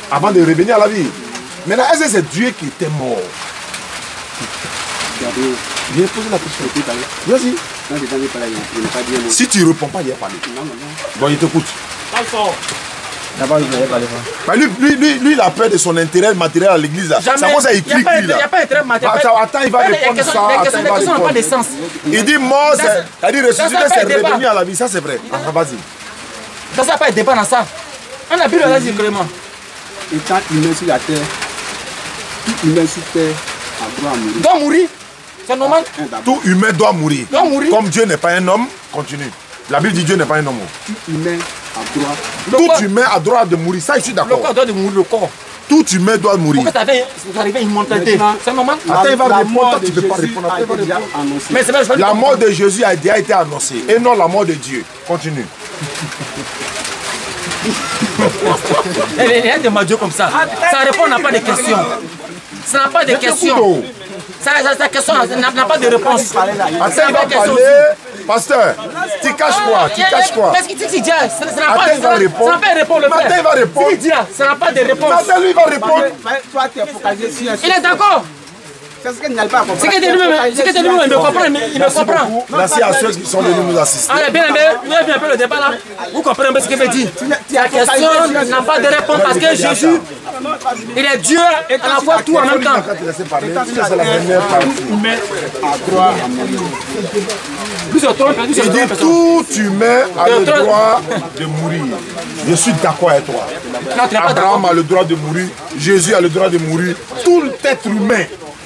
Avant de revenir à la vie. Maintenant, est-ce que c'est Dieu qui était mort? Viens poser la question. Vas-y. Si tu ne réponds pas, il a parlé. Bon, il t'écoute. D'abord, il n'avait pas les Bah, lui, il a peur de son intérêt matériel à l'église. C'est pour ça qu'il clique, lui. Il n'y a pas d'intérêt matériel. Attends, il va répondre ça. Les questions n'ont pas de sens. Il dit mort, c'est-à-dire ressusciter, c'est revenir à la vie. Ça, c'est vrai. Vas-y. Ça n'a pas de débat dans ça. On a vu le dit clairement. Étant humain sur la terre, tout humain sur terre a droit à mourir. Doit mourir. C'est normal. Tout humain doit mourir. Doit mourir. Comme Dieu n'est pas un homme, continue. La Bible dit Dieu n'est pas un homme. Tout humain a droit. Tout humain a droit de mourir. Ça, je suis Le d'accord. corps doit mourir, le corps. Tout humain doit mourir. Pourquoi tu arrivé à une immortalité? C'est normal. Attends, il va La répondre. mort Toi, de tu ne peux pas Jésus répondre. a été déjà annoncée. Mais c'est pas La mort de Jésus a déjà été annoncée. Et non la mort de Dieu. Continue. Il y a des Dieu comme ça. Ça répond n'a pas de questions. Ça n'a pas de questions. Sa question n'a pas de réponse. Attends, il va parler. Pasteur, tu caches quoi? Tu caches quoi? Qu'est-ce qu'il dit? Ça n'a Attends, il va répondre. pas de réponse, le frère. Attends, il va répondre. Ce qu'il dit, ça n'a pas de réponse. Attends, lui, il va répondre. Toi, tu es focalisé sur un Il est d'accord. C'est ce qu'il n'arrive pas à comprendre. Ce qu'il dit lui-même, il me comprend. Il me comprend. Merci à ceux qui sont venus nous assister. Allez, bien aimé, vous avez vu un peu le débat là. Vous comprenez un peu ce qu'il veut dire. La question n'a pas de réponse parce que Jésus, il est Dieu et à la fois tout en même temps. Quand tu laisses parler, tu laisses la dernière partie. A droit à mourir. Lui, c'est trop perdu, Il c'est dit trop tout humain a le droit de mourir. Je suis d'accord avec toi. Non, tu n'es pas d'accord. Abraham a le droit de mourir. Jésus a le droit de mourir. Tout être humain.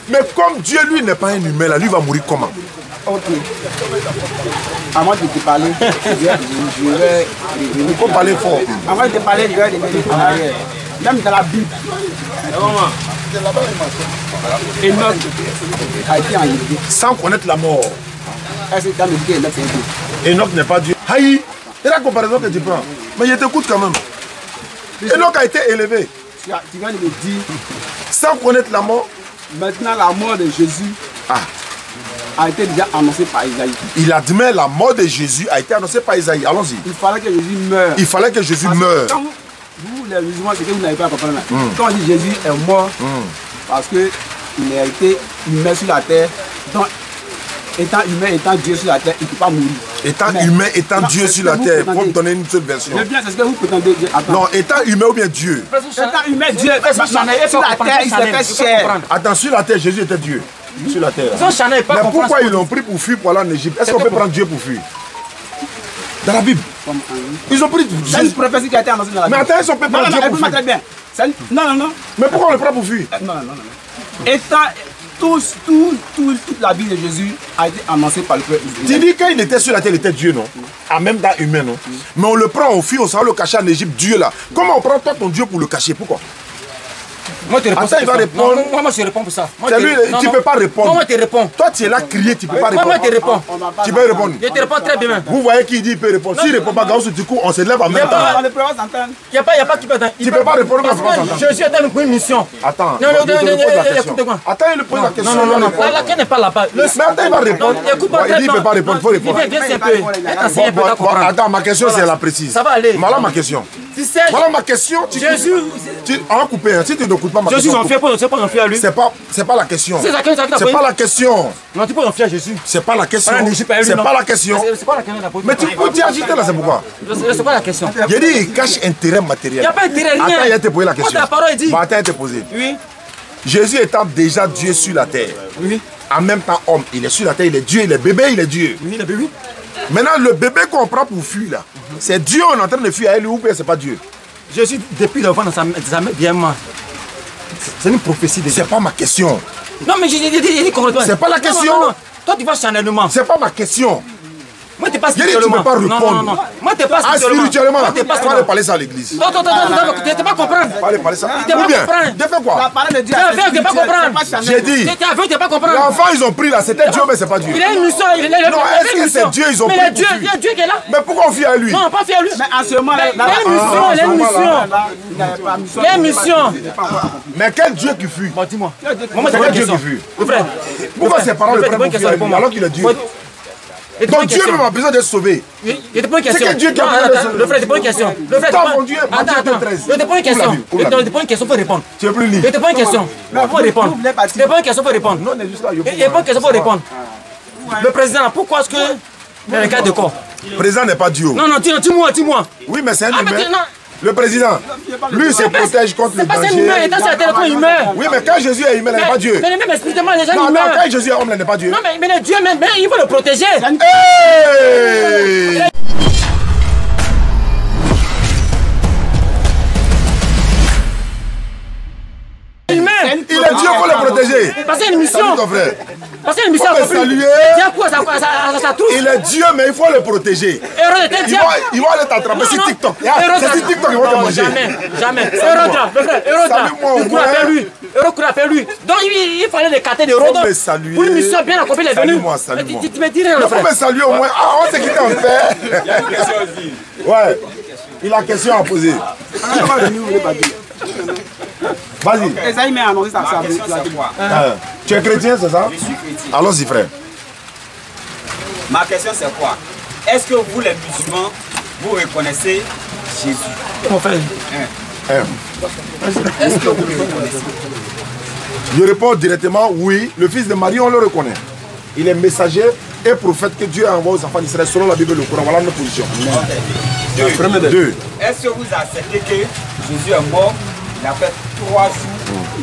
Mais comme Dieu, lui, n'est pas un humain, là, lui va mourir comment? Ok. Avant de te parler, je vais revenir. Il faut parler fort. Avant de te parler, je vais revenir en arrière. Même dans la Bible, Enoch a été enlevé. Sans connaître la mort. Est-ce que dans le Dieu, Enoch c'est un Dieu? Enoch n'est pas Dieu. Haï, c'est la comparaison que tu prends. Mais je t'écoute quand même. Enoch a été élevé. Tu viens de me dire, Sans connaître la mort. maintenant la mort de Jésus a été déjà annoncée par Isaïe. Il admet la mort de Jésus a été annoncée par Isaïe. Allons-y. Il fallait que Jésus meure. Il fallait que Jésus Parce que meure. quand vous, les musulmans, c'est que vous n'avez pas à comprendre. Quand on dit Jésus est mort, parce qu'il a été humain sur la terre, donc étant humain, étant Dieu sur la terre, il ne peut pas mourir. Étant Mais- humain, étant Non, Dieu c'est ce sur que la vous terre. prétendez. Pour me donner une seule version. Le bien, c'est ce que vous prétendez. Attends. Non, étant humain ou bien Dieu. Étant humain, Dieu, sur la terre, il s'est fait chair. Attends, sur la terre, Jésus était Dieu. Sur la terre. Son Chanel n'est pas Mais comprendre. pourquoi ils l'ont pris pour fuir pour aller en Égypte? Est-ce qu'on peut prendre Dieu pour fuir? Dans la Bible. Ils ont pris C'est une Jésus. prophétie qui a été annoncée dans la Mais Bible. attends, est-ce qu'on peut Non, prendre non, Dieu non, pour écoute-moi très fuir? bien. Non, non, non. Mais pourquoi on le prend pour fuir? Non, non, non, non. Toute la vie de Jésus a été annoncée par le peuple Tu israélien. dis qu'il était sur la terre, il était Dieu, non? Ah, même dans humain, non? Mais on le prend, on fuit, on s'en va le cacher en Égypte, Dieu là. Comment on prend toi ton Dieu pour le cacher? Pourquoi? Moi, tu réponds. Attends, il va ça. répondre. Non, moi, je réponds pour ça. Moi, C'est je- lui, non, tu non. peux pas répondre. Moi, tu réponds. Toi, tu es là crier, tu peux pas Moi, répondre. tu réponds. Tu peux répondre. Je te réponds très bien. Vous voyez qui dit il peut répondre. S'il ne répond pas, Gauss, du coup, on se lève en même pas- temps. On ne peut pas s'entendre. Il n'y a pas qui peut attendre. Tu peux pas répondre Parce quand on que s'entend. Jésus est dans une mission. Attends, Non, il non, te pose la question. écoute moi. Attends, il lui pose la question. Non, il va répondre. la n'est pas là-bas. Mais attends, il va répondre. Écoute-moi Bon, il dit il ne peut pas répondre, il faut répondre. Viens, c'est un peu. Attends, c'est un peu, Bon, t'as compris. attends, ma question, c'est la précise. Ça va aller. Voilà ma question. Voilà ma question. Jésus. On va couper. Hein. Si tu ne coupes pas ma Jésus question. Jésus en fait pas en fier à lui. C'est pas la question. C'est pas la question. Non, tu peux en fier à Jésus. C'est pas la question. C'est pas la question. C'est pas la question. Mais tu peux agiter là, c'est pourquoi? C'est pas la question. Il dit il cache intérêt matériel. Il n'y a pas intérêt rien. Attends, il a te posé la question. Ta parole dit. Attends, il te posé. Oui. Jésus étant déjà Dieu sur la terre. Oui. En même temps homme, il est sur la terre, il est Dieu, il est bébé, il est Dieu. Oui, le bébé. Maintenant, le bébé qu'on prend pour fuir là, c'est Dieu, on est en train de fuir à lui ou bien c'est pas Dieu? Jésus, depuis le vent dans sa main, bien moi. C'est une prophétie déjà. C'est pas ma question. Non, mais j'ai dit complètement. C'est pas la question. Non. Toi, tu vas charnellement. C'est pas ma question. Moi, tu pas spirituellement. Tu peux pas répondre. Non. Moi, tu pas spirituellement. Tu vas parler ça à l'église. Non, tu ne pas comprendre. Parler ça. Ou bien, tu fais quoi? La parole de Dieu. Tu as fait, pas comprendre. J'ai dit. Tu as fait, tu pas comprendre. L'enfant, ils ont pris là, c'était Dieu, mais c'est pas Dieu. Il a une mission. Non, est-ce que c'est Dieu, ils ont pris? Mais il y a Dieu qui est là. Mais pourquoi on fuit à lui? Non, pas fuir à lui. Mais en ce moment, il a une mission. Il a une mission. Mais quel Dieu qui fuit? Bon, dis-moi. C'est quel Dieu qui fuit? Pourquoi ses parents le prennent pour fuir à lui alors qu'il est Dieu? Donc Dieu même a besoin d'être sauvé. Il te pose une question. C'est que Dieu qui a besoin d'être sauvé. Le frère, il te pose une question. Le frère, attends. Je te pose une question. Je te pose une question, il faut répondre. Tu es plus libre. Je te pose une question. Il faut répondre. Je te pose une question, il faut répondre. Non, on est juste là. Il pose une question, il faut répondre. Le président, pourquoi est-ce que il y a un cas de corps? Le président n'est pas Dieu. Non, dis-moi. Oui, mais c'est un humain. Le président, lui, il se protège contre le danger. C'est pas un humain, il est dans sa tête quand il meurt. Oui, mais quand Jésus est humain, il n'est pas Dieu. Mais expliquez-moi, les gens, non, ils meurent. quand Jésus est homme, il n'est pas Dieu. Non, mais Dieu, mais il faut le protéger. Hey! Il est Dieu, il faut le protéger. Parce qu'il y a une mission. Salut ton frère. Parce qu'il y a une mission. Saluer. Ça touche. Il est Dieu, mais il faut le protéger. Il va aller t'attraper sur TikTok. C'est sur TikTok qu'ils vont te manger. Jamais. Eurotra, fait lui. Donc il fallait les carter de Rodon. Pour une mission bien accomplie, il est venu. Tu me dis rien, le frère. Il faut me saluer au moins. Ah, on s'est quitté en paix. Ouais. Il a question à poser. Vas-y. Esaïe m'a annoncé ça. Tu es chrétien, c'est ça? Je suis chrétien. Allons-y, frère. Ma question, c'est quoi? Est-ce que vous, les musulmans, vous reconnaissez Jésus? Mon frère. Est-ce que vous le reconnaissez? Je réponds directement, oui. Le fils de Marie, on le reconnaît. Il est messager et prophète que Dieu a envoyé aux enfants d'Israël selon la Bible et le Coran. Voilà notre position. Deux. Est-ce que vous acceptez que Jésus est mort? Il a fait 3 jours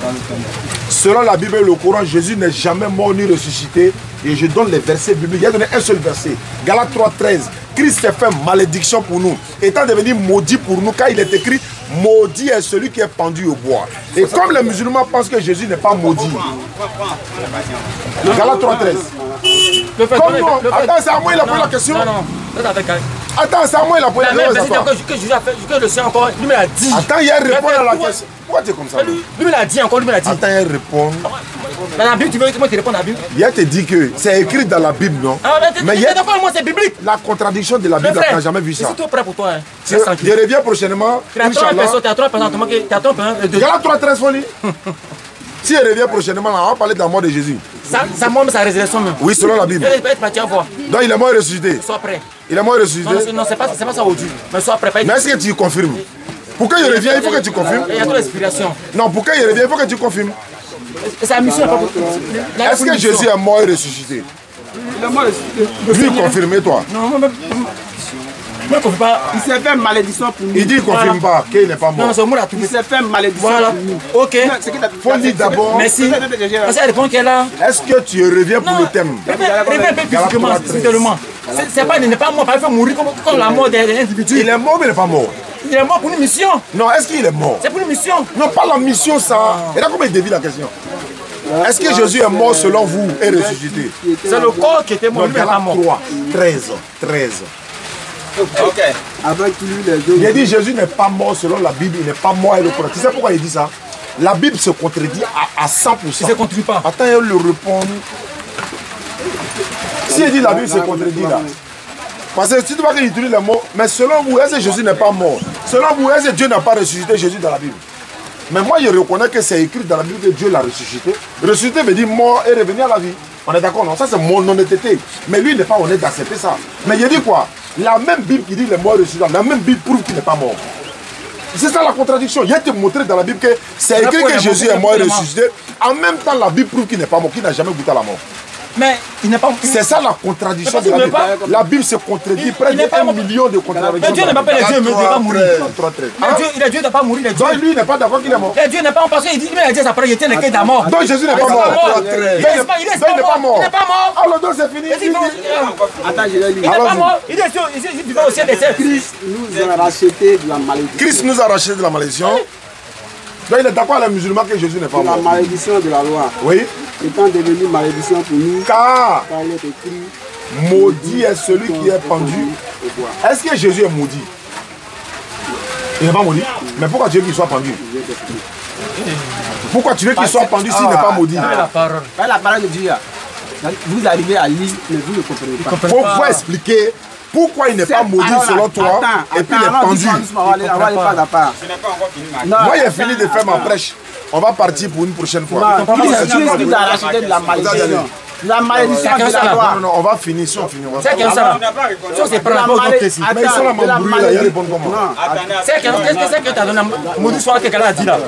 dans le tombeau. Selon la Bible et le Coran, Jésus n'est jamais mort ni ressuscité. Et je donne les versets bibliques. Il a donné un seul verset. Galates 3:13. Christ s'est fait malédiction pour nous, étant devenu maudit pour nous, car il est écrit maudit est celui qui est pendu au bois. Et comme les musulmans pensent que Jésus n'est pas maudit. Galates 3:13. Attends, c'est à moi il a posé la question. Attends, c'est à moi il a posé la question. Que le Seigneur encore, lui m'a dit. Attends, il répond à la question. Pourquoi tu es comme ça? Lui me l'a dit encore, lui me l'a dit. Attends, il répond. Dans la Bible, tu veux que moi te réponde à la Bible? Il te dit que c'est écrit dans la Bible, non? Mais moi c'est biblique. La contradiction de la Bible, tu n'as jamais vu ça. Je suis tout prêt pour toi. Je reviens prochainement. Tu as 3 personnes, tu as 3 personnes. Galates 3:13 folie. Si il revient prochainement, on va parler de la mort de Jésus. Sa mort, mais sa résurrection même. Oui, selon la Bible. Il peut être parti à voir. Donc il est mort et ressuscité. Sois prêt. Il est mort et ressuscité. Non, c'est pas ça aujourd'hui. Mais sois prêt. Mais est-ce que tu confirmes? Pour qu'il revienne, il faut que tu confirmes. Il y a trop d'inspiration. Non, pour qu'il revienne, il faut que tu confirmes. Sa mission n'est pas pour... Est-ce que Jésus est mort et ressuscité? Il est mort ressuscité. Lui, confirmez-toi. Non, moi, je ne confirme pas. Il s'est fait malédiction pour nous. Il dit qu'il ne confirme pas qu'il n'est pas mort. Non, c'est moi qui Il s'est fait malédiction voilà. pour nous. Ok. Il faut dire d'abord. Merci. Parce qu'elle répond qu'elle est là. Est-ce que tu reviens pour le thème? Reviens physiquement. Il n'est pas mort, il faut mourir comme la mort des individus. Il est mort, mais il n'est pas mort. Il est mort pour une mission. Non, est-ce qu'il est mort? C'est pour une mission. Non, pas la mission, ça. Et là, comment il dévie la question? Est-ce que Jésus est mort selon vous et ressuscité? C'est le corps qui était mort, lui, il n'est pas mort. 3, 13. Ok. Avec lui, les deux. Il a dit Jésus n'est pas mort selon la Bible, il n'est pas mort et le Coran. Tu sais pourquoi il dit ça? La Bible se contredit à 100%. Il ne se contredit pas. Attends, il le répond. Si il dit la Bible se contredit là. Parce que si tu vois qu'il utilise les mots, mais selon vous, est-ce que Jésus n'est pas mort? Selon vous, est-ce que Dieu n'a pas ressuscité Jésus dans la Bible? Mais moi, je reconnais que c'est écrit dans la Bible que Dieu l'a ressuscité. Ressuscité veut dire mort et revenir à la vie. On est d'accord, non? Ça, c'est mon honnêteté. Mais lui, il n'est pas honnête d'accepter ça. Mais il dit quoi? La même Bible qui dit qu'il est mort et ressuscité, la même Bible prouve qu'il n'est pas mort. C'est ça la contradiction. Il y a été montré dans la Bible que c'est écrit que Jésus est mort et ressuscité. En même temps, la Bible prouve qu'il n'est pas mort, qu'il n'a jamais goûté à la mort. Mais il n'est pas. C'est ça la contradiction de la Bible. La Bible se contredit près de 1 million de contradictions. Mais Dieu n'est pas les dieux, mais il ne va pas mourir. Mais Dieu n'est pas mourir. Donc lui, il n'est pas d'accord qu'il est mort. Dieu n'est pas mort parce qu'il dit que Dieu s'apprend, il était le quai de la mort. Donc Jésus n'est pas mort. Il n'est pas mort. Il n'est pas mort. Alors donc c'est fini. Attends, je l'ai lu. Il n'est pas mort. Il est vivant au ciel des cieux. Christ nous a racheté de la malédiction. Christ nous a racheté de la malédiction. Donc il est d'accord avec les musulmans que Jésus n'est pas mort. La malédiction de la loi. Oui. Étant devenu malédiction pour nous. Car il est écrit. Maudit est celui qui est pendu. Est-ce que Jésus est maudit? Il n'est pas maudit. Mais pourquoi tu veux qu'il soit pendu? Pourquoi tu veux qu'il soit pendu s'il n'est pas maudit? La parole de Dieu. Vous arrivez à lire, mais vous ne comprenez pas. Faut expliquer pourquoi il n'est pas maudit selon toi et puis il est pendu. Moi, j'ai fini de faire ma prêche. On va partir pour une prochaine fois. Christ nous a racheté de la malédiction. La malédiction de la loi. Non, on va finir. Si on finit, on va C'est comme ça. C'est pas mais ils sont là, mon bruit, là, ils répondent comment? C'est que tu as donné maudit soit quelqu'un a dit là.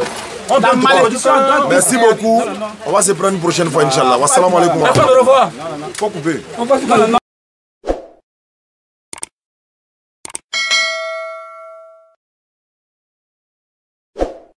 Merci beaucoup. On va se prendre une prochaine fois, Inch'Allah. Wassalamu alaikum. Au revoir. Faut couper.